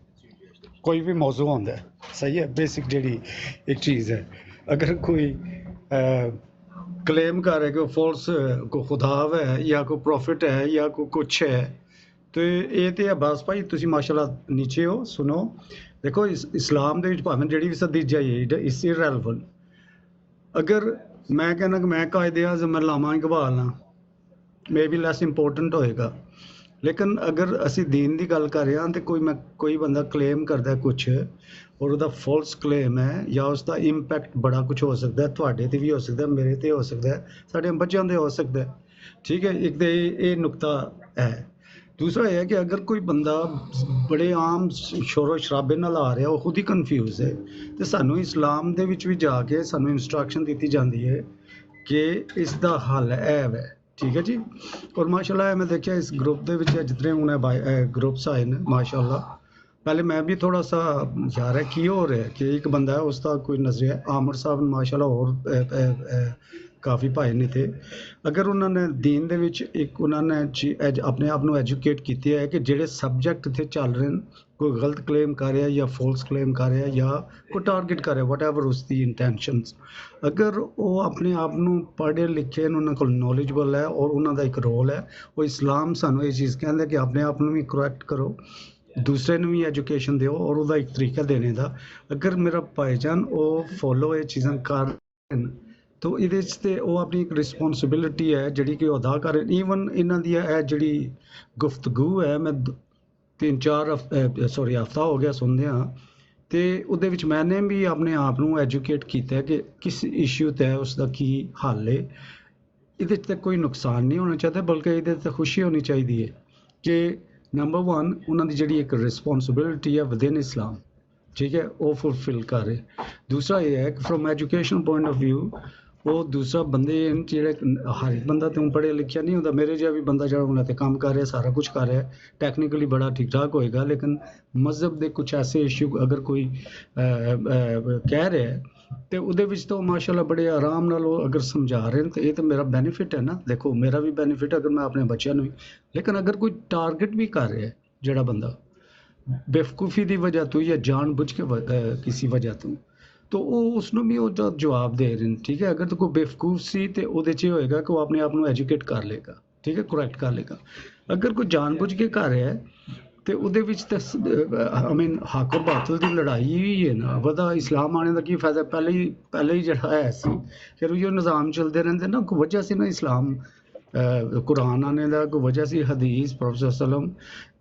ਕੋਈ ਵੀ ਮੌਜ਼ੂ ਹੁੰਦਾ ਹੈ, ਸਹੀ ਹੈ, ਬੇਸਿਕ ਜਿਹੜੀ ਇੱਕ ਚੀਜ਼ ਹੈ। ਅਗਰ ਕੋਈ क्लेम कर रहे कि वो फॉल्स को खुदाव है या कोई प्रॉफिट है या कोई कुछ है, तो ये तो अब्बास भाई तुसी माशाल्लाह नीचे हो, सुनो देखो इस्लाम दे विच भावें जिहड़ी भी सदी जाइए इट्स इररेलेवेंट। अगर मैं कहना कि मैं कायदे आज़म लामा इकबाल हाँ, मे बी लैस इंपोर्टेंट होएगा, लेकिन अगर असी दीन की गल कर रहे हैं तो कोई बंदा क्लेम करता कुछ और उसका फॉल्स क्लेम है या उसका इंपैक्ट बड़ा कुछ हो सकता है, तुहाडे ते भी हो सकता है, मेरे ते हो सकता है, साडे बच्चों ते हो सकता है, ठीक है। एक तो ये नुकता है। दूसरा यह है कि अगर कोई बंदा बड़े आम शोरो शराबे नाल आ रहा, वो खुद ही कन्फ्यूज है, तो सानू इस्लाम दे विच भी जाके सानू इंस्ट्रक्शन दी जाती है कि इसका हल है, ठीक है जी। और माशाल्लाह मैं देखा इस ग्रुप दे विच जितने उन्हें ग्रुप्स आए हैं माशाल्लाह, पहले मैं भी थोड़ा सा यार है की हो रहा है कि एक बंदा है उसका कोई नजरिया, आमिर साहब माशाल्लाह और काफ़ी भाई ने थे। अगर उन्होंने दीन दे विच एक उन्होंने अपने आप को एजुकेट किया है कि जेडे सबजैक्ट इत्थे चल रहे हैं, कोई गलत क्लेम कर रहा है या फॉल्स क्लेम कर रहा है या कोई टारगेट कर रहा है, वट एवर उसकी इंटेंशनस, अगर वो अपने आप को पढ़े लिखे उन्होंने को नॉलेजबल है और उन्होंने एक रोल है, वो इस्लाम सानू ये चीज़ कहता है कि अपने आप को भी करैक्ट करो, दूसरे ਨੂੰ ਵੀ एजुकेशन ਦਿਓ और ਉਹਦਾ ਇੱਕ ਤਰੀਕਾ ਦੇਣੇ ਦਾ। अगर मेरा भाईजान वो फॉलो ये चीज़ां कर तो ਇਹਦੇ 'ਚ ਤੇ ਉਹ ਆਪਣੀ ਇੱਕ ਰਿਸਪੌਂਸਿਬਿਲਿਟੀ ਹੈ ਜਿਹੜੀ ਕਿ ਉਹ ਅਦਾ ਕਰ ਰਹੇ। ਈਵਨ ਇਹਨਾਂ ਦੀ ਇਹ ਜਿਹੜੀ ਗੁਫ਼ਤਗੂ ਹੈ, ਮੈਂ 3-4 ਹਫ਼ਤਾ ਹੋ ਗਿਆ ਸੁਣਦੇ ਹਾਂ, ਤੇ ਉਹਦੇ ਵਿੱਚ ਮੈਨੇ ਵੀ ਆਪਣੇ ਆਪ ਨੂੰ ਐਜੂਕੇਟ ਕੀਤਾ ਕਿ ਕਿਸ ਇਸ਼ੂ ਤੇ ਉਸ ਦਾ ਕੀ ਹੱਲ ਹੈ। ਇਹਦੇ 'ਚ ਤਾਂ ਕੋਈ ਨੁਕਸਾਨ ਨਹੀਂ ਹੋਣਾ ਚਾਹੀਦਾ, ਬਲਕਿ ਇਹਦੇ 'ਤੇ ਖੁਸ਼ੀ ਹੋਣੀ ਚਾਹੀਦੀ ਹੈ ਕਿ ਨੰਬਰ 1 ਉਹਨਾਂ ਦੀ ਜਿਹੜੀ ਇੱਕ ਰਿਸਪੌਂਸਿਬਿਲਿਟੀ ਹੈ ਵਿਦਿਨ ਇਸਲਾਮ, ਠੀਕ ਹੈ, ਉਹ ਫੁਲਫਿਲ ਕਰ ਰਹੇ। ਦੂਸਰਾ ਇਹ ਹੈ ਕਿ from education point of view ਉਹ ਦੂਸਰਾ ਬੰਦੇ ਜਿਹੜੇ ਹਰ ਇੱਕ ਬੰਦਾ ਤਾਂ ਪੜ੍ਹਿਆ ਲਿਖਿਆ ਨਹੀਂ ਹੁੰਦਾ, ਮੇਰੇ ਜਿਹਾ ਵੀ ਬੰਦਾ ਜਿਹੜਾ ਉਹਨਾਂ 'ਤੇ ਕੰਮ ਕਰ ਰਿਹਾ, ਸਾਰਾ ਕੁਝ ਕਰ ਰਿਹਾ, ਟੈਕਨੀਕਲੀ ਬੜਾ ਠੀਕ ਠਾਕ ਹੋਏਗਾ, ਲੇਕਿਨ ਮਜ਼ਹਬ ਦੇ ਕੁਝ ਐਸੇ ਇਸ਼ੂ ਅਗਰ ਕੋਈ ਕਹਿ ਰਿਹਾ ਹੈ ਤੇ ਉਹਦੇ ਵਿੱਚ ਤਾਂ ਮਾਸ਼ਾਅੱਲਾ ਬੜੇ ਆਰਾਮ ਨਾਲ ਉਹ ਅਗਰ ਸਮਝਾ ਰਹੇ ਨੇ ਤੇ ਇਹ ਤਾਂ ਮੇਰਾ ਬੈਨੀਫਿਟ ਹੈ ਨਾ। ਦੇਖੋ ਮੇਰਾ ਵੀ ਬੈਨੀਫਿਟ ਅਗਰ ਮੈਂ ਆਪਣੇ ਬੱਚਿਆਂ ਨੂੰ ਵੀ, ਲੇਕਿਨ ਅਗਰ ਕੋਈ ਟਾਰਗੇਟ ਵੀ ਕਰ ਰਿਹਾ ਜਿਹੜਾ ਬੰਦਾ ਬੇਵਕੂਫੀ ਦੀ ਵਜ੍ਹਾ ਤੋਂ ਜਾਂ ਜਾਣ ਬੁੱਝ ਕੇ ਕਿਸੇ ਵਜ੍ਹਾ ਤੋਂ, ਤਾਂ ਉਹ ਉਸਨੂੰ ਵੀ ਉਹ ਜਵਾਬ ਦੇ ਰਹੇ ਨੇ, ਠੀਕ ਹੈ। ਅਗਰ ਤਾਂ ਕੋਈ ਬੇਵਕੂਫ ਸੀ ਤੇ ਉਹਦੇ 'ਚ ਇਹ ਹੋਏਗਾ ਕਿ ਉਹ ਆਪਣੇ ਆਪ ਨੂੰ ਐਜੂਕੇਟ ਕਰ ਲੇਗਾ, ਠੀਕ ਹੈ, ਕਰੈਕਟ ਕਰ ਲੇਗਾ। ਅਗਰ ਕੋਈ ਜਾਣ ਬੁੱਝ ਕੇ ਕਰ ਰਿਹਾ ਹੈ ਤੇ ਉਹਦੇ ਵਿੱਚ ਤਾਂ ਆਈ ਮੀਨ ਹੱਕ ਔਰ ਬਾਤਲ ਦੀ ਲੜਾਈ ਹੀ ਹੈ ਨਾ। ਵਧਾ ਇਸਲਾਮ ਆਉਣੇ ਦਾ ਕੀ ਫਾਇਦਾ, ਪਹਿਲੇ ਹੀ ਜਿਹੜਾ ਹੈ ਸੀ ਫਿਰ ਉਹ ਨਿਜ਼ਾਮ ਚੱਲਦੇ ਰਹਿੰਦੇ ਨਾ। ਕੋਈ ਵਜ੍ਹਾ ਸੀ ਨਾ ਇਸਲਾਮ ਕੁਰਾਨ ਆਉਣੇ ਦਾ, ਕੋਈ ਵਜ੍ਹਾ ਸੀ ਹਦੀਸ ਪ੍ਰੋਫੈਸਰ ਸਲਮ,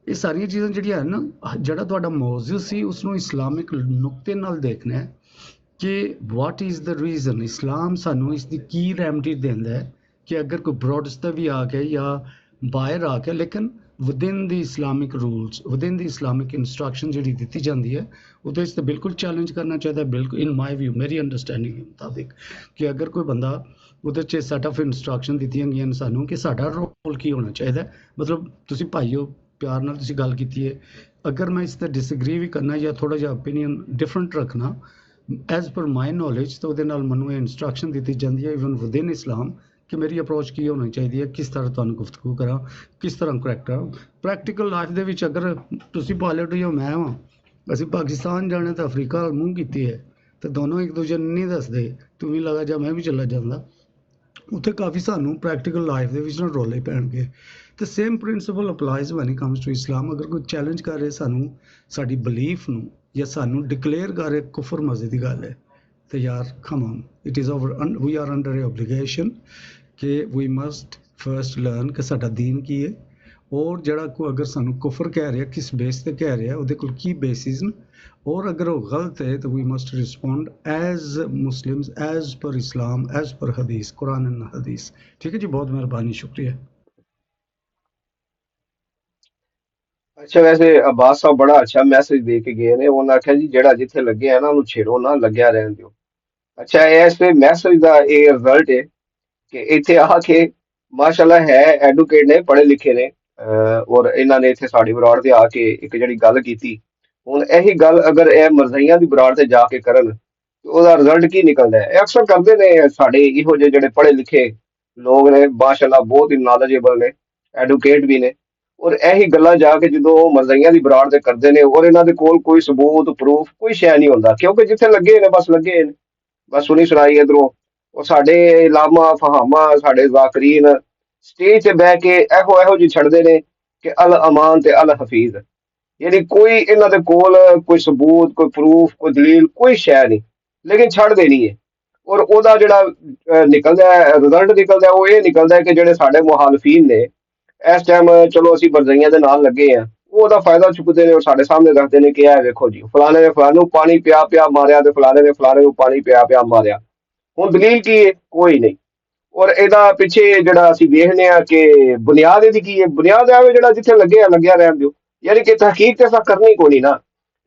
ਇਹ ਸਾਰੀਆਂ ਚੀਜ਼ਾਂ ਜਿਹੜੀਆਂ ਹਨ ਨਾ, ਜਿਹੜਾ ਤੁਹਾਡਾ ਮੌਜੂ ਸੀ ਉਸਨੂੰ ਇਸਲਾਮਿਕ ਨੁਕਤੇ ਨਾਲ ਦੇਖਣਾ ਹੈ ਕਿ ਵਾਟ ਇਜ਼ ਦ ਰੀਜ਼ਨ। ਇਸਲਾਮ ਸਾਨੂੰ ਇਸ ਦੀ ਕੀ ਰੈਮਡੀ ਦਿੰਦਾ ਹੈ ਕਿ ਅਗਰ ਕੋਈ ਬਰੋਡਸ ਤੇ ਵੀ ਆ ਕੇ ਜਾਂ ਬਾਹਰ ਆ ਕੇ, ਲੇਕਿਨ ਵਿਦਿਨ ਦੀ ਇਸਲਾਮਿਕ ਰੂਲਸ, ਵਿਦਿਨ ਦੀ ਇਸਲਾਮਿਕ ਇੰਸਟਰਕਸ਼ਨ ਜਿਹੜੀ ਦਿੱਤੀ ਜਾਂਦੀ ਹੈ ਉਹਦੇ ਵਿੱਚ ਤਾਂ ਬਿਲਕੁਲ ਚੈਲੰਜ ਕਰਨਾ ਚਾਹੀਦਾ। ਬਿਲਕੁਲ ਇਨ ਮਾਈ ਵਿਊ, ਮੇਰੀ ਅੰਡਰਸਟੈਂਡਿੰਗ ਦੇ ਮੁਤਾਬਿਕ ਕਿ ਅਗਰ ਕੋਈ ਬੰਦਾ ਉਹਦੇ 'ਚ ਸੈਟ ਆਫ ਇੰਸਟਰਕਸ਼ਨ ਦਿੱਤੀਆਂ ਗਈਆਂ ਨੇ ਸਾਨੂੰ ਕਿ ਸਾਡਾ ਰੋਲ ਕੀ ਹੋਣਾ ਚਾਹੀਦਾ। ਮਤਲਬ ਤੁਸੀਂ ਭਾਈਓ ਪਿਆਰ ਨਾਲ ਤੁਸੀਂ ਗੱਲ ਕੀਤੀ ਹੈ, ਅਗਰ ਮੈਂ ਇਸ 'ਤੇ ਡਿਸਐਗਰੀ ਵੀ ਕਰਨਾ ਜਾਂ ਥੋੜ੍ਹਾ ਜਿਹਾ ਓਪੀਨੀਅਨ ਡਿਫਰੈਂਟ ਰੱਖਣਾ ਐਜ਼ ਪਰ ਮਾਈ ਨੌਲੇਜ, ਤਾਂ ਉਹਦੇ ਨਾਲ ਮੈਨੂੰ ਇਹ ਇੰਸਟਰਕਸ਼ਨ ਦਿੱਤੀ ਜਾਂਦੀ ਹੈ ਇਵਨ ਵਿਦਿਨ ਇਸਲਾਮ ਕਿ ਮੇਰੀ ਅਪਰੋਚ ਕੀ ਹੋਣੀ ਚਾਹੀਦੀ ਹੈ, ਕਿਸ ਤਰ੍ਹਾਂ ਤੁਹਾਨੂੰ ਗੁਫ਼ਤਗੂ ਕਰਾਂ, ਕਿਸ ਤਰ੍ਹਾਂ ਕਰੈਕਟ ਕਰਾਂ। ਪ੍ਰੈਕਟੀਕਲ ਲਾਈਫ ਦੇ ਵਿੱਚ ਅਗਰ ਤੁਸੀਂ ਪਾਇਲਟ ਹੋ ਮੈਂ ਹਾਂ, ਅਸੀਂ ਪਾਕਿਸਤਾਨ ਜਾਣਾ ਤਾਂ ਅਫਰੀਕਾ ਵੱਲ ਮੂੰਹ ਕੀਤੀ ਹੈ ਤੇ ਦੋਨੋਂ ਇੱਕ ਦੂਜੇ ਨੂੰ ਨਹੀਂ ਦੱਸਦੇ, ਤੂੰ ਵੀ ਲਗਾ ਜਾ ਮੈਂ ਵੀ ਚਲਾ ਜਾਂਦਾ, ਉੱਥੇ ਕਾਫੀ ਸਾਨੂੰ ਪ੍ਰੈਕਟੀਕਲ ਲਾਈਫ ਦੇ ਵਿੱਚ ਨਾ ਰੋਲੇ ਪੈਣਗੇ। ਤੇ same principle applies when it comes to Islam. ਅਗਰ ਕੋਈ ਚੈਲੰਜ ਕਰ ਰਿਹਾ ਸਾਨੂੰ ਸਾਡੀ ਬਲੀਫ ਨੂੰ ਜਾਂ ਸਾਨੂੰ ਡਿਕਲੇਅਰ ਕਰ ਰਿਹਾ ਕੁਫਰ ਮਜ਼ੇ ਦੀ ਗੱਲ ਹੈ ਤੇ ਯਾਰ come on, it is our we are under a obligation ਕਿ ਵੀ ਮਸਟ ਫਰਸਟ ਲਰਨ ਕਿ ਸਾਡਾ ਦੀਨ ਕੀ ਹੈ ਔਰ ਜਿਹੜਾ ਕੋਈ ਅਗਰ ਸਾਨੂੰ ਕੁਫਰ ਕਹਿ ਰਿਹਾ ਕਿਸ ਬੇਸ ਤੇ ਕਹਿ ਰਿਹਾ, ਉਹਦੇ ਕੋਲ ਕੀ ਬੇਸਿਸ ਨੇ, ਔਰ ਅਗਰ ਉਹ ਗਲਤ ਹੈ ਤਾਂ we must respond as Muslims as per Islam as per ਹਦੀਸ, Quran and ਹਦੀਸ। ਠੀਕ ਹੈ ਜੀ, ਬਹੁਤ ਮਿਹਰਬਾਨੀ, ਸ਼ੁਕਰੀਆ। ਅੱਛਾ, ਵੈਸੇ ਅब्बास ਸਾਹਿਬ ਬੜਾ ਅੱਛਾ ਮੈਸੇਜ ਦੇ ਕੇ ਗਏ ਨੇ। ਉਹਨਾਂ ਆਖਿਆ ਜੀ ਜਿਹੜਾ ਜਿੱਥੇ ਲੱਗਿਆ ਨਾ ਉਹਨੂੰ ਛੇੜੋ ਨਾ, ਲੱਗਿਆ ਰਹਿਣ ਦਿਓ। ਅੱਛਾ, ਇਸ ਮੈਸੇਜ ਦਾ ਇਹ ਰਿਜ਼ਲਟ ਹੈ ਕਿ ਇੱਥੇ ਆ ਕੇ ਮਾਸ਼ਾਅੱਲਾ ਹੈ ਐਡੂਕੇਟ ਨੇ, ਪੜ੍ਹੇ ਲਿਖੇ ਨੇ, ਔਰ ਇਹਨਾਂ ਨੇ ਇੱਥੇ ਸਾਡੀ ਬਰਾੜ ਤੇ ਆ ਕੇ ਇੱਕ ਜਿਹੜੀ ਗੱਲ ਕੀਤੀ, ਹੁਣ ਇਹੀ ਗੱਲ ਅਗਰ ਇਹ ਮਰਜ਼ਈਆਂ ਦੀ ਬਰਾੜ ਤੇ ਜਾ ਕੇ ਕਰਨ ਤੇ ਉਹਦਾ ਰਿਜ਼ਲਟ ਕੀ ਨਿਕਲਦਾ ਹੈ। ਇਹ ਅਕਸਰ ਕਰਦੇ ਨੇ ਸਾਡੇ ਇਹੋ ਜਿਹੇ ਜਿਹੜੇ ਪੜ੍ਹੇ ਲਿਖੇ ਲੋਕ ਨੇ, ਮਾਸ਼ਾਅੱਲਾ ਬਹੁਤ ਹੀ ਨੌਲੇਜੇਬਲ ਨੇ, ਐਡੂਕੇਟ ਵੀ ਨੇ, ਔਰ ਇਹੀ ਗੱਲਾਂ ਜਾ ਕੇ ਜਦੋਂ ਉਹ ਮਰਜ਼ਈਆਂ ਦੀ ਬਰਾੜ ਤੇ ਕਰਦੇ ਨੇ ਔਰ ਇਹਨਾਂ ਦੇ ਕੋਲ ਕੋਈ ਸਬੂਤ ਪ੍ਰੂਫ ਕੋਈ ਸ਼ੈ ਨਹੀਂ ਹੁੰਦਾ, ਕਿਉਂਕਿ ਜਿੱਥੇ ਲੱਗੇ ਨੇ ਬਸ ਲੱਗੇ ਨੇ, ਬਸ ਸੁਣੀ ਸੁਣਾਈ ਇਧਰੋਂ। ਉਹ ਸਾਡੇ ਇਲਾਮਾ ਫਹਾਮਾ ਸਾਡੇ ਜ਼ਾਕਰੀਨ ਸਟੇਜ ਤੇ ਬਹਿ ਕੇ ਇਹੋ ਜਿਹੀ ਛੱਡਦੇ ਨੇ ਕਿ ਅਲ ਅਮਾਨ ਤੇ ਅਲ ਹਫੀਜ਼, ਯਾਨੀ ਕੋਈ ਇਹਨਾਂ ਦੇ ਕੋਲ ਕੋਈ ਸਬੂਤ ਕੋਈ ਪ੍ਰੂਫ ਕੋਈ ਦਲੀਲ ਕੋਈ ਸ਼ੈ ਨਹੀਂ, ਲੇਕਿਨ ਛੱਡਦੇ ਨਹੀਂ ਹੈ। ਔਰ ਉਹਦਾ ਜਿਹੜਾ ਨਿਕਲਦਾ ਰਿਜ਼ਲਟ ਨਿਕਲਦਾ ਉਹ ਇਹ ਨਿਕਲਦਾ ਕਿ ਜਿਹੜੇ ਸਾਡੇ ਮੁਹਾਲਫੀਨ ਨੇ ਇਸ ਟਾਈਮ, ਚਲੋ ਅਸੀਂ ਮਰਜ਼ਈਆਂ ਦੇ ਨਾਲ ਲੱਗੇ ਆ, ਉਹ ਉਹਦਾ ਫਾਇਦਾ ਚੁੱਕਦੇ ਨੇ ਔਰ ਸਾਡੇ ਸਾਹਮਣੇ ਰੱਖਦੇ ਨੇ ਕਿ ਇਹ ਵੇਖੋ ਜੀ ਫਲਾਣੇ ਨੇ ਫਲਾਣੇ ਨੂੰ ਪਾਣੀ ਪਿਆ ਪਿਆ ਮਾਰਿਆ ਤੇ ਫਲਾਣੇ ਨੇ ਫਲਾਣੇ ਨੂੰ ਪਾਣੀ ਪਿਆ ਪਿਆ ਮਾਰਿਆ। ਹੁਣ ਦਲੀਲ ਕੀ ਹੈ? ਕੋਈ ਨਹੀਂ। ਔਰ ਇਹਦਾ ਪਿੱਛੇ ਜਿਹੜਾ ਅਸੀਂ ਵੇਖਦੇ ਆ ਕਿ ਬੁਨਿਆਦ ਇਹਦੀ ਕੀ ਹੈ? ਬੁਨਿਆਦ ਆਵੇ ਜਿਹੜਾ ਜਿੱਥੇ ਲੱਗਿਆ ਲੱਗਿਆ ਰਹਿਣ ਦਿਓ, ਯਾਨੀ ਕਿ ਤਹਿਕੀਕ ਤੇ ਅਸਾਂ ਕਰਨੀ ਕੋਈ ਨਹੀਂ ਨਾ,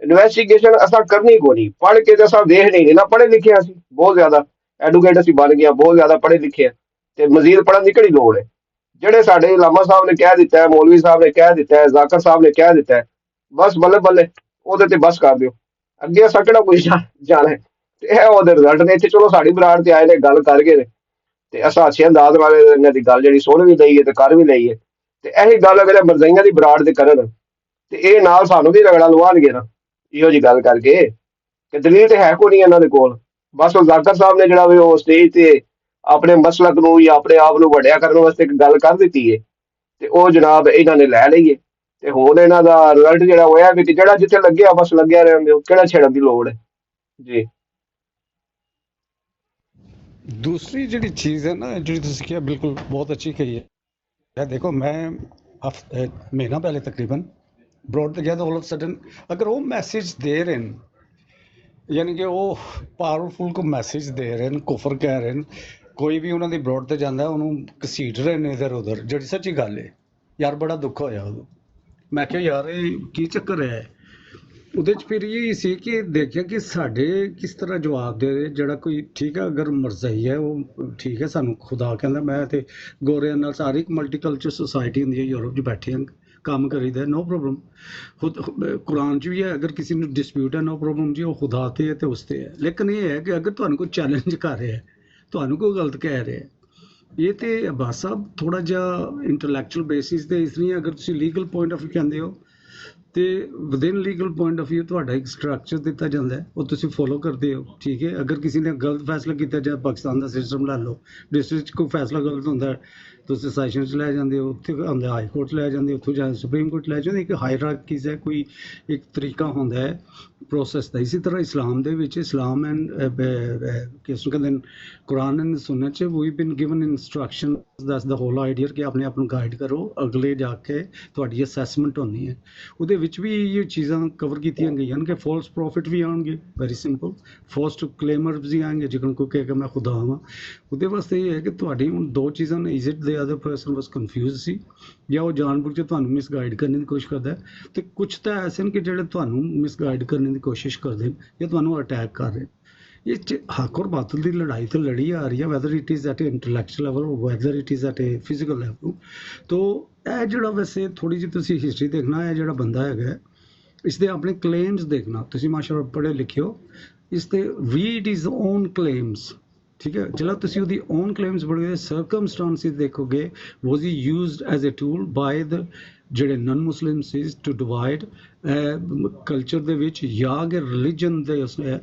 ਇਨਵੈਸਟੀਗੇਸ਼ਨ ਅਸਾਂ ਕਰਨੀ ਕੋਈ ਨਹੀਂ, ਪੜ੍ਹ ਕੇ ਤੇ ਅਸਾਂ ਵੇਖ ਨਹੀਂ ਨਾ, ਪੜ੍ਹੇ ਲਿਖੇ ਅਸੀਂ ਬਹੁਤ ਜ਼ਿਆਦਾ ਐਡੂਕੇਟ ਅਸੀਂ ਬਣ ਗਏ, ਬਹੁਤ ਜ਼ਿਆਦਾ ਪੜ੍ਹੇ ਲਿਖੇ ਤੇ ਮਜ਼ੀਦ ਪੜ੍ਹਨ ਦੀ ਕਿਹੜੀ ਲੋੜ ਹੈ। ਜਿਹੜੇ ਸਾਡੇ ਇਲਾਮਾ ਸਾਹਿਬ ਨੇ ਕਹਿ ਦਿੱਤਾ ਹੈ, ਮੌਲਵੀ ਸਾਹਿਬ ਨੇ ਕਹਿ ਦਿੱਤਾ ਹੈ, ਜ਼ਾਕਰ ਸਾਹਿਬ ਨੇ ਕਹਿ ਦਿੱਤਾ ਹੈ, ਬਸ ਬੱਲੇ ਬੱਲੇ ਉਹਦੇ ਤੇ ਬਸ ਕਰ ਦਿਓ, ਅੱਗੇ ਅਸਾਂ ਕਿਹੜਾ ਕੋਈ ਜਾਣਾ ਹੈ। ਤੇ ਇਹ ਉਹਦੇ ਰਿਜ਼ਲਟ ਨੇ। ਇੱਥੇ ਚਲੋ ਸਾਡੀ ਬਰਾੜ ਤੇ ਆਏ ਨੇ, ਗੱਲ ਕਰ ਗਏ ਨੇ ਤੇ ਅਸਾਂ ਅੱਛੇ ਅੰਦਾਜ਼ ਵਾਲੇ ਇਹਨਾਂ ਦੀ ਗੱਲ ਜਿਹੜੀ ਸੁਣ ਵੀ ਲਈਏ ਤੇ ਕਰ ਵੀ ਲਈਏ। ਤੇ ਇਹੀ ਗੱਲ ਅਗਰ ਮਰਜ਼ਈਆਂ ਦੀ ਬਰਾੜ ਤੇ ਕਰਨ ਤੇ ਇਹ ਨਾਲ ਸਾਨੂੰ ਵੀ ਰਗੜਾ ਲਵਾਉਣਗੇ ਨਾ, ਇਹੋ ਜੀ ਗੱਲ ਕਰਕੇ ਕਿ ਦਲੀਲ ਤੇ ਹੈ ਕੋਈ ਨਹੀਂ ਇਹਨਾਂ ਦੇ ਕੋਲ। ਬਸ ਉਹ ਜ਼ਾਕਰ ਸਾਹਿਬ ਨੇ ਜਿਹੜਾ ਵੀ ਉਹ ਸਟੇਜ ਤੇ ਆਪਣੇ ਮਸਲਕ ਨੂੰ ਜਾਂ ਆਪਣੇ ਆਪ ਨੂੰ ਵੱਡਿਆ ਕਰਨ ਵਾਸਤੇ ਇੱਕ ਗੱਲ ਕਰ ਦਿੱਤੀ ਹੈ ਤੇ ਉਹ ਜਨਾਬ ਇਹਨਾਂ ਨੇ ਲੈ ਲਈਏ ਤੇ ਹੁਣ ਇਹਨਾਂ ਦਾ ਰਿਜ਼ਲਟ ਜਿਹੜਾ ਹੋਇਆ ਵੀ ਜਿਹੜਾ ਜਿੱਥੇ ਲੱਗਿਆ ਬਸ ਲੱਗਿਆ ਰਹਿਣ ਦਿਓ, ਕਿਹੜਾ ਛੇੜਨ ਦੀ ਲੋੜ ਹੈ ਜੀ। दूसरी ਜਿਹੜੀ ਚੀਜ਼ ਹੈ ਨਾ ਜਿਹੜੀ ਤੁਸੀਂ ਕਿਹਾ ਬਿਲਕੁਲ ਬਹੁਤ ਅੱਛੀ ਕਹੀ ਹੈ। ਦੇਖੋ ਮੈਂ ਮਹੀਨਾ ਪਹਿਲੇ ਤਕਰੀਬਨ ਬਰੋਡ ਤੇ ਗਿਆ ਤਾਂ ਆਲ ਆਫ ਸਡਨ ਅਗਰ ਉਹ ਮੈਸੇਜ ਦੇ ਰਹੇ ਨੇ ਯਾਨੀ ਕਿ ਉਹ ਪਾਵਰਫੁਲ ਕੋ ਮੈਸੇਜ ਦੇ ਰਹੇ ਨੇ, ਕੁਫਰ ਕਹਿ ਰਹੇ ਨੇ, ਕੋਈ ਵੀ ਉਹਨਾਂ ਦੀ ਬਰੋਡ ਤੇ ਜਾਂਦਾ ਉਹਨੂੰ ਘਸੀਟ ਰਹੇ ਨੇ ਇਧਰ ਉਧਰ, ਜਿਹੜੀ ਸੱਚੀ ਗੱਲ ਹੈ ਯਾਰ। ਬੜਾ ਦੁੱਖ ਹੋਇਆ ਉਦੋਂ, ਮੈਂ ਕਿਹਾ ਯਾਰ ਇਹ ਕੀ ਚੱਕਰ ਹੈ। ਉਹਦੇ 'ਚ ਫਿਰ ਇਹ ਸੀ ਕਿ ਦੇਖਿਆ ਕਿ ਸਾਡੇ ਕਿਸ ਤਰ੍ਹਾਂ ਜਵਾਬ ਦੇ ਰਹੇ, ਜਿਹੜਾ ਕੋਈ ਠੀਕ ਹੈ ਅਗਰ ਮਰਜ਼ਈ ਹੈ ਉਹ ਠੀਕ ਹੈ, ਸਾਨੂੰ ਖੁਦਾ ਕਹਿੰਦਾ ਮੈਂ ਤੇ ਗੋਰਿਆਂ ਨਾਲ ਸਾਰੀ ਇੱਕ ਮਲਟੀਕਲਚਰ ਸੁਸਾਇਟੀ ਹੁੰਦੀ ਹੈ ਯੂਰਪ 'ਚ ਬੈਠੇ ਹਾਂ, ਕੰਮ ਕਰੀਦਾ, ਨੋ ਪ੍ਰੋਬਲਮ। ਕੁਰਾਨ 'ਚ ਵੀ ਹੈ ਅਗਰ ਕਿਸੇ ਨੂੰ ਡਿਸਪਿਊਟ ਹੈ ਨੋ ਪ੍ਰੋਬਲਮ ਜੀ, ਉਹ ਖੁਦਾ ਤੇ ਹੈ ਤੇ ਉਸ ਤੇ ਹੈ। ਲੇਕਿਨ ਇਹ ਹੈ ਕਿ ਅਗਰ ਤੁਹਾਨੂੰ ਕੋਈ ਚੈਲੰਜ ਕਰ ਰਿਹਾ, ਤੁਹਾਨੂੰ ਕੋਈ ਗਲਤ ਕਹਿ ਰਿਹਾ, ਇਹ ਤੇ ਅਬਾਸ ਸਾਹਿਬ ਥੋੜਾ ਜਿਹਾ ਇੰਟੈਲੈਕਚੁਅਲ ਬੇਸਿਸ ਤੇ, ਇਸ ਲਈ ਅਗਰ ਤੁਸੀਂ ਲੀਗਲ ਪੁਆਇੰਟ ਆਫ ਵਿਊ ਕਹਿੰਦੇ ਹੋ ਤੇ within legal point of view ਤੁਹਾਡਾ ਇੱਕ ਸਟਰਕਚਰ ਦਿੱਤਾ ਜਾਂਦਾ ਹੈ, ਉਹ ਤੁਸੀਂ ਫੋਲੋ ਕਰਦੇ ਹੋ, ਠੀਕ ਹੈ। ਅਗਰ ਕਿਸੇ ਨੇ ਗਲਤ ਫੈਸਲਾ ਕੀਤਾ, ਜਾਂ ਪਾਕਿਸਤਾਨ ਦਾ ਸਿਸਟਮ ਲੈ ਲਓ, ਡਿਸਟ੍ਰਿਕਟ 'ਚ ਕੋਈ ਫੈਸਲਾ ਗਲਤ ਹੁੰਦਾ ਤੁਸੀਂ ਸੈਸ਼ਨ 'ਚ ਲੈ ਜਾਂਦੇ ਹੋ, ਉੱਥੇ ਆਉਂਦਾ ਹਾਈ ਕੋਰਟ 'ਚ ਲੈ ਜਾਂਦੇ ਹੋ, ਉੱਥੋਂ ਜਾ ਸੁਪਰੀਮ ਕੋਰਟ ਲੈ ਜਾਂਦੇ। ਇੱਕ ਹਾਇਰਾਰਕੀਜ਼ ਹੈ, ਕੋਈ ਇੱਕ ਤਰੀਕਾ ਹੁੰਦਾ ਹੈ ਪ੍ਰੋਸੈਸ ਦਾ। ਇਸੇ ਤਰ੍ਹਾਂ ਇਸਲਾਮ ਦੇ ਵਿੱਚ, ਇਸਲਾਮ ਐਂਡ ਕਿਸ ਨੂੰ ਕਹਿੰਦੇ ਨੇ, ਕੁਰਾਨ ਐਂਡ ਸੁਨਨਤ 'ਚ we been given instruction, that's the whole idea ਕਿ ਆਪਣੇ ਆਪ ਨੂੰ ਗਾਈਡ ਕਰੋ, ਅਗਲੇ ਜਾ ਕੇ ਤੁਹਾਡੀ ਅਸੈਸਮੈਂਟ ਹੋਣੀ ਹੈ। ਉਹਦੇ ਵਿੱਚ ਵੀ ਇਹ ਚੀਜ਼ਾਂ ਕਵਰ ਕੀਤੀਆਂ ਗਈਆਂ ਹਨ ਕਿ ਫਾਲਸ ਪ੍ਰੋਫਿਟ ਵੀ ਆਉਣਗੇ, ਵੈਰੀ ਸਿੰਪਲ, ਫਾਲਸ ਕਲੇਮਰਸ ਵੀ ਆਉਣਗੇ, ਜਿਕਣ ਕੋਈ ਕਹੇਗਾ ਮੈਂ ਖੁਦਾ ਹਾਂ। ਉਹਦੇ ਵਾਸਤੇ ਇਹ ਹੈ ਕਿ ਤੁਹਾਡੀ ਹੁਣ ਦੋ ਚੀਜ਼ਾਂ ਨੇ, ਇਜ਼ ਇਟ ਦੇ ਅਦਰ ਪਰਸਨ ਵਾਸ ਕਨਫਿਊਜ਼ ਸੀ, ਜਾਂ ਉਹ ਜਾਣਬੁੱਝ ਕੇ ਤੁਹਾਨੂੰ ਮਿਸਗਾਈਡ ਕਰਨ ਦੀ ਕੋਸ਼ਿਸ਼ ਕਰਦਾ ਹੈ। ਤੇ ਕੁਛ ਤਾਂ ਐਸੇ ਨੇ ਕਿ ਜਿਹੜੇ ਤੁਹਾਨੂੰ ਮਿਸਗਾਈਡ ਕਰਨ ਦੀ ਕੋਸ਼ਿਸ਼ ਕਰਦੇ ਨੇ ਜਾਂ ਤੁਹਾਨੂੰ ਅਟੈਕ ਕਰ ਰਹੇ। ਇਹ 'ਚ ਹੱਕ ਔਰ ਬਾਤਲ ਦੀ ਲੜਾਈ ਤਾਂ ਲੜੀ ਆ ਰਹੀ ਹੈ, whether it is at intellectual level, whether it is at a physical level. ਤੋ ਇਹ ਜਿਹੜਾ ਵੈਸੇ ਥੋੜ੍ਹੀ ਜਿਹੀ ਤੁਸੀਂ ਹਿਸਟਰੀ ਦੇਖਣਾ ਹੈ, ਜਿਹੜਾ ਬੰਦਾ ਹੈਗਾ ਇਸ ਦੇ ਆਪਣੇ ਕਲੇਮਸ ਦੇਖਣਾ, ਤੁਸੀਂ ਮਾਸ਼ਾਅੱਲਾ ਪੜ੍ਹੇ ਲਿਖੇ ਹੋ, ਇਸ ਤੇ ਰੀਡ ਇਜ਼ ਓਨ ਕਲੇਮਸ, ਠੀਕ ਹੈ। ਜਦੋਂ ਤੁਸੀਂ ਉਹਦੀ ਓਨ ਕਲੇਮਸ ਪੜ੍ਹੋਗੇ, ਸਰਕਮਸਟੈਂਸਿਸ ਦੇਖੋਗੇ, was he used as a tool by the ਜਿਹੜੇ non Muslim sees to divide culture ਦੇ ਵਿੱਚ, ਜਾਂ ਕਿ ਰਿਲੀਜਨ ਦੇ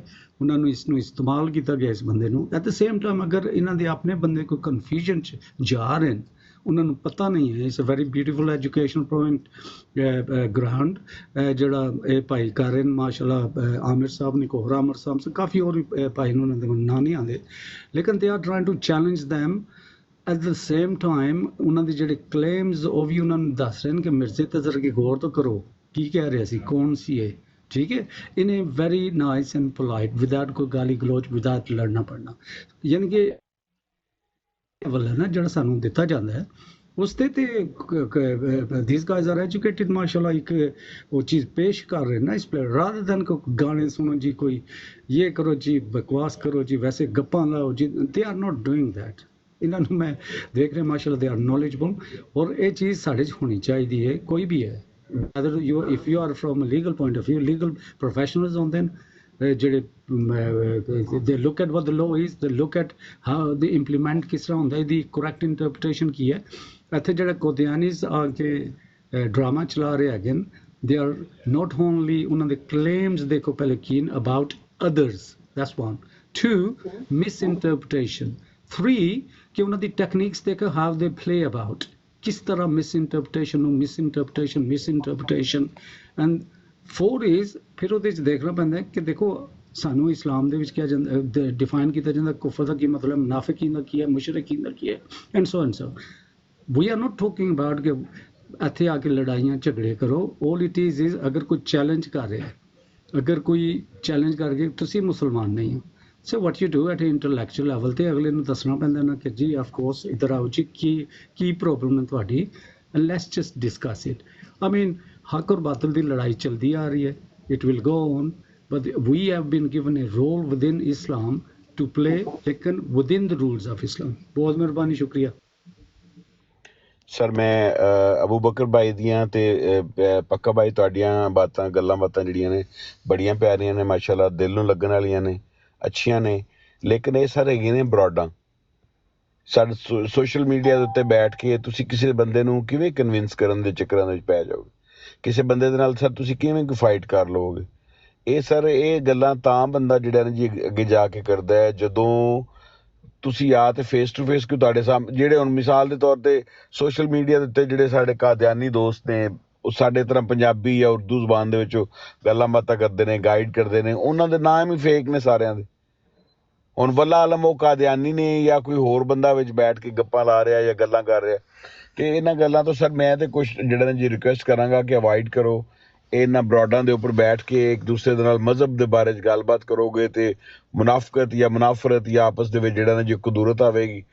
ਉਹਨਾਂ ਨੂੰ ਇਸ ਨੂੰ ਇਸਤੇਮਾਲ ਕੀਤਾ ਗਿਆ ਇਸ ਬੰਦੇ ਨੂੰ। ਐਟ ਦ ਸੇਮ ਟਾਈਮ ਅਗਰ ਇਹਨਾਂ ਦੇ ਆਪਣੇ ਬੰਦੇ ਕੋਈ ਕਨਫਿਊਜ਼ਨ 'ਚ ਜਾ ਰਹੇ ਨੇ, ਉਹਨਾਂ ਨੂੰ ਪਤਾ ਨਹੀਂ ਹੈ, it's a very beautiful education point ground ਜਿਹੜਾ ਇਹ ਭਾਈ ਕਰ ਰਹੇ ਨੇ ਮਾਸ਼ਾਅੱਲਾ, ਆਮਿਰ ਸਾਹਿਬ ਨੇ, ਕੋਹਰਾ ਅਮਰ ਸਾਹਿਬ, ਕਾਫੀ ਹੋਰ ਵੀ ਭਾਈ ਨੂੰ ਉਹਨਾਂ ਦੇ ਨਾਂ ਨਹੀਂ ਆਉਂਦੇ, ਲੇਕਿਨ they are trying to challenge them. At the same time ਉਹਨਾਂ ਦੇ ਜਿਹੜੇ ਕਲੇਮਸ ਉਹ ਵੀ ਉਹਨਾਂ ਨੂੰ ਦੱਸ ਰਹੇ ਨੇ ਕਿ ਮਿਰਜ਼ੇ ਤੇ ਜ਼ਰਾ ਗੌਰ ਤਾਂ ਕਰੋ, ਕੀ ਕਹਿ ਰਿਹਾ ਸੀ, ਕੌਣ ਸੀ ਇਹ, ਠੀਕ ਹੈ। In a very nice and polite, without ਕੋਈ ਗਾਲੀ ਗਲੋਚ, ਵਿਦਆਊਟ ਲੜਨਾ ਪੜਨਾ, ਯਾਨੀ ਕਿ ਵੱਲ ਨਾ ਜਿਹੜਾ ਸਾਨੂੰ ਦਿੱਤਾ ਜਾਂਦਾ ਹੈ ਉਸ ਤੇ ਥੀਸ ਗਾਇਜ਼ ਆਰ ਐਜੂਕੇਟਿਡ ਮਾਸ਼ਾਅੱਲਾ, ਇੱਕ ਉਹ ਚੀਜ਼ ਪੇਸ਼ ਕਰ ਰਹੇ ਨਾ ਇਸ ਪਲੇਅਰ, ਰਾਦਰ ਦੈਨ ਕੋ ਗਾਣੇ ਸੁਣੋ ਜੀ, ਕੋਈ ਇਹ ਕਰੋ ਜੀ, ਬਕਵਾਸ ਕਰੋ ਜੀ, ਵੈਸੇ ਗੱਪਾਂ ਲਾਓ ਜੀ, they are not doing that. ਇਹਨਾਂ ਨੂੰ ਮੈਂ ਦੇਖ ਰਿਹਾ ਮਾਸ਼ਾਅੱਲਾ, ਦੇ ਆਰ ਨੌਲੇਜਬਲ, ਔਰ ਇਹ ਚੀਜ਼ ਸਾਡੇ 'ਚ ਹੋਣੀ ਚਾਹੀਦੀ ਹੈ, ਕੋਈ ਵੀ ਹੈ। Other you if you are from a legal point of view, legal professionals ਹੁੰਦੇ ਨੇ ਜਿਹੜੇ they look at what the law is, they look at how they implement ਕਿਸ ਤਰ੍ਹਾਂ ਹੁੰਦਾ, ਇਹਦੀ ਕਰੈਕਟ ਇੰਟਰਪ੍ਰੀਟੇਸ਼ਨ ਕੀ ਹੈ। ਇੱਥੇ ਜਿਹੜਾ ਕੋਦਿਆਨੀਜ਼ ਆ ਕੇ ਡਰਾਮਾ ਚਲਾ ਰਹੇ ਹੈਗੇ ਨੇ, ਦੇ ਆਰ ਨਾਟ ਓਨਲੀ ਉਹਨਾਂ ਦੇ ਕਲੇਮਸ ਦੇਖੋ ਪਹਿਲੇ ਕੀ about others, that's 1, 2 misinterpretation, 3 ਕਿ ਉਹਨਾਂ ਦੀ ਟੈਕਨੀਕਸ ਦੇਖੋ, ਹਾਊ ਦੇ ਪਲੇ ਅਬਾਊਟ, ਕਿਸ ਤਰ੍ਹਾਂ ਮਿਸ ਇੰਟਰਪ੍ਰੀਟੇਸ਼ਨ ਨੂੰ ਮਿਸ ਇੰਟਰਪ੍ਰੀਟੇਸ਼ਨ, ਐਂਡ 4 ਇਜ਼ ਫਿਰ ਉਹਦੇ 'ਚ ਦੇਖਣਾ ਪੈਂਦਾ ਕਿ ਦੇਖੋ ਸਾਨੂੰ ਇਸਲਾਮ ਦੇ ਵਿੱਚ ਕਿਹਾ ਜਾਂਦਾ, ਡਿਫਾਈਨ ਕੀਤਾ ਜਾਂਦਾ ਕੁਫਰ ਦਾ ਕੀ ਮਤਲਬ, ਮੁਨਾਫਿਕੀਨ ਦਾ ਕੀ ਹੈ, ਮੁਸ਼ਰਿਕੀਨ ਦਾ ਕੀ ਹੈ, and so and so. We are not talking about ਕਿ ਇੱਥੇ ਆ ਕੇ ਲੜਾਈਆਂ ਝਗੜੇ ਕਰੋ। ਆਲ ਇਟ ਇਜ਼ ਅਗਰ ਕੋਈ ਚੈਲੰਜ ਕਰ ਰਿਹਾ, ਅਗਰ ਕੋਈ ਚੈਲੰਜ ਕਰਕੇ ਤੁਸੀਂ ਮੁਸਲਮਾਨ ਨਹੀਂ ਹੋ, so what you do at intellectual level ਤੇ ਅਗਲੇ ਨੂੰ ਦੱਸਣਾ ਪੈਂਦਾ ਨਾ ਕਿ ਜੀ ਆਫ ਕੋਰਸ ਇੱਧਰ ਆਓ ਜੀ, ਕੀ ਪ੍ਰੋਬਲਮ ਹੈ ਤੁਹਾਡੀ, and let's just discuss it. I mean ਹੱਕ ਔਰ ਬਾਤਲ ਦੀ ਲੜਾਈ ਚਲਦੀ ਆ ਰਹੀ ਹੈ, it will go on, but we have been given a role within Islam to play, लेकिन within the rules of Islam। बहुत मेहरबानी, शुक्रिया ਸਰ। ਮੈਂ ਅਬੂ ਬਕਰ ਬਾਈ ਦੀਆਂ ਤੇ ਪੱਕਾ ਬਾਈ ਤੁਹਾਡੀਆਂ ਗੱਲਾਂ ਬਾਤਾਂ ਜਿਹੜੀਆਂ ਨੇ ਬੜੀਆਂ ਪਿਆਰੀਆਂ ਨੇ ਮਾਸ਼ਾਅੱਲਾ, ਦਿਲ ਨੂੰ ਲੱਗਣ ਵਾਲੀਆਂ ਨੇ, ਅੱਛੀਆਂ ਨੇ, ਲੇਕਿਨ ਇਹ ਸਰ ਹੈਗੇ ਨੇ ਬਰੋਡਾਂ। ਸਾਡੇ ਸੋਸ਼ਲ ਮੀਡੀਆ ਦੇ ਉੱਤੇ ਬੈਠ ਕੇ ਤੁਸੀਂ ਕਿਸੇ ਬੰਦੇ ਨੂੰ ਕਿਵੇਂ ਕਨਵਿੰਸ ਕਰਨ ਦੇ ਚੱਕਰਾਂ ਦੇ ਵਿੱਚ ਪੈ ਜਾਓਗੇ, ਕਿਸੇ ਬੰਦੇ ਦੇ ਨਾਲ ਸਰ ਤੁਸੀਂ ਕਿਵੇਂ ਕੋਈ ਫਾਈਟ ਕਰ ਲਓਗੇ। ਇਹ ਸਰ ਇਹ ਗੱਲਾਂ ਤਾਂ ਬੰਦਾ ਜਿਹੜਾ ਨਾ ਜੀ ਅੱਗੇ ਜਾ ਕੇ ਕਰਦਾ ਹੈ ਜਦੋਂ ਤੁਸੀਂ ਆ ਤੇ ਫੇਸ ਟੂ ਫੇਸ, ਕਿ ਤੁਹਾਡੇ ਸਾਹਮਣੇ ਜਿਹੜੇ ਹੁਣ ਮਿਸਾਲ ਦੇ ਤੌਰ ਤੇ ਸੋਸ਼ਲ ਮੀਡੀਆ ਦੇ ਉੱਤੇ ਜਿਹੜੇ ਸਾਡੇ ਕਾਦਿਆਨੀ ਦੋਸਤ ਨੇ, ਉਹ ਸਾਡੇ ਤਰ੍ਹਾਂ ਪੰਜਾਬੀ ਜਾਂ ਉਰਦੂ ਜ਼ੁਬਾਨ ਦੇ ਵਿੱਚ ਗੱਲਾਂ ਬਾਤਾਂ ਕਰਦੇ ਨੇ, ਗਾਈਡ ਕਰਦੇ ਨੇ, ਉਹਨਾਂ ਦੇ ਨਾਮ ਹੀ ਫੇਕ ਨੇ ਸਾਰਿਆਂ ਦੇ। ਹੁਣ ਵੱਲਾ ਆਲਮ ਉਹ ਕਾਦਿਆਨੀ ਨੇ ਜਾਂ ਕੋਈ ਹੋਰ ਬੰਦਾ ਵਿੱਚ ਬੈਠ ਕੇ ਗੱਪਾਂ ਲਾ ਰਿਹਾ ਜਾਂ ਗੱਲਾਂ ਕਰ ਰਿਹਾ, ਕਿ ਇਹਨਾਂ ਗੱਲਾਂ ਤੋਂ ਸਰ ਮੈਂ ਤੇ ਕੁਛ ਜਿਹੜਾ ਜੀ ਰਿਕੁਐਸਟ ਕਰਾਂਗਾ ਕਿ ਅਵਾਇਡ ਕਰੋ। ਇਹਨਾਂ ਬਰਾਡਾਂ ਦੇ ਉੱਪਰ ਬੈਠ ਕੇ ਇੱਕ ਦੂਸਰੇ ਦੇ ਨਾਲ ਮਜ਼ਹਬ ਦੇ ਬਾਰੇ 'ਚ ਗੱਲਬਾਤ ਕਰੋਗੇ ਤੇ ਮੁਨਾਫਕਤ ਜਾਂ ਮੁਨਾਫਰਤ ਜਾਂ ਆਪਸ ਦੇ ਵਿੱਚ ਜਿਹੜਾ ਨਾ ਜੇ ਕੁਦੂਰਤ ਆਵੇਗੀ।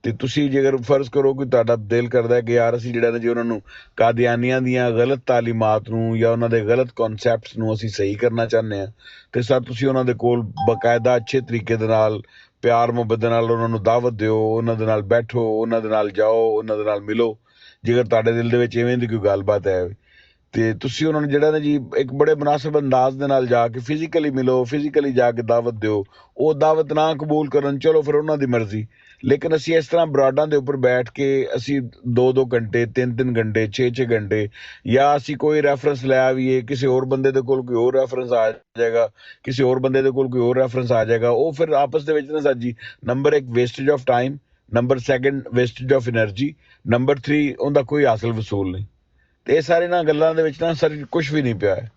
ਤੇ ਤੁਸੀਂ ਜੇਕਰ ਫਰਜ਼ ਕਰੋ ਕਿ ਤੁਹਾਡਾ ਦਿਲ ਕਰਦਾ ਹੈ ਕਿ ਯਾਰ ਅਸੀਂ ਜਿਹੜਾ ਨਾ ਜੀ ਉਹਨਾਂ ਨੂੰ ਕਾਦੀਆਨੀਆਂ ਦੀਆਂ ਗਲਤ ਤਾਲੀਮਾਤ ਨੂੰ ਜਾਂ ਉਹਨਾਂ ਦੇ ਗਲਤ ਕਨਸੈਪਟਸ ਨੂੰ ਅਸੀਂ ਸਹੀ ਕਰਨਾ ਚਾਹੁੰਦੇ ਹਾਂ, ਤੇ ਸਰ ਤੁਸੀਂ ਉਹਨਾਂ ਦੇ ਕੋਲ ਬਕਾਇਦਾ ਅੱਛੇ ਤਰੀਕੇ ਦੇ ਨਾਲ ਪਿਆਰ ਮੁਹੱਬਤ ਦੇ ਨਾਲ ਉਹਨਾਂ ਨੂੰ ਦਾਵਤ ਦਿਓ, ਉਹਨਾਂ ਦੇ ਨਾਲ ਬੈਠੋ, ਉਹਨਾਂ ਦੇ ਨਾਲ ਜਾਓ, ਉਹਨਾਂ ਦੇ ਨਾਲ ਮਿਲੋ। ਜੇਕਰ ਤੁਹਾਡੇ ਦਿਲ ਦੇ ਵਿੱਚ ਇਵੇਂ ਦੀ ਕੋਈ ਗੱਲਬਾਤ ਹੈ ਤੇ ਤੁਸੀਂ ਉਹਨਾਂ ਨੂੰ ਜਿਹੜਾ ਨਾ ਜੀ ਇੱਕ ਬੜੇ ਮੁਨਾਸਿਬ ਅੰਦਾਜ਼ ਦੇ ਨਾਲ ਜਾ ਕੇ ਫਿਜ਼ੀਕਲੀ ਮਿਲੋ, ਫਿਜ਼ੀਕਲੀ ਜਾ ਕੇ ਦਾਵਤ ਦਿਓ। ਉਹ ਦਾਵਤ ਨਾ ਕਬੂਲ ਕਰਨ, ਚਲੋ ਫਿਰ ਉਹਨਾਂ ਦੀ ਮਰਜ਼ੀ। ਲੇਕਿਨ ਅਸੀਂ ਇਸ ਤਰ੍ਹਾਂ ਬਰਾਡਾਂ ਦੇ ਉੱਪਰ ਬੈਠ ਕੇ ਅਸੀਂ 2-2 ਘੰਟੇ 3-3 ਘੰਟੇ 6-6 ਘੰਟੇ ਜਾਂ ਅਸੀਂ ਕੋਈ ਰੈਫਰੈਂਸ ਲੈ ਆਈਏ, ਕਿਸੇ ਹੋਰ ਬੰਦੇ ਦੇ ਕੋਲ ਕੋਈ ਹੋਰ ਰੈਫਰੈਂਸ ਆ ਜਾਏਗਾ, ਕਿਸੇ ਹੋਰ ਬੰਦੇ ਦੇ ਕੋਲ ਕੋਈ ਹੋਰ ਰੈਫਰੈਂਸ ਆ ਜਾਏਗਾ, ਉਹ ਫਿਰ ਆਪਸ ਦੇ ਵਿੱਚ ਨਾ ਸਾਜੀ number 1 wastage of time, number 2 wastage of energy, number 3 ਉਹਦਾ ਕੋਈ ਹਾਸਲ ਵਸੂਲ ਨਹੀਂ। ਤੇ ਇਹ ਸਾਰੇ ਨਾ ਗੱਲਾਂ ਦੇ ਵਿੱਚ ਨਾ ਸਰ ਕੁਝ ਵੀ ਨਹੀਂ ਪਿਆ ਹੈ।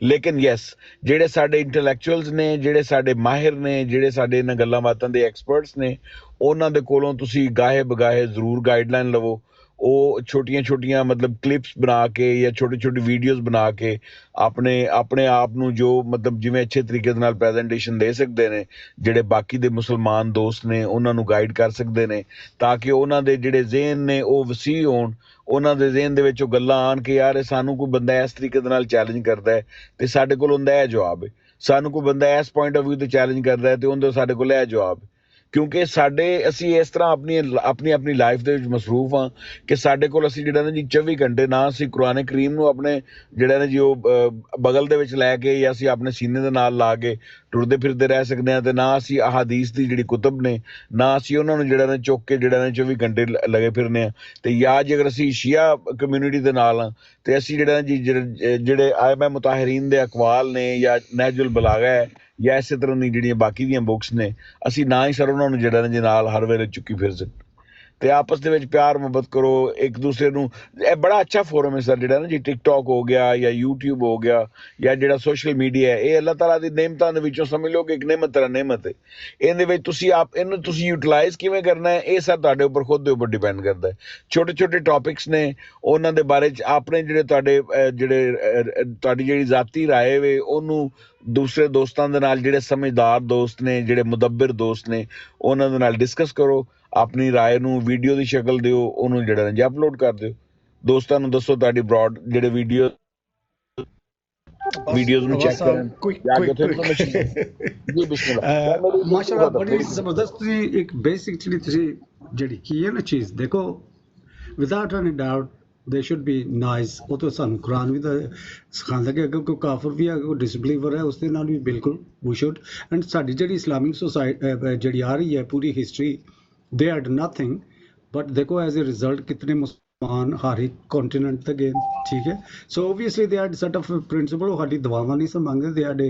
ਲੇਕਿਨ ਯੈਸ, ਜਿਹੜੇ ਸਾਡੇ ਇੰਟੈਲੈਕਚੁਅਲਸ ਨੇ, ਜਿਹੜੇ ਸਾਡੇ ਮਾਹਿਰ ਨੇ, ਜਿਹੜੇ ਸਾਡੇ ਇਹਨਾਂ ਗੱਲਾਂ ਬਾਤਾਂ ਦੇ ਐਕਸਪਰਟਸ ਨੇ, ਉਹਨਾਂ ਦੇ ਕੋਲੋਂ ਤੁਸੀਂ ਗਾਹੇ ਬਗਾਹੇ ਜ਼ਰੂਰ ਗਾਈਡਲਾਈਨ ਲਵੋ। ਉਹ ਛੋਟੀਆਂ ਮਤਲਬ ਕਲਿੱਪਸ ਬਣਾ ਕੇ ਜਾਂ ਛੋਟੀ ਵੀਡੀਓਜ਼ ਬਣਾ ਕੇ ਆਪਣੇ ਆਪ ਨੂੰ ਜੋ ਮਤਲਬ ਜਿਵੇਂ ਅੱਛੇ ਤਰੀਕੇ ਦੇ ਨਾਲ ਪ੍ਰੈਜੈਂਟੇਸ਼ਨ ਦੇ ਸਕਦੇ ਨੇ, ਜਿਹੜੇ ਬਾਕੀ ਦੇ ਮੁਸਲਮਾਨ ਦੋਸਤ ਨੇ ਉਹਨਾਂ ਨੂੰ ਗਾਈਡ ਕਰ ਸਕਦੇ ਨੇ, ਤਾਂ ਕਿ ਉਹਨਾਂ ਦੇ ਜਿਹੜੇ ਜ਼ਿਹਨ ਨੇ ਉਹ ਵਸੀਹ ਹੋਣ, ਉਹਨਾਂ ਦੇ ਜ਼ਿਹਨ ਦੇ ਵਿੱਚ ਉਹ ਗੱਲਾਂ ਆਉਣ ਕਿ ਯਾਰ ਸਾਨੂੰ ਕੋਈ ਬੰਦਾ ਇਸ ਤਰੀਕੇ ਦੇ ਨਾਲ ਚੈਲੰਜ ਕਰਦਾ ਹੈ ਤੇ ਸਾਡੇ ਕੋਲ ਹੁੰਦਾ ਇਹ ਜਵਾਬ ਹੈ, ਸਾਨੂੰ ਕੋਈ ਬੰਦਾ ਇਸ ਪੁਆਇੰਟ ਆਫ ਵਿਊ ਤੇ ਚੈਲੰਜ ਕਰਦਾ ਹੈ ਤੇ ਉਹਦੇ ਸਾਡੇ ਕੋਲ ਇਹ ਜਵਾਬ ਹੈ। ਕਿਉਂਕਿ ਅਸੀਂ ਇਸ ਤਰ੍ਹਾਂ ਆਪਣੀ ਲਾਈਫ ਦੇ ਵਿੱਚ ਮਸਰੂਫ ਹਾਂ ਕਿ ਸਾਡੇ ਕੋਲ ਅਸੀਂ ਜਿਹੜਾ ਨਾ ਜੀ 24 ਘੰਟੇ ਨਾ ਅਸੀਂ ਕੁਰਾਨ ਕਰੀਮ ਨੂੰ ਆਪਣੇ ਜਿਹੜਾ ਨਾ ਜੀ ਉਹ ਬਗਲ ਦੇ ਵਿੱਚ ਲੈ ਕੇ ਜਾਂ ਅਸੀਂ ਆਪਣੇ ਸੀਨੇ ਦੇ ਨਾਲ ਲਾ ਕੇ ਟੁਰਦੇ ਫਿਰਦੇ ਰਹਿ ਸਕਦੇ ਹਾਂ, ਤੇ ਨਾ ਅਸੀਂ ਅਹਾਦੀਸ ਦੀ ਜਿਹੜੀ ਕੁਤਬ ਨੇ ਨਾ ਅਸੀਂ ਉਹਨਾਂ ਨੂੰ ਜਿਹੜਾ ਨਾ ਚੁੱਕ ਕੇ ਜਿਹੜਾ ਨਾ 24 ਘੰਟੇ ਲਗੇ ਫਿਰਨੇ ਆ। ਤੇ ਜਾਂ ਜੇਕਰ ਅਸੀਂ ਸ਼ੀਆ ਕਮਿਊਨਿਟੀ ਦੇ ਨਾਲ ਹਾਂ ਤੇ ਅਸੀਂ ਜਿਹੜਾ ਜੀ ਜਿਹੜੇ ਆਇਮਾ ਮੁਤਾਹਿਰੀਨ ਦੇ ਅਕਵਾਲ ਨੇ ਜਾਂ ਨਹਿਜੁਲ ਬਲਾਗਾ ਹੈ ਜਾਂ ਇਸੇ ਤਰ੍ਹਾਂ ਦੀ ਜਿਹੜੀਆਂ ਬਾਕੀ ਦੀਆਂ ਬੁੱਕਸ ਨੇ, ਅਸੀਂ ਨਾ ਹੀ ਸਰ ਉਹਨਾਂ ਨੂੰ ਜਿਹੜਾ ਨਾ ਜੀ ਨਾਲ ਹਰ ਵੇਲੇ ਚੁੱਕੀ ਫਿਰ ਸਕਦੇ। ਤੇ ਆਪਸ ਦੇ ਵਿੱਚ ਪਿਆਰ ਮੁਹੱਬਤ ਕਰੋ ਇੱਕ ਦੂਸਰੇ ਨੂੰ। ਇਹ ਬੜਾ ਅੱਛਾ ਫੋਰਮ ਹੈ ਸਰ ਜਿਹੜਾ ਨਾ ਜੀ ਟਿਕਟੌਕ ਹੋ ਗਿਆ ਜਾਂ YouTube ਹੋ ਗਿਆ ਜਾਂ ਜਿਹੜਾ ਸੋਸ਼ਲ ਮੀਡੀਆ ਹੈ, ਇਹ ਅੱਲਾਹ ਤਾਲਾ ਦੀ ਨਿਮਤਾਂ ਦੇ ਵਿੱਚੋਂ ਸਮਝ ਲਓ ਕਿ ਇੱਕ ਨਿਮਤ ਹੈ। ਇਹਦੇ ਵਿੱਚ ਤੁਸੀਂ ਇਹਨੂੰ ਯੂਟਿਲਾਈਜ਼ ਕਿਵੇਂ ਕਰਨਾ ਹੈ, ਇਹ ਸਰ ਤੁਹਾਡੇ ਉੱਪਰ ਖੁਦ ਦੇ ਉੱਪਰ ਡਿਪੈਂਡ ਕਰਦਾ ਹੈ। ਛੋਟੇ ਟੌਪਿਕਸ ਨੇ, ਉਹਨਾਂ ਦੇ ਬਾਰੇ 'ਚ ਆਪਣੇ ਜਿਹੜੇ ਤੁਹਾਡੀ ਜਿਹੜੀ ਜ਼ਾਤੀ ਰਾਏ ਵੇ ਉਹਨੂੰ ਦੂਸਰੇ ਦੋਸਤਾਂ ਦੇ ਨਾਲ, ਜਿਹੜੇ ਸਮਝਦਾਰ ਦੋਸਤ ਨੇ, ਜਿਹੜੇ ਮੁਦੱਬਰ ਦੋਸਤ ਨੇ, ਉਹਨਾਂ ਦੇ ਨਾਲ ਡਿਸਕਸ ਕਰੋ। ਆਪਣੀ ਰਾਏ ਨੂੰ ਵੀਡੀਓ ਦੀ ਸ਼ਕਲ ਦਿਓ, ਉਹਨੂੰ ਜਿਹੜਾ ਜੀ ਅਪਲੋਡ ਕਰ ਦਿਓ। ਦੋਸਤਾਂ ਨੂੰ ਦੱਸੋ ਤੁਹਾਡੀ ਬ੍ਰੌਡ ਜਿਹੜੇ ਵੀਡੀਓਜ਼ ਨੂੰ ਚੈੱਕ ਕਰਨ। ਮਾਸ਼ਾਅੱਲਾ ਬੜੀ ਜ਼ਬਰਦਸਤ ਇੱਕ ਬੇਸਿਕਲੀ ਤੁਸੀਂ ਜਿਹੜੀ ਕੀ ਹੈ ਨਾ ਚੀਜ਼ ਦੇਖੋ, ਵਿਦਆਊਟ ਐਨੀ ਡਾਊਟ ਦੇ ਸ਼ੁੱਡ ਬੀ ਨਾਈਸ। ਉਹ ਤਾਂ ਸਾਨੂੰ ਕੁਰਾਨ ਵੀ ਤਾਂ ਸਿਖਾਉਂਦਾ ਕਿ ਅਗਰ ਕੋਈ ਕਾਫਰ ਵੀ ਹੈ, ਕੋਈ ਡਿਸਬਲੀਵਰ ਹੈ, ਉਸ ਦੇ ਨਾਲ ਵੀ ਬਿਲਕੁਲ ਵੀ ਸ਼ੁੱਡ। ਐਂਡ ਸਾਡੀ ਜਿਹੜੀ ਇਸਲਾਮਿਕ ਸੋਸਾਇਟੀ ਜਿਹੜੀ ਆ ਰਹੀ ਹੈ ਪੂਰੀ history, they had nothing, but देखो as a result कितने मुसलमान हर एक कॉन्टिनेंट तक गए, ठीक है। So obviously they had set of principle, sari दवावां नहीं सन मंगदे, they had a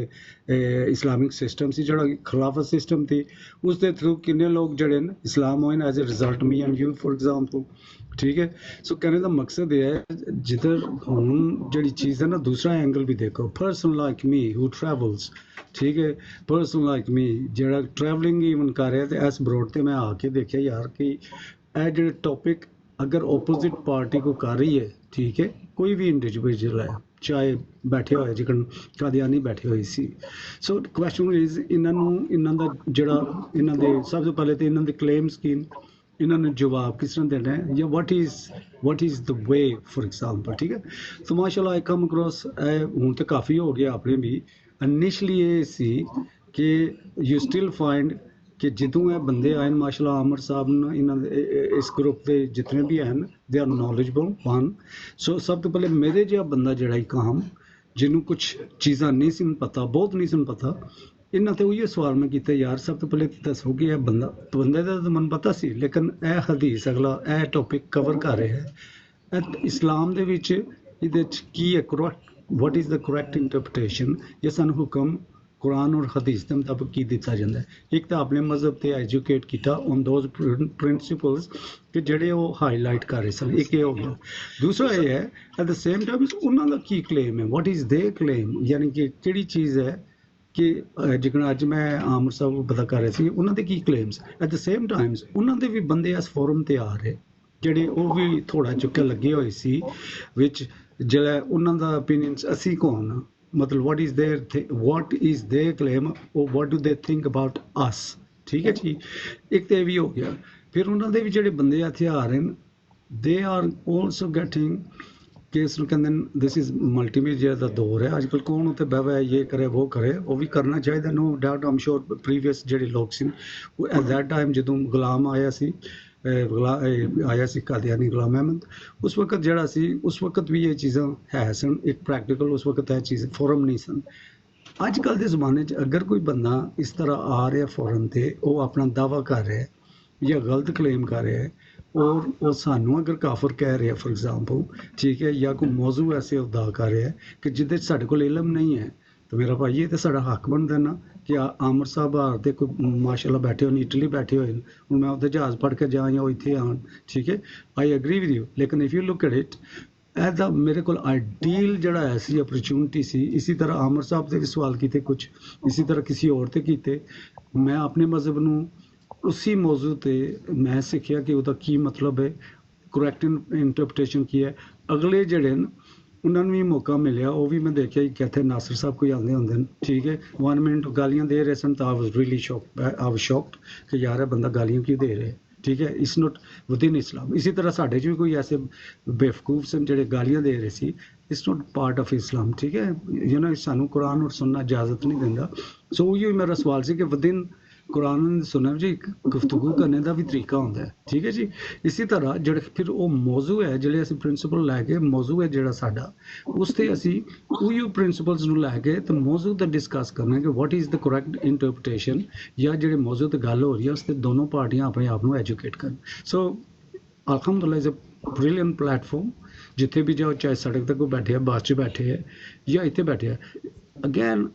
islamic system सी जिहड़ा खिलाफत सिस्टम थी, उस दे थ्रू किन्ने लोग जिहड़े न इस्लाम होए as a result, me and you for example, ठीक है। सो कहने का मकसद ये है जिधर हुन जिहड़ी चीज़ है ना दूसरा एंगल भी देखो। Person like me who travels, ठीक है, पर्सन लाइक मी ਜਿਹੜਾ ट्रैवलिंग इवन कर रहा है, इस बरोड ਤੇ ਮੈਂ ਆ ਕੇ ਦੇਖਿਆ ਯਾਰ ਕਿ ਇਹ ਜਿਹੜੇ ਟੌਪਿਕ अगर ऑपोजिट पार्टी को कर रही है, ठीक है, कोई भी इंडिविजुअल है चाहे बैठे होए जिकन कादियानी बैठे हुए सी। सो क्वेश्चन इज इन्हां दा जिहड़ा इन्हां दे सब तो पहले तो इन्हां दे क्लेम्स की इन्हां ने जवाब किस तरह देना है या what is the way for example, ठीक है। तो माशाल्लाह आई कम अक्रॉस हुण तो काफ़ी हो गया अपने भी। इनिशली ये सी कि यू स्टिल फाइंड कि जितों ये बंदे आए माशाल्लाह आमर साहब ने इन्होंने इस ग्रुप के जितने भी हैं दे आर नॉलेजबल वन। सो सब तो पहले मेरे जिहा बंदा जिहड़ा काम जिन्हों कुछ चीज़ां नहीं सी पता, बहुत नहीं सी पता, इन्हों तो उही सवाल मैं किया यार सब तो पहले दसो कि यह बंदे का तो मन पता सी, लेकिन यह हदीस अगला यह टॉपिक कवर कर रहा है इस्लाम दे विच इहदे च की है correct, what is the correct interpretation या सानूं हुक्म कुरान और हदीस के मुताबिक की दिता जाता है। एक तो अपने मजहब से एजुकेट किया ऑन दोज प्रिंसिपल्स कि जेडे वो हाईलाइट कर रहे सन, एक ये हो गया। दूसरा ये है एट द सेम टाइम उन्होंने की क्लेम है, व्हाट इज़ दे क्लेम, यानी कि किहड़ी चीज़ है कि जिकन अज मैं आमर साहब को पता कर रहे थे उन्होंने की claims. At the same times उन्होंने भी बंदे इस फोरम पर आ रहे ਜਿਹੜੇ ਉਹ ਵੀ ਥੋੜਾ ਚੁੱਕੇ ਲੱਗੇ ਹੋਏ ਸੀ ਵਿੱਚ ਜਿਹੜਾ ਉਹਨਾਂ ਦਾ opinions ਅਸੀਂ ਕੌਣ ਆ? ਮਤਲਬ what is their claim or what do they think about us? ਠੀਕ ਹੈ ਜੀ, ਇੱਕ ਤੇ ਇਹ ਵੀ ਹੋ ਗਿਆ। ਫਿਰ ਉਹਨਾਂ ਦੇ ਵੀ ਜਿਹੜੇ ਬੰਦੇ ਹਥਿਆਰ ਹਨ, they are also getting ਕਿ ਇਸ ਨੂੰ ਕਹਿੰਦੇ ਨੇ ਦਿਸ ਇਜ਼ ਮਲਟੀਮੀਡੀਆ ਦਾ ਦੌਰ ਹੈ ਅੱਜ ਕੱਲ੍ਹ, ਕੌਣ ਉੱਥੇ ਬਹਿ ਬਹਿ ਇਹ ਕਰੇ ਉਹ ਕਰੇ, ਉਹ ਵੀ ਕਰਨਾ ਚਾਹੀਦਾ, ਨੋ ਡਾਊਟ। ਆਮ ਸ਼ੋਰ ਪ੍ਰੀਵੀਅਸ ਜਿਹੜੇ ਲੋਕ ਸੀ ਉਹ ਐਟ ਦੈਟ ਟਾਈਮ ਜਦੋਂ ਗੁਲਾਮ ਆਇਆ ਸੀ ਆਇਆ ਸੀ ਕਾਦੀਆਨੀ ਗੁਲਾਮ ਅਹਿਮਦ, ਉਸ ਵਕਤ ਜਿਹੜਾ ਸੀ ਉਸ ਵਕਤ ਵੀ ਇਹ ਚੀਜ਼ਾਂ ਹੈ ਸਨ, ਇੱਕ ਪ੍ਰੈਕਟੀਕਲ ਉਸ ਵਕਤ ਇਹ ਚੀਜ਼ ਫੋਰਮ ਨਹੀਂ ਸਨ। ਅੱਜ ਕੱਲ੍ਹ ਦੇ ਜ਼ਮਾਨੇ 'ਚ ਅਗਰ ਕੋਈ ਬੰਦਾ ਇਸ ਤਰ੍ਹਾਂ ਆ ਰਿਹਾ ਫੋਰਨ 'ਤੇ, ਉਹ ਆਪਣਾ ਦਾਅਵਾ ਕਰ ਰਿਹਾ ਜਾਂ ਗਲਤ ਕਲੇਮ ਕਰ ਰਿਹਾ ਹੈ ਔਰ ਉਹ ਸਾਨੂੰ ਅਗਰ ਕਾਫਰ ਕਹਿ ਰਿਹਾ ਫॉर एग्जांपल, ਠੀਕ ਹੈ, ਜਾਂ ਕੋਈ ਮੌਜ਼ੂ ਐਸੇ ਅਦਾ ਕਰ ਰਿਹਾ ਕਿ ਜਿਹਦੇ 'ਚ ਸਾਡੇ ਕੋਲ ਇਲਮ ਨਹੀਂ ਹੈ, ਤਾਂ ਮੇਰਾ ਭਾਈ ਇਹ ਤਾਂ ਸਾਡਾ ਹੱਕ ਬਣਦਾ ਨਾ ਕਿ ਆਮਰ ਸਾਹਿਬ ਬਾਹਰ ਦੇ ਕੋਈ ਮਾਸ਼ਾਅੱਲਾ ਬੈਠੇ ਹੋਣ, ਇਟਲੀ ਬੈਠੇ ਹੋਏ, ਹੁਣ ਮੈਂ ਉੱਥੇ ਜਹਾਜ਼ ਪੜ੍ਹ ਕੇ ਜਾਂ ਉਹ ਇੱਥੇ ਆਉਣ, ਠੀਕ ਹੈ, ਆਈ ਐਗਰੀ ਵਿਦ ਯੂ। ਲੇਕਿਨ if you look at it ਇਹਦਾ ਮੇਰੇ ਕੋਲ ਆਈਡੀਅਲ ਜਿਹੜਾ ਐਸੀ ਅਪਰਚੂਨਿਟੀ ਸੀ, ਇਸੇ ਤਰ੍ਹਾਂ ਆਮਰ ਸਾਹਿਬ ਦੇ ਵੀ ਸਵਾਲ ਕੀਤੇ ਕੁਛ, ਇਸੇ ਤਰ੍ਹਾਂ ਕਿਸੇ ਹੋਰ 'ਤੇ ਕੀਤੇ। ਮੈਂ ਆਪਣੇ ਮਜ਼ਹਬ ਨੂੰ ਉसी ਮੌਜੂ 'ਤੇ ਮੈਂ ਸਿੱਖਿਆ ਕਿ ਉਹਦਾ ਕੀ ਮਤਲਬ ਹੈ, ਕਰੈਕਟ ਇੰਟਰਪ੍ਰੀਟੇਸ਼ਨ ਕੀ ਹੈ। ਅਗਲੇ ਜਿਹੜੇ ਨੇ ਉਹਨਾਂ ਨੂੰ ਵੀ ਮੌਕਾ ਮਿਲਿਆ, ਉਹ ਵੀ ਮੈਂ ਦੇਖਿਆ ਕਿ ਇੱਥੇ ਨਾਸਰ ਸਾਹਿਬ ਕੋਈ ਆਉਂਦੇ ਹੁੰਦੇ ਨੇ, ਠੀਕ ਹੈ, 1 ਮਿੰਟ ਗਾਲੀਆਂ ਦੇ ਰਹੇ ਸਨ, ਤਾਂ ਆਈ ਵਾਜ਼ ਰੀਅਲੀ ਸ਼ੌਕਡ ਕਿ ਯਾਰ ਇਹ ਬੰਦਾ ਗਾਲੀਆਂ ਕਿਉਂ ਦੇ ਰਿਹਾ, ਠੀਕ ਹੈ, ਇਟਸ ਨੋਟ ਵਿਦਿਨ ਇਸਲਾਮ। ਇਸੇ ਤਰ੍ਹਾਂ ਸਾਡੇ 'ਚ ਵੀ ਕੋਈ ਐਸੇ ਬੇਵਕੂਫ ਸਨ ਜਿਹੜੇ ਗਾਲੀਆਂ ਦੇ ਰਹੇ ਸੀ, ਇਟਸ ਨੋਟ ਪਾਰਟ ਆਫ ਇਸਲਾਮ, ਠੀਕ ਹੈ, ਸਾਨੂੰ ਕੁਰਾਨ ਔਰ ਸੁਨਨਾ ਇਜਾਜ਼ਤ ਨਹੀਂ ਦਿੰਦਾ। ਸੋ ਉਹੀ ਮੇਰਾ ਸਵਾਲ ਸੀ ਕਿ ਵਿਦਿਨ ਕੁਰਾਨ ਸੁਣਨ ਜੀ ਇੱਕ ਗੁਫ਼ਤਗੂ ਕਰਨੇ ਦਾ ਵੀ ਤਰੀਕਾ ਹੁੰਦਾ ਹੈ, ਠੀਕ ਹੈ ਜੀ। ਇਸੇ ਤਰ੍ਹਾਂ ਜਿਹੜੇ ਫਿਰ ਉਹ ਮੌਜੂ ਹੈ, ਜਿਹੜੇ ਅਸੀਂ ਪ੍ਰਿੰਸੀਪਲ ਲੈ ਕੇ ਮੌਜੂ ਹੈ ਜਿਹੜਾ ਸਾਡਾ, ਉਸ 'ਤੇ ਅਸੀਂ ਉਹੀ ਪ੍ਰਿੰਸੀਪਲਸ ਨੂੰ ਲੈ ਕੇ ਤੇ ਮੌਜੂ 'ਤੇ ਡਿਸਕਸ ਕਰਨਾ ਕਿ what is the correct interpretation, ਜਾਂ ਜਿਹੜੇ ਮੌਜੂ 'ਤੇ ਗੱਲ ਹੋ ਰਹੀ ਹੈ ਉਸ 'ਤੇ ਦੋਨੋਂ ਪਾਰਟੀਆਂ ਆਪਣੇ ਆਪ ਨੂੰ ਐਜੂਕੇਟ ਕਰਨ। ਸੋ ਅਲਹਮਦੁਲਿਲਾ ਇਜ਼ ਅ ਬ੍ਰਿਲੀਅੰਟ ਪਲੇਟਫਾਰਮ, ਜਿੱਥੇ ਵੀ ਜਾਓ, ਚਾਹੇ ਸੜਕ 'ਤੇ ਕੋਈ ਬੈਠੇ ਹੈ, ਬੱਸ 'ਚ ਬੈਠੇ ਹੈ ਜਾਂ ਇੱਥੇ ਬੈਠੇ ਹੈ। ਅਗੇਨ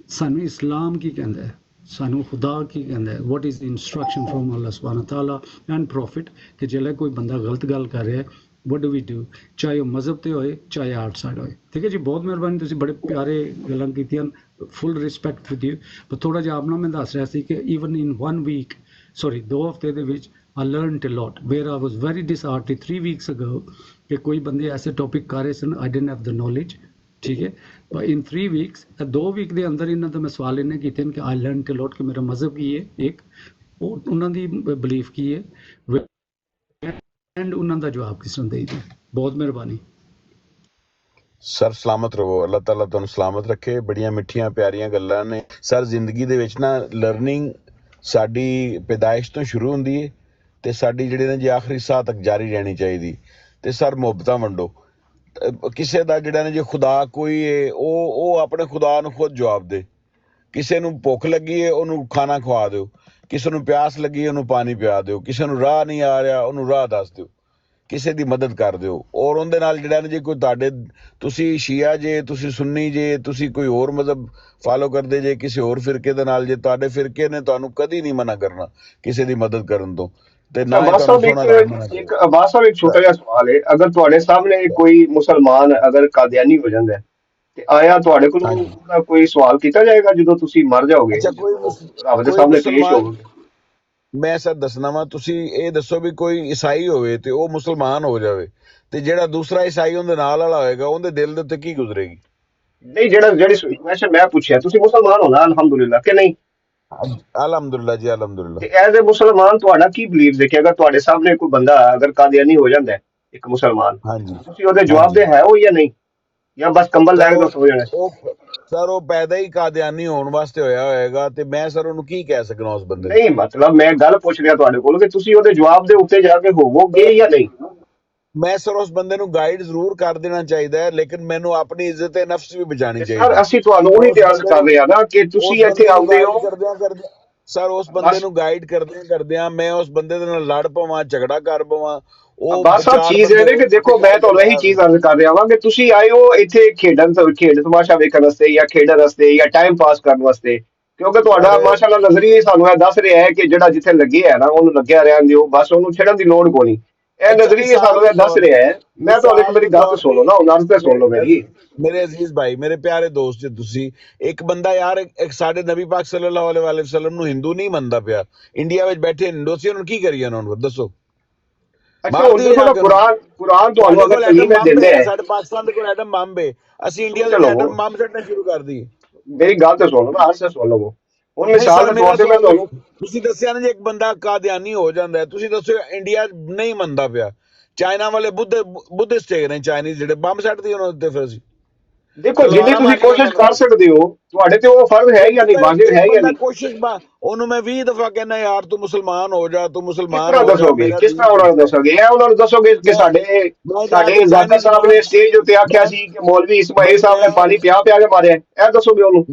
ਸਾਨੂੰ ਇਸਲਾਮ ਕੀ ਕਹਿੰਦਾ ਹੈ, ਸਾਨੂੰ ਖੁਦਾ ਕੀ ਕਹਿੰਦਾ ਹੈ, what is instruction from Allah ਸੁਬਹਾਨਹੁ ਤਆਲਾ ਐਂਡ ਪ੍ਰੋਫਿਟ, ਕਿ ਜਿਹੜਾ ਕੋਈ ਬੰਦਾ ਗਲਤ ਗੱਲ ਕਰ ਰਿਹਾ what do we do, ਚਾਹੇ ਉਹ ਮਜ਼ਹਬ 'ਤੇ ਹੋਏ ਚਾਹੇ ਆਊਟਸਾਈਡ ਹੋਏ, ਠੀਕ ਹੈ ਜੀ। ਬਹੁਤ ਮਿਹਰਬਾਨੀ, ਤੁਸੀਂ ਬੜੇ ਪਿਆਰੇ ਗੱਲਾਂ ਕੀਤੀਆਂ, ਫੁੱਲ ਰਿਸਪੈਕਟ ਵਿਦ ਯੂ। ਪਰ ਥੋੜ੍ਹਾ ਜਿਹਾ ਆਪਣਾ ਮੈਂ ਦੱਸ ਰਿਹਾ ਸੀ ਕਿ ਈਵਨ ਇਨ 1 ਵੀਕ, ਸੌਰੀ 2 ਹਫ਼ਤੇ ਦੇ ਵਿੱਚ I learned a lot where I was very disheartened 3 weeks ago ਕਿ ਕੋਈ ਬੰਦੇ ਐਸੇ ਟੌਪਿਕ ਕਰ ਰਹੇ ਸਨ, I didn't have the knowledge, ਠੀਕ ਹੈ, ਪਰ ਇਨ 3 ਵੀਕਸ 2 ਵੀਕ ਦੇ ਅੰਦਰ ਇਹਨਾਂ ਦਾ ਮੈਂ ਸਵਾਲ ਇਹਨੇ ਕੀਤੇ ਨੇ ਕਿ I learned a lot ਕਿ ਮੇਰਾ ਮਜ਼ਹਬ ਕੀ ਹੈ, ਇੱਕ ਉਹ ਉਹਨਾਂ ਦੀ ਬਿਲੀਫ ਕੀ ਹੈ, ਐਂਡ ਉਹਨਾਂ ਦਾ ਜਵਾਬ ਕਿਸ ਤਰ੍ਹਾਂ ਦੇਈਦਾ। ਬਹੁਤ ਮਿਹਰਬਾਨੀ ਸਰ, ਸਲਾਮਤ ਰਹੋ, ਅੱਲਾਹ ਤਾਲਾ ਤੁਹਾਨੂੰ ਸਲਾਮਤ ਰੱਖੇ। ਬੜੀਆਂ ਮਿੱਠੀਆਂ ਪਿਆਰੀਆਂ ਗੱਲਾਂ ਨੇ ਸਰ। ਜ਼ਿੰਦਗੀ ਦੇ ਵਿੱਚ ਨਾ ਲਰਨਿੰਗ ਸਾਡੀ ਪੈਦਾਇਸ਼ ਤੋਂ ਸ਼ੁਰੂ ਹੁੰਦੀ ਹੈ ਤੇ ਸਾਡੀ ਜਿਹੜੇ ਨੇ ਜੇ ਆਖਰੀ ਸਾਹ ਤੱਕ ਜਾਰੀ ਰਹਿਣੀ ਚਾਹੀਦੀ। ਤੇ ਸਰ ਮੁਹੱਬਤਾਂ ਵੰਡੋ, ਕਿਸੇ ਦਾ ਜਿਹੜਾ ਨੇ ਜੇ ਖੁਦਾ ਕੋਈ ਹੈ ਉਹ ਆਪਣੇ ਖੁਦਾ ਨੂੰ ਖੁਦ ਜਵਾਬ ਦੇ। ਕਿਸੇ ਨੂੰ ਭੁੱਖ ਲੱਗੀ ਹੈ ਉਹਨੂੰ ਖਾਣਾ ਖਵਾ ਦਿਓ, ਕਿਸੇ ਨੂੰ ਪਿਆਸ ਲੱਗੀ ਉਹਨੂੰ ਪਾਣੀ ਪਿਆ ਦਿਓ, ਕਿਸੇ ਨੂੰ ਰਾਹ ਨਹੀਂ ਆ ਰਿਹਾ ਉਹਨੂੰ ਰਾਹ ਦੱਸ ਦਿਓ, ਕਿਸੇ ਦੀ ਮਦਦ ਕਰ ਦਿਓ। ਔਰ ਉਹਦੇ ਨਾਲ ਜਿਹੜਾ ਨੇ ਜੇ ਕੋਈ ਤੁਹਾਡੇ, ਤੁਸੀਂ ਸ਼ੀਆ ਜੇ, ਤੁਸੀਂ ਸੁੰਨੀ ਜੇ, ਤੁਸੀਂ ਕੋਈ ਹੋਰ ਮਜ਼ਹਬ ਫਾਲੋ ਕਰਦੇ ਜੇ ਕਿਸੇ ਹੋਰ ਫਿਰਕੇ ਦੇ ਨਾਲ, ਜੇ ਤੁਹਾਡੇ ਫਿਰਕੇ ਨੇ ਤੁਹਾਨੂੰ ਕਦੀ ਨਹੀਂ ਮਨਾ ਕਰਨਾ ਕਿਸੇ ਦੀ ਮਦਦ ਕਰਨ ਤੋਂ। ਤੇ ਨਾ ਅਬਾਸ ਸਾਹਿਬ ਇੱਕ ਛੋਟਾ ਜਿਹਾ ਸਵਾਲ ਹੈ, ਅਗਰ ਤੁਹਾਡੇ ਸਾਹਮਣੇ ਕੋਈ ਮੁਸਲਮਾਨ ਅਗਰ ਕਾਦੀਆਨੀ ਹੋ ਜਾਂਦਾ ਹੈ ਤੇ ਆਇਆ ਤੁਹਾਡੇ ਕੋਲ ਉਹਦਾ ਕੋਈ ਸਵਾਲ ਕੀਤਾ ਜਾਏਗਾ ਜਦੋਂ ਤੁਸੀਂ ਮਰ ਜਾਓਗੇ, ਰੱਬ ਦੇ ਸਾਹਮਣੇ ਪੇਸ਼ ਹੋਵੋਗੇ? ਮੈਂ ਸਰ ਦੱਸਣਾ ਵਾ, ਤੁਸੀਂ ਇਹ ਦੱਸੋ ਵੀ ਕੋਈ ਈਸਾਈ ਹੋਵੇ ਤੇ ਉਹ ਮੁਸਲਮਾਨ ਹੋ ਜਾਵੇ ਤੇ ਜਿਹੜਾ ਦੂਸਰਾ ਈਸਾਈ ਉਹਦੇ ਨਾਲ ਵਾਲਾ ਹੋਏਗਾ ਉਹਦੇ ਦਿਲ ਦੇ ਉੱਤੇ ਕੀ ਗੁਜ਼ਰੇਗੀ? ਨਹੀਂ, ਜਿਹੜੀ ਸਿਚੁਏਸ਼ਨ ਮੈਂ ਪੁੱਛਿਆ, ਤੁਸੀਂ ਮੁਸਲਮਾਨ ਹੋ ਨਾ ਅਲਹਮਦੁਲਿਲਾ ਕਿ ਨਹੀਂ? ਅਲਹਮਦੁਲਿਲਾ ਜੀ, ਅਲਹਮਦੁਲਿਲਾ। ਤੇ ਐਜ਼ ਏ ਮੁਸਲਮਾਨ ਤੁਹਾਡਾ ਕੀ ਬਲੀਫ ਹੈ ਕਿ ਅਗਰ ਤੁਹਾਡੇ ਸਾਹਮਣੇ ਕੋਈ ਬੰਦਾ ਅਗਰ ਕਾਦੀਆਨੀ ਹੋ ਜਾਂਦਾ ਹੈ, ਇੱਕ ਮੁਸਲਮਾਨ, ਹਾਂਜੀ, ਤੁਸੀਂ ਉਹਦੇ ਜਵਾਬ ਦੇ ਹੈ ਉਹ ਜਾਂ ਨਹੀਂ, ਜਾਂ ਬਸ ਕੰਬਲ ਲੈ ਕੇ ਸੋ ਜਾਣਾ? ਸਰ ਉਹ ਪੈਦਾ ਹੀ ਕਾਦੀਆਨੀ ਹੋਣ ਵਾਸਤੇ ਹੋਇਆ ਹੋਏਗਾ ਤੇ ਮੈਂ ਸਰ ਉਹਨੂੰ ਕੀ ਕਹਿ ਸਕਦਾ ਉਸ ਬੰਦੇ ਨੂੰ? ਨਹੀਂ, ਮਤਲਬ ਮੈਂ ਗੱਲ ਪੁੱਛ ਰਿਹਾ ਤੁਹਾਡੇ ਕੋਲ ਕਿ ਤੁਸੀਂ ਉਹਦੇ ਜਵਾਬ ਦੇ ਉੱਤੇ ਜਾ ਕੇ ਹੋਵੋਗੇ ਜਾਂ ਨਹੀਂ? ਮੈਂ ਸਰ ਉਸ ਬੰਦੇ ਨੂੰ ਗਾਈਡ ਜ਼ਰੂਰ ਕਰ ਦੇਣਾ ਚਾਹੀਦਾ ਹੈ, ਲੇਕਿਨ ਮੈਨੂੰ ਆਪਣੀ ਇੱਜ਼ਤ ਤੇ ਨਫਸ ਵੀ ਬਚਾਉਣੀ ਚਾਹੀਦੀ ਹੈ। ਅਸੀਂ ਤੁਹਾਨੂੰ ਉਹੀ ਤਿਆਰ ਕਰ ਰਹੇ ਹਾਂ ਨਾ ਕਿ ਤੁਸੀਂ ਇੱਥੇ ਆਉਂਦੇ ਹੋ। ਸਰ ਉਸ ਬੰਦੇ ਨੂੰ ਗਾਈਡ ਕਰਦਿਆਂ ਮੈਂ ਉਸ ਬੰਦੇ ਦੇ ਨਾਲ ਲੜ ਪਵਾਂ, ਝਗੜਾ ਕਰ ਪਵਾਂ, ਉਹ ਬਸ ਆ ਚੀਜ਼ ਇਹ ਨੇ ਕਿ ਦੇਖੋ, ਮੈਂ ਤੁਹਾਨੂੰ ਇਹੀ ਚੀਜ਼ ਅਰਜ਼ ਕਰ ਰਿਹਾ ਵਾਂ ਕਿ ਤੁਸੀਂ ਆਏ ਹੋ ਇੱਥੇ ਖੇਡ ਤਮਾਸ਼ਾ ਵੇਖਣ ਵਾਸਤੇ ਜਾਂ ਖੇਡਣ ਵਾਸਤੇ ਜਾਂ ਟਾਈਮ ਪਾਸ ਕਰਨ ਵਾਸਤੇ, ਕਿਉਂਕਿ ਤੁਹਾਡਾ ਮਾਸ਼ਾਅੱਲਾ ਨਜ਼ਰੀਆ ਸਾਨੂੰ ਇਹ ਦੱਸ ਰਿਹਾ ਹੈ ਕਿ ਜਿਹੜਾ ਜਿੱਥੇ ਲੱਗੇ ਹੈ ਨਾ ਉਹਨੂੰ ਲੱਗਿਆ ਰਹਿਣ ਦਿਓ, ਬਸ ਉਹਨੂੰ ਛੱਡਣ ਦੀ ਲੋੜ ਕੋਈ ਨਹੀਂ। ਇਹ ਨਜ਼ਰੀਆ ਸਾਨੂੰ ਇਹ ਦੱਸ ਰਿਹਾ ਹੈ। ਮੈਂ ਤੁਹਾਡੇ ਕੋਲ ਮੇਰੀ ਗੱਲ ਤੇ ਸੁਣ ਲਓ ਨਾ, ਉਹਨਾਂ ਤੇ ਸੁਣ ਲਓ ਮੇਰੀ। ਮੇਰੇ ਅਜ਼ੀਜ਼ ਭਾਈ, ਮੇਰੇ ਪਿਆਰੇ ਦੋਸਤ, ਤੁਸੀਂ ਇੱਕ ਬੰਦਾ ਯਾਰ ਇੱਕ ਸਾਡੇ ਨਬੀ ਪਾਕ ਸੱਲੱਲਾਹੁ ਅਲੈਹਿ ਵਸੱਲਮ ਨੂੰ ਹਿੰਦੂ ਨਹੀਂ ਮੰਨਦਾ ਪਿਆ, ਇੰਡੀਆ ਵਿੱਚ ਬੈਠੇ ਹਿੰਦੂ ਸੀ, ਉਹਨਾਂ ਨੂੰ ਕੀ ਕਰੀਏ ਉਹਨਾਂ ਨੂੰ ਦੱਸੋ? ਅੱਛਾ ਹੁਣ भारतीय ਦੇਖੋ ਨਾ इलाके में ਕੁਰਾਨ ਤੁਹਾਨੂੰ ਤੁਹਾਡੇ ਅਗਰ ਕੋਲ ਤਲੀਮ ਐਟਮ ਬੰਬ ਦਿੰਦੇ ਹੈ, ਹੈ ਸਾਡੇ ਪਾਕਿਸਤਾਨ ਦੇ ਕੋਲ ਐਟਮ ਬੰਬ ਹੈ, ਅਸੀਂ ਸੁਣ ਇੰਡੀਆ ਦੇ ਤੇ ਵਿੱਚ ਲਵੋ ਐਟਮ ਬੰਬ ਛੱਡਣਾ ਸ਼ੁਰੂ ਕਰ ਦਈਏ। ਮੇਰੀ ਗੱਲ ਤਾਂ ਸੁਣੋ ਨਾ, ਹਰ ਸੁਣ ਲਵੋ। ਹੁਣ ਨਹੀਂ ਮਿਸਾਲ ਸਰ, ਦੇ ਮੇਰਾ ਤੌਰ ਤੇ ਮੈਂ ਸਵਾਲ ਤੁਹਾਨੂੰ ਤੁਸੀਂ ਦੱਸਿਆ ਨਾ ਜੀ, ਇੱਕ ਬੰਦਾ ਕਾਦੀਆਨੀ ਹੋ ਜਾਂਦਾ ਹੈ, ਤੁਸੀਂ ਦੱਸੋ ਇੰਡੀਆ ਨਹੀਂ ਮੰਨਦਾ ਪਿਆ, ਚਾਈਨਾ ਵਾਲੇ ਬੁੱਧਿਸਟ ਹੈਗੇ ਨੇ, ਚਾਈਨੀਜ਼ ਜਿਹੜੇ ਬੰਬ ਛੱਡਦੀ ਉਹਨਾਂ ਦੇ ਉੱਤੇ, ਫਿਰ ਅਸੀਂ ਦੇਖੋ ਜਿੰਨੀ ਤਲਵਾਰਾਂ ਤੁਸੀਂ ਮਾਰੀਆਂ ਉਹਨਾਂ ਕੋਸ਼ਿਸ਼ ਨੂੰ। ਕਰ ਸਕਦੇ ਹੋ, ਤੁਹਾਡੇ ਤੇ ਉਹ ਫਰਜ਼ ਹੈ ਇੱਕ ਜਾਂ ਨਹੀਂ, ਬੰਦਾ ਵਾਜਿਬ ਹੈ ਇੱਕ ਜਾਂ ਬੰਦਾ ਨਹੀਂ? ਕੋਸ਼ਿਸ਼ ਉਹਨੂੰ ਮੈਂ 20 ਦਫਾ ਕਹਿੰਦਾ ਯਾਰ ਤੂੰ ਮੁਸਲਮਾਨ ਹੋ ਜਾ, ਤੂੰ ਕਿਸ ਮੁਸਲਮਾਨ ਤਰ੍ਹਾਂ ਹੋ ਜਾ, ਦੱਸੋਗੇ, ਮੇਰਾ ਕਿਸ ਦੀਨ ਤਰ੍ਹਾਂ ਉਹਨਾਂ ਨੂੰ ਦੱਸਦਾ ਹੈ। ਦੱਸੋਗੇ? ਇਹ ਉਹਨਾਂ ਨੂੰ ਦੱਸੋਗੇ ਕਿ ਮੈਂ ਮੈਂ ਜਾ ਸਾਡੇ ਕੇ ਜ਼ਾਕਰ ਚਾਈਨੀਜ਼ ਸਾਹਿਬ ਇਮਾਮ, ਨੇ ਸਟੇਜ ਉੱਤੇ ਆਖਿਆ ਮੈਂ ਸੀ ਕਿ ਮੌਲਵੀ ਇਸਮਾਈਲ ਨਹੀਂ ਸਾਹਿਬ ਨੇ ਪਾਣੀ ਪਿਆ ਪਿਆ ਕੇ ਮਾਰਿਆ, ਇਹ ਦੱਸੋਗੇ ਉਹਨੂੰ?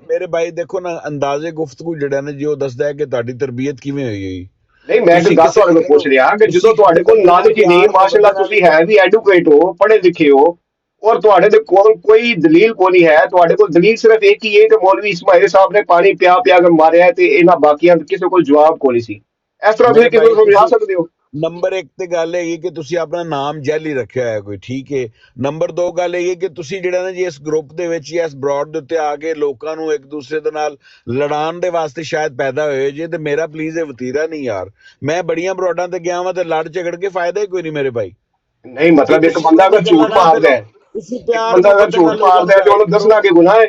ਮੇਰੇ ਭਾਈ ਦੇਖੋ ਨਾ, ਅੰਦਾਜ਼ੇ ਗੁਫ਼ਤਗੂ ਜਿਹੜਾ ਨਾ ਜੀ, ਉਹ ਦੱਸਦਾ ਹੈ ਕਿ ਤੁਹਾਡੀ ਤਰਬੀਅਤ ਕਿਵੇਂ ਹੋਈ ਹੋਈ। ਨਹੀਂ, ਮੈਂ ਇੱਕ ਤੁਸੀਂ ਗੱਲ ਕਿਸੇ ਤੁਹਾਡੇ ਕੋਲ ਬੰਦੇ ਨੂੰ, ਪੁੱਛ ਰਿਹਾ ਕਿ ਜਦੋਂ ਤੁਸੀਂ ਤੁਹਾਡੇ ਕਿਸੇ ਕੋਲ ਬੰਦੇ ਨਾਲ ਨੌਲੇਜ ਹੀ ਨਹੀਂ, ਪਿਆਰ ਮਾਸ਼ਾਅੱਲਾ ਮੁਹੱਬਤ ਤੁਸੀਂ ਨਾਲ, ਹੈ ਵੀ ਐਡੂਕੇਟ ਹੋ, ਪੜ੍ਹੇ ਲਿਖੇ ਹੋ, ਔਰ ਤੁਹਾਡੇ ਦੇ ਕੋਲ ਕੋਈ ਦਲੀਲ ਕੋਈ ਨਹੀਂ ਹੈ, ਤੁਹਾਡੇ ਕੋਲ ਦਲੀਲ ਸਿਰਫ ਇੱਕ ਹੀ ਹੈ ਕਿ ਮੌਲਵੀ ਇਸਮਾਈਲ ਸਾਹਿਬ ਨੇ ਪਾਣੀ ਪਿਆ ਪਿਆ ਕੇ ਮਾਰਿਆ ਹੈ, ਤੇ ਇਹਨਾਂ ਬਾਕੀਆਂ ਕਿਸੇ ਕੋਲ ਜਵਾਬ ਕੋਈ ਨਹੀਂ ਸੀ। ਇਸ ਤਰ੍ਹਾਂ ਤੁਸੀਂ ਮੇਰੇ ਕਿਸੇ ਭਾਈ ਨੂੰ ਸਮਝਾ ਤੁਸੀਂ ਸਕਦੇ ਹੋ? ਨੰਬਰ 1 ਤੇ ਗੱਲ ਹੈਗੀ ਕਿ ਤੁਸੀਂ ਆਪਣਾ ਨਾਮ ਜੈਲੀ ਰੱਖਿਆ ਹੋਇਆ ਕੋਈ, ਠੀਕ ਹੈ। ਨੰਬਰ 2 ਗੱਲ ਇਹ ਹੈ ਕਿ ਤੁਸੀਂ ਜਿਹੜਾ ਨਾ ਜੀ ਇਸ ਗਰੁੱਪ ਦੇ ਵਿੱਚ ਜਾਂ ਇਸ ਬ੍ਰੌਡ ਦੇ ਉੱਤੇ ਆ ਕੇ ਲੋਕਾਂ ਨੂੰ ਇੱਕ ਦੂਸਰੇ ਦੇ ਨਾਲ ਲੜਾਉਣ ਦੇ ਵਾਸਤੇ ਸ਼ਾਇਦ ਪੈਦਾ ਹੋਏ ਜੇ, ਤੇ ਮੇਰਾ ਪਲੀਜ਼ ਇਹ ਵਤੀਰਾ ਨਹੀਂ ਯਾਰ। ਮੈਂ ਬੜੀਆਂ ਬ੍ਰੌਡਾਂ ਤੇ ਗਿਆ ਵਾਂ ਤੇ ਲੜ ਝਗੜ ਕੇ ਫਾਇਦਾ ਹੀ ਕੋਈ ਨਹੀਂ ਮੇਰੇ ਭਾਈ। ਨਹੀਂ, ਤੇ ਮਤਲਬ ਇੱਕ ਤੁਸੀਂ ਬੰਦਾ ਇਹਨਾਂ ਅਗਰ ਦੀ ਝੂਠ ਗੱਲਾਂ ਨਾ ਮਾਰਦਾ ਕਰੋ, ਹੈ, ਤੁਸੀਂ ਇੱਕ ਪਿਆਰ ਬੰਦਾ ਅਗਰ ਮੁਹੱਬਤ ਝੂਠ ਨਾਲ ਲੋਕਾਂ ਮਾਰਦਾ ਨੂੰ ਹੈ ਤੇ ਉਹਨੂੰ ਗਾਈਡ ਕਰੋ ਦੱਸਣਾ ਕਿ ਗੁਨਾਹ ਹੈ?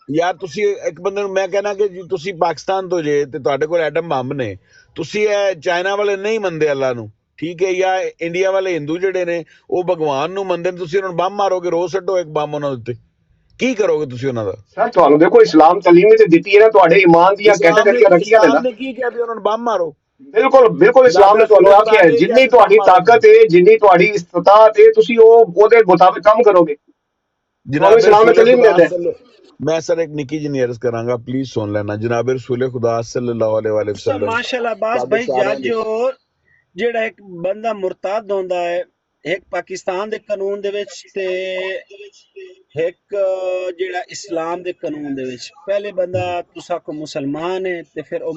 ਯਾਰ। ਤੁਸੀਂ ਇੱਕ ਬੰਦੇ ਨੂੰ ਮੈਂ ਕਹਿਣਾ ਕਿ ਜੀ ਤੁਸੀਂ ਪਾਕਿਸਤਾਨ ਤੋਂ ਜੇ ਤੇ ਤੁਹਾਡੇ ਕੋਲ ਐਟਮ ਬੰਬ ਨੇ, ਤੁਸੀਂ ਇਹ ਚਾਈਨਾ ਵਾਲੇ ਨਹੀਂ ਮੰਨਦੇ ਅੱਲਾ ਨੂੰ, ਠੀਕ ਹੈ, ਜਾਂ ਇੰਡੀਆ ਵਾਲੇ ਹਿੰਦੂ ਜਿਹੜੇ ਨੇ ਉਹ ਭਗਵਾਨ ਨੂੰ ਮੰਨਦੇ ਨੇ, ਤੁਸੀਂ ਉਹਨਾਂ ਨੂੰ ਬੰਬ ਮਾਰੋਗੇ, ਰੋਜ਼ ਛੱਡੋ ਇੱਕ ਬੰਬ ਉਹਨਾਂ ਦੇ ਉੱਤੇ, ਕੀ ਕਰੋਗੇ ਤੁਸੀਂ ਉਹਨਾਂ ਦਾ? ਸਰ ਤੁਹਾਨੂੰ ਦੇਖੋ ਇਸਲਾਮ ਤਾਲੀਮ ਤੇ ਦਿੱਤੀ ਹੈ ਨਾ, ਤੁਹਾਡੇ ਈਮਾਨ ਦੀਆਂ ਕੈਟਾਗਰੀਆਂ ਰੱਖੀਆਂ ਨੇ ਨਾ। ਇਸਲਾਮ ਨੇ ਕੀ ਕਿਹਾ ਵੀ ਉਹਨਾਂ ਨੂੰ ਬੰਬ ਮਾਰੋ? ਬਿਲਕੁਲ ਬਿਲਕੁਲ, ਇਸਲਾਮ ਨੇ ਤੁਹਾਨੂੰ ਆਖਿਆ ਹੈ ਜਿੰਨੀ ਤੁਹਾਡੀ ਤਾਕਤ ਹੈ, ਜਿੰਨੀ ਤੁਹਾਡੀ ਇਸਤਤਾਅਤ ਹੈ, ਤੁਸੀਂ ਉਹਦੇ ਮੁਤਾਬਿਕ ਕੰਮ ਕਰੋਗੇ। ਤੁਹਾਨੂੰ ਇਸਲਾਮ ਨੇ ਤਾਲੀਮ ਦਿੰਦਾ ਹੈ। ਮੈਂ ਸਰ ਇੱਕ ਨਿੱਕੀ ਜਿਹੀ ਅਰਜ਼ ਕਰਾਂਗਾ, ਪਲੀਜ਼ ਸੁਣ ਲੈਣਾ। ਜਨਾਬ ਰਸੂਲ ਖੁਦਾ ਸੱਲੱਲਾਹੁ अलैहि वसल्लम, माशाल्लाह अब्बास भाई जो ਜਿਹੜਾ ਇੱਕ ਬੰਦਾ ਮੁਰਤਦ ਹੁੰਦਾ ਹੈ, ਇੱਕ ਪਾਕਿਸਤਾਨ ਦੇ ਕਾਨੂੰਨ ਦੇ ਵਿੱਚ ਤੇ ਇੱਕ ਜਿਹੜਾ ਇਸਲਾਮ ਦੇ ਕਾਨੂੰਨ ਦੇ ਵਿੱਚ, ਪਹਿਲੇ ਬੰਦਾ ਤੁਸਾਂ ਕੋ ਮੁਸਲਮਾਨ ਹੈ ਤੇ ਫਿਰ ਉਹ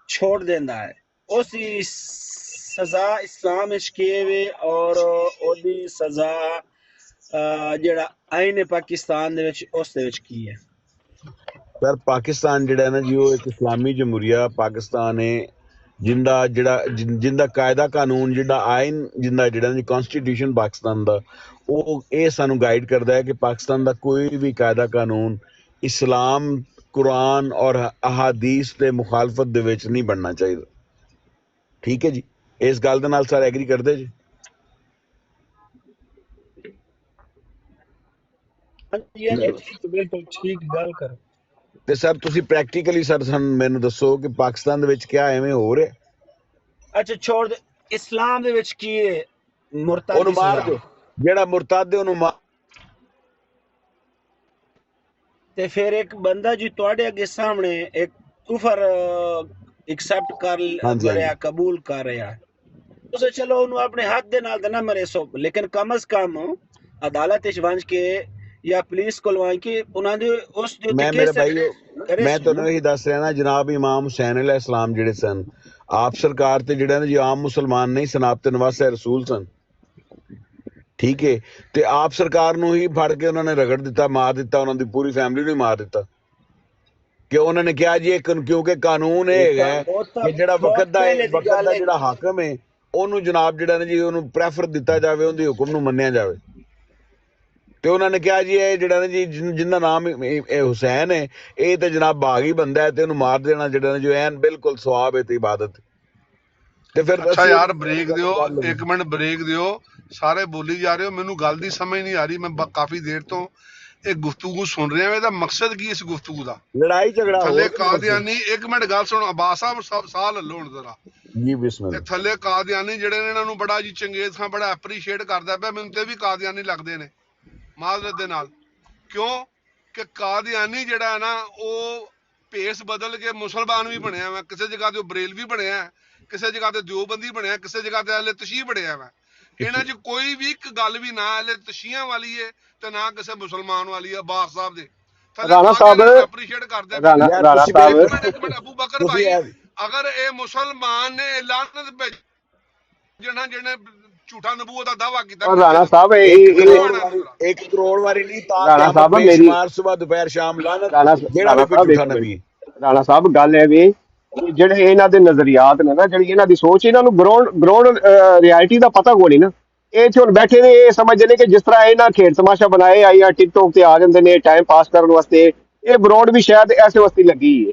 ਛੋੜ ਦਿੰਦਾ ਹੈ, ਉਸ ਦੀ ਸਜ਼ਾ ਇਸਲਾਮ ਵਿੱਚ ਕੀ ਹੈ ਔਰ ਉਹਦੀ ਸਜ਼ਾ ਜਿਹੜਾ ਆਇਨ ਪਾਕਿਸਤਾਨ ਦੇ ਵਿੱਚ ਉਸ ਦੇ ਵਿੱਚ ਕੀ ਹੈ? ਸਰ ਪਾਕਿਸਤਾਨ ਜਿਹੜਾ ਨਾ ਜੀ, ਉਹ ਇੱਕ ਇਸਲਾਮੀ ਜਮਹੂਰੀਆ ਪਾਕਿਸਤਾਨ ਹੈ, ਜਿੰਦਾ ਕਾਇਦਾ ਕਾਨੂੰਨ, ਜਿਹੜਾ ਆਇਨ, ਜਿਹੜਾ ਜੀ ਕਨਸਟੀਟਿਊਸ਼ਨ ਪਾਕਿਸਤਾਨ ਦਾ, ਉਹ ਇਹ ਸਾਨੂੰ ਗਾਈਡ ਕਰਦਾ ਹੈ ਕਿ ਪਾਕਿਸਤਾਨ ਦਾ ਕੋਈ ਵੀ ਕਾਇਦਾ ਕਾਨੂੰਨ ਇਸਲਾਮ, ਕੁਰਾਨ ਔਰ ਅਹਾਦੀਸ ਦੇ ਮੁਖਾਲਫਤ ਦੇ ਵਿੱਚ ਨਹੀਂ ਬਣਨਾ ਚਾਹੀਦਾ, ਠੀਕ ਹੈ ਜੀ। ਇਸ ਗੱਲ ਦੇ ਨਾਲ ਸਰ ਐਗਰੀ ਕਰਦੇ ਜੀ? ਬਿਲਕੁਲ ਠੀਕ ਗੱਲ ਕਰ। ਤੇ ਸਰ ਤੁਸੀਂ ਪ੍ਰੈਕਟੀਕਲੀ ਸਰ ਸਾਨੂੰ ਮੈਨੂੰ ਦੱਸੋ ਕਿ ਪਾਕਿਸਤਾਨ ਦੇ ਵਿੱਚ ਕਿਆ ਐਵੇਂ ਹੋ ਰਿਹਾ? ਅੱਛਾ ਛੋੜ ਦੇ, ਇਸਲਾਮ ਦੇ ਵਿੱਚ ਕੀ ਹੈ? ਮੁਰਤਦ ਉਹਨੂੰ ਮਾਰ ਦਿਓ, ਜਿਹੜਾ ਮੁਰਤਦ ਹੈ ਉਹਨੂੰ ਮਾਰ। ਤੇ ਫਿਰ ਇੱਕ ਬੰਦਾ ਜੀ ਤੁਹਾਡੇ ਅੱਗੇ ਸਾਹਮਣੇ ਇੱਕ ਕੁਫਰ ਐਕਸੈਪਟ ਕਰ ਰਿਹਾ, ਕਬੂਲ ਕਰ ਰਿਹਾ, ਤੁਸੀਂ ਚਲੋ ਉਹਨੂੰ ਆਪਣੇ ਹੱਥ ਦੇ ਨਾਲ ਤਾਂ ਨਾ ਮਰੇ ਸੋ, ਲੇਕਿਨ ਕਮ ਅਜ਼ ਕਮ ਅਦਾਲਤ ਵਿੱਚ ਵੰਜ ਕੇ ਜਾਂ ਪੁਲਿਸ ਕੋਲ ਵੰਜ ਕੇ ਉਹਨਾਂ ਦੇ ਉਸ ਦੇ ਮੈਂ ਮੇਰੇ ਭਾਈ ਮੈਂ ਤੁਹਾਨੂੰ ਇਹੀ ਦੱਸ ਰਿਹਾ ਨਾ, ਜਨਾਬ ਇਮਾਮ ਹੁਸੈਨ ਅਲੈਹ ਇਸਲਾਮ ਜਿਹੜੇ ਸਨ, ਆਪ ਸਰਕਾਰ ਤੇ ਜਿਹੜਾ ਨਾ ਜੀ ਆਮ ਮੁਸਲਮਾਨ ਨਹੀਂ ਸਨ, ਆਪ ਤੇ ਨਵਾਸੇ ਰਸੂਲ ਸਨ, ਠੀਕ ਹੈ। ਤੇ ਆਪ ਸਰਕਾਰ ਨੂੰ ਹੀ ਫੜ ਕੇ ਉਹਨਾਂ ਨੇ ਰਗੜ ਦਿੱਤਾ, ਮਾਰ ਦਿੱਤਾ, ਉਹਨਾਂ ਦੀ ਪੂਰੀ ਫੈਮਿਲੀ ਨੂੰ ਹੀ ਮਾਰ ਦਿੱਤਾ, ਕਿ ਉਹਨਾਂ ਨੇ ਕਿਹਾ ਜੀ ਕਿਉਂਕਿ ਕਾਨੂੰਨ ਇਹ ਹੈਗਾ ਕਿ ਜਿਹੜਾ ਵਕਤ ਦਾ ਜਿਹੜਾ ਹਾਕਮ ਹੈ ਉਹਨੂੰ ਜਨਾਬ ਜਿਹੜਾ ਨਾ ਜੀ ਉਹਨੂੰ ਪ੍ਰੈਫਰ ਦਿੱਤਾ ਜਾਵੇ, ਉਹਦੇ ਹੁਕਮ ਨੂੰ ਮੰਨਿਆ ਜਾਵੇ। ਤੇ ਉਹਨਾਂ ਨੇ ਕਿਹਾ ਜੀ ਇਹ ਜਿਹੜਾ ਨਾ ਜੀ ਜਿੰਦਾ ਨਾਮ ਇਹ ਹੁਸੈਨ ਹੈ, ਇਹ ਤੇ ਜਨਾਬ ਬਾਗੀ ਬੰਦਾ ਹੈ, ਤੇ ਉਹਨੂੰ ਮਾਰ ਦੇਣਾ ਜਿਹੜਾ ਨਾ ਜੋ ਐਨ ਬਿਲਕੁਲ ਸਵਾਬ ਹੈ ਤੇ ਇਬਾਦਤ। ਤੇ ਫਿਰ ਅੱਛਾ ਯਾਰ ਬ੍ਰੇਕ ਦਿਓ, 1 ਮਿੰਟ ਬ੍ਰੇਕ ਦਿਓ, ਸਾਰੇ ਬੋਲੀ ਜਾ ਰਹੇ ਹੋ, ਮੈਨੂੰ ਗੱਲ ਦੀ ਸਮਝ ਨਹੀਂ ਆ ਰਹੀ। ਮੈਂ ਕਾਫੀ ਦੇਰ ਤੋਂ ਇਹ ਗੁਫ਼ਤਗੂ ਸੁਣ ਰਿਹਾ, ਇਹਦਾ ਮਕਸਦ ਕੀ ਇਸ ਗੁਫ਼ਤਗੂ ਦਾ? ਲੜਾਈ ਝਗੜਾ ਥੱਲੇ ਕਾਦੀਆਨੀ, 1 ਮਿੰਟ ਗੱਲ ਸੁਣੋ ਅਬਾਸ ਸਾਹਿਬ, ਸਾਹ ਲੈ ਲਓ ਹੁਣ ਜ਼ਰਾ ਜੀ, ਬਿਸਮਿਲ੍ਲਾ। ਥੱਲੇ ਕਾਦੀਆਨੀ ਜਿਹੜੇ ਨੇ, ਇਹਨਾਂ ਨੂੰ ਬੜਾ ਜੀ ਚੰਗੇਜ਼ ਖਾਨ ਬੜਾ ਐਪਰੀਸ਼ੀਏਟ ਕਰਦਾ ਪਿਆ, ਮੈਨੂੰ ਤੇ ਵੀ ਕਾਦੀਆਨੀ ਲੱਗਦੇ ਨੇ ਮਾਜ਼ਰਤ ਦੇ ਨਾਲ। ਕਿਉਂ ਕਿ ਕਾਦੀਆਨੀ ਜਿਹੜਾ ਹੈ ਨਾ, ਉਹ ਭੇਸ ਬਦਲ ਕੇ ਮੁਸਲਮਾਨ ਵੀ ਬਣਿਆ ਵਾ, ਕਿਸੇ ਜਗ੍ਹਾ ਤੇ ਉਹ ਬਰੇਲਵੀ ਬਣਿਆ, ਕਿਸੇ ਜਗ੍ਹਾ ਤੇ ਦਿਓਬੰਦੀ ਬਣਿਆ, ਕਿਸੇ ਜਗ੍ਹਾ ਤੇ ਅਹਿਲੇ ਤਸ਼ੀਹ ਬਣਿਆ ਵਾ। ਇਹਨਾਂ 'ਚ ਕੋਈ ਵੀ ਇੱਕ ਗੱਲ ਵੀ ਨਾ ਅਹਿਲੇ ਤਸ਼ੀਹਾਂ ਵਾਲੀ ਹੈ ਤੇ ਨਾ ਕਿਸੇ ਮੁਸਲਮਾਨ ਵਾਲੀ ਹੈ। ਬਾਸ ਸਾਹਿਬ ਦੇ ਰਾਣਾ ਸਾਹਿਬ ਐਪਰੀਸ਼ੀਏਟ ਕਰਦੇ ਰਾਣਾ ਸਾਹਿਬ, ਇੱਕ ਮਿੰਟ ਅਬੂ ਬਕਰ ਭਾਈ, ਅਗਰ ਇਹ ਮੁਸਲਮਾਨ ਨੇ ਲਾਨਤ ਭੇਜਣਾ ਜਿਹਨੇ ਝੂਠਾ ਨਬੂਵਤ ਦਾ ਦਾਵਾ ਕੀਤਾ, ਰਾਣਾ ਸਾਹਿਬ 1 ਕਰੋੜ ਵਾਰੀ ਨਹੀਂ, ਰਾਣਾ ਸਾਹਿਬ ਮੇਰੀ ਸਵੇਰ ਦੁਪਹਿਰ ਸ਼ਾਮ ਲਾਨਤ, ਰਾਣਾ ਸਾਹਿਬ ਗੱਲ ਇਹ ਵੀ ਜਿਹੜੇ ਇਹਨਾਂ ਦੇ ਨਜ਼ਰੀਆਤ ਨੇ ਨਾ, ਜਿਹੜੀ ਇਹਨਾਂ ਦੀ ਸੋਚ, ਇਹਨਾਂ ਨੂੰ ਗਰਾਊਂਡ ਰਿਐਲਿਟੀ ਦਾ ਪਤਾ ਕੋਈ ਨਹੀਂ ਨਾ। ਇਹ ਇੱਥੇ ਹੁਣ ਬੈਠੇ ਨੇ, ਇਹ ਸਮਝਦੇ ਨੇ ਕਿ ਜਿਸ ਤਰ੍ਹਾਂ ਇਹਨਾਂ ਖੇਡ ਤਮਾਸ਼ਾ ਬਣਾਏ ਆ ਜਾਂ ਟਿਕਟੋਕ ਤੇ ਆ ਜਾਂਦੇ ਨੇ ਟਾਈਮ ਪਾਸ ਕਰਨ ਵਾਸਤੇ, ਇਹ ਗਰਾਊਂਡ ਵੀ ਸ਼ਾਇਦ ਐਸੇ ਵਾਸਤੇ ਲੱਗੀ ਹੈ।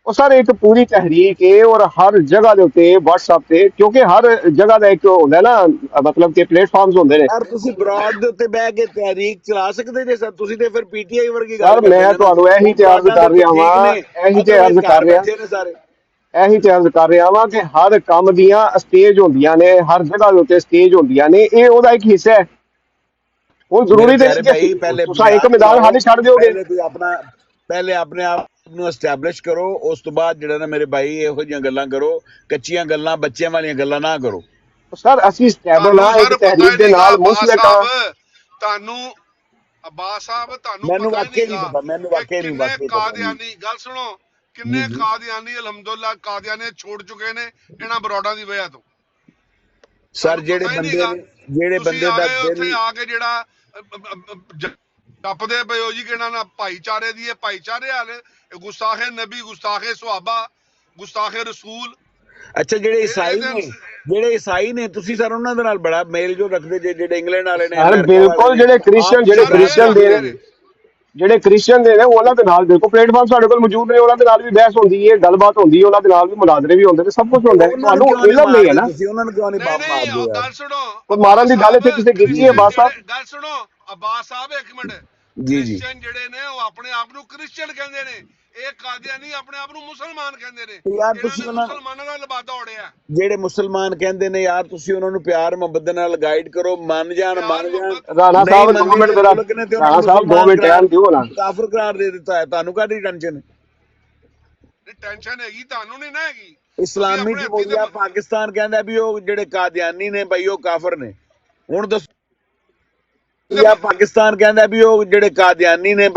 ਉਹ ਸਰ ਇੱਕ ਪੂਰੀ ਤਹਿਰੀਕ ਹੈ, ਔਰ ਹਰ ਜਗ੍ਹਾ ਦੇ ਉੱਤੇ WhatsApp ਤੇ, ਕਿਉਂਕਿ ਹਰ ਜਗ੍ਹਾ ਦਾ ਇੱਕ ਹੁੰਦਾ ਨਾ, ਮਤਲਬ ਕਿ ਪਲੇਟਫਾਰਮਸ ਹੁੰਦੇ ਨੇ। ਯਾਰ ਤੁਸੀਂ ਬਰਾਡ ਦੇ ਉੱਤੇ ਬਹਿ ਕੇ ਤਹਿਰੀਕ ਚਲਾ ਸਕਦੇ ਜੇ ਸਰ, ਤੁਸੀਂ ਤੇ ਫਿਰ PTI ਵਰਗੀ ਗੱਲ ਸਰ ਕਰਦੇ ਮੈਂ ਨੇ ਤੁਹਾਨੂੰ ਇਹੀ ਤੇ ਅਰਜ਼ ਕਰ ਰਿਹਾ ਵਾਂ, ਇਹੀ ਤੇ ਅਰਜ਼ ਕਰ ਰਿਹਾ, ਸਾਰੇ ਇਹੀ ਤੇ ਅਰਜ਼ ਕਰ ਰਿਹਾ ਵਾਂ ਕਿ ਹਰ ਕੰਮ ਦੀਆਂ ਸਟੇਜ ਹੁੰਦੀਆਂ ਨੇ, ਹਰ ਜਗ੍ਹਾ ਦੇ ਉੱਤੇ ਸਟੇਜ ਹੁੰਦੀਆਂ ਨੇ, ਇਹ ਉਹਦਾ ਇੱਕ ਹਿੱਸਾ ਹੈ। ਹੁਣ ਜ਼ਰੂਰੀ ਤੇ ਨਹੀਂ ਕਿ ਤੁਸੀਂ ਇੱਕ ਮੈਦਾਨ ਖਾਲੀ ਛੱਡ ਦਿਓਗੇ। ਪਹਿਲੇ ਆਪਣੇ ਆਪ ਨੂੰ ਐਸਟੈਬਲਿਸ਼ ਕਰੋ, ਉਸ ਤੋਂ ਬਾਅਦ ਜਿਹੜਾ ਨਾ ਮੇਰੇ ਭਾਈ ਇਹੋ ਜਿਹੀਆਂ ਗੱਲਾਂ ਕਰੋ, ਕੱਚੀਆਂ ਗੱਲਾਂ, ਬੱਚਿਆਂ ਵਾਲੀਆਂ ਗੱਲਾਂ ਨਾ ਕਰੋ। ਸਰ ਅਸੀਂ ਸਟੈਬਲ ਆ ਇੱਕ ਤਹਿਰੀਕ ਦੇ ਨਾਲ ਮੁਸਲਿਕ ਆ। ਤੁਹਾਨੂੰ ਅਬਾਸ ਸਾਹਿਬ ਤੁਹਾਨੂੰ ਮੈਨੂੰ ਪਤਾ ਵਾਕਈ ਨਹੀਂ ਨਹੀਂ ਪਤਾ, ਮੈਨੂੰ ਵਾਕਈ ਨਹੀਂ ਕਿੰਨੇ ਵਾਕਈ ਕਾਦੀਆਨੀ, ਗੱਲ ਸੁਣੋ, ਕਿੰਨੇ ਕਾਦੀਆਨੀ ਅਲਹਮਦੁਲਿਲਾ ਕਾਦੀਆਨੀ ਛੋੜ ਚੁੱਕੇ ਨੇ ਇਹਨਾਂ ਬਰੋਡਾਂ ਦੀ ਵਜ੍ਹਾ ਤੋਂ। ਸਰ ਜਿਹੜੇ ਬੰਦੇ ਦਾ ਉੱਥੇ ਆ ਕੇ ਜਿਹੜਾ ਟੱਪਦੇ ਪਏ ਹੋ ਜੀ ਕਿ ਇਹਨਾਂ ਨਾਲ ਭਾਈਚਾਰੇ ਦੀ, ਇਹ ਭਾਈਚਾਰੇ ਵਾਲੇ ਗੁਸਤਾਖੇ ਨਬੀ, ਗੁਸਤਾਖੇ ਸੁਹਾਬਾ, ਗੁਸਤਾਖੇ ਰਸੂਲ। ਅੱਛਾ ਜਿਹੜੇ ਈਸਾਈ ਨੇ ਤੁਸੀਂ ਸਰ ਉਹਨਾਂ ਦੇ ਨਾਲ ਬੜਾ ਮੇਲ ਜੋ ਰੱਖਦੇ ਜੇ, ਜਿਹੜੇ ਇੰਗਲੈਂਡ ਵਾਲੇ ਨੇ? ਸਰ ਬਿਲਕੁਲ, ਜਿਹੜੇ ਕ੍ਰਿਸਚੀਅਨ ਦੇ ਨੇ ਉਹਨਾਂ ਦੇ ਨਾਲ ਦੇਖੋ ਪਲੇਟਫਾਰਮ ਸਾਡੇ ਕੋਲ ਮੌਜੂਦ ਨੇ, ਉਹਨਾਂ ਦੇ ਨਾਲ ਵੀ ਬਹਿਸ ਹੁੰਦੀ ਹੈ, ਗੱਲਬਾਤ ਹੁੰਦੀ ਹੈ, ਉਹਨਾਂ ਦੇ ਨਾਲ ਵੀ ਮੁਨਾਜ਼ਰੇ ਵੀ ਹੁੰਦੇ ਨੇ, ਸਭ ਕੁਝ ਹੁੰਦਾ ਹੈ। ਤੁਹਾਨੂੰ ਇਲਮ ਨਹੀਂ ਹੈ ਨਾ, ਉਹਨਾਂ ਨੂੰ ਕਿਉਂ ਨਹੀਂ ਬਾਪ ਮਾਰਦੇ? ਗੱਲ ਸੁਣੋ, ਕੋਈ ਮਾਰਨ ਦੀ ਗੱਲ ਇੱਥੇ ਕਿਸੇ ਕੀਤੀ ਹੈ ਬਾਤ ਸਾਹਿਬ? ਗੱਲ ਸੁਣੋ ਅਬਾਸ ਸਾਹਿਬ ਇੱਕ ਮਿੰਟ, ਜੀ ਕ੍ਰਿਸਚੀਅਨ ਜਿਹੜੇ ਨੇ ਉਹ ਆਪਣੇ ਆਪ ਨੂੰ ਕ੍ਰਿਸਚੀਅਨ ਕਹਿੰਦੇ ਨੇ, ਇਹ ਕਾਦੀਆਨੀ ਆਪਣੇ ਆਪ ਨੂੰ ਮੁਸਲਮਾਨ ਕਹਿੰਦੇ ਨੇ। ਯਾਰ ਤੁਸੀਂ ਮੁਸਲਮਾਨਾਂ ਦਾ ਲਬਾਦਾ ਉੜਿਆ, ਜਿਹੜੇ ਮੁਸਲਮਾਨ ਕਹਿੰਦੇ ਨੇ ਯਾਰ ਤੁਸੀਂ ਉਹਨਾਂ ਨੂੰ ਪਿਆਰ ਮੁਹੱਬਤ ਦੇ ਨਾਲ ਗਾਈਡ ਕਰੋ, ਮੰਨ ਜਾਣ। ਰਾਣਾ ਸਾਹਿਬ 2 ਮਿੰਟ ਮੇਰਾ, ਰਾਣਾ ਸਾਹਿਬ 2 ਮਿੰਟ ਟਾਈਮ ਦਿਓ ਨਾ। ਕਾਫਰ ਕਰਾਰ ਦੇ ਦਿੱਤਾ ਹੈ, ਤੁਹਾਨੂੰ ਕਾਹਦੀ ਟੈਨਸ਼ਨ ਹੈ? ਟੈਨਸ਼ਨ ਹੈਗੀ ਤੁਹਾਨੂੰ, ਨਹੀਂ ਨਾ ਹੈਗੀ। ਇਸਲਾਮੀ ਜਮਹੂਰੀਆ ਪਾਕਿਸਤਾਨ ਕਹਿੰਦਾ ਵੀ ਉਹ ਜਿਹੜੇ ਕਾਦੀਆਨੀ ਨੇ ਬਈ ਉਹ ਕਾਫਰ ਨੇ। ਹੁਣ ਦੱਸੋ, ਪਾਕਿਸਤਾਨ ਕਹਿੰਦਾ ਵੀ ਉਹ ਜਿਹੜੇ ਕਾਦੀਆਨੀ ਨੇ ਬਈ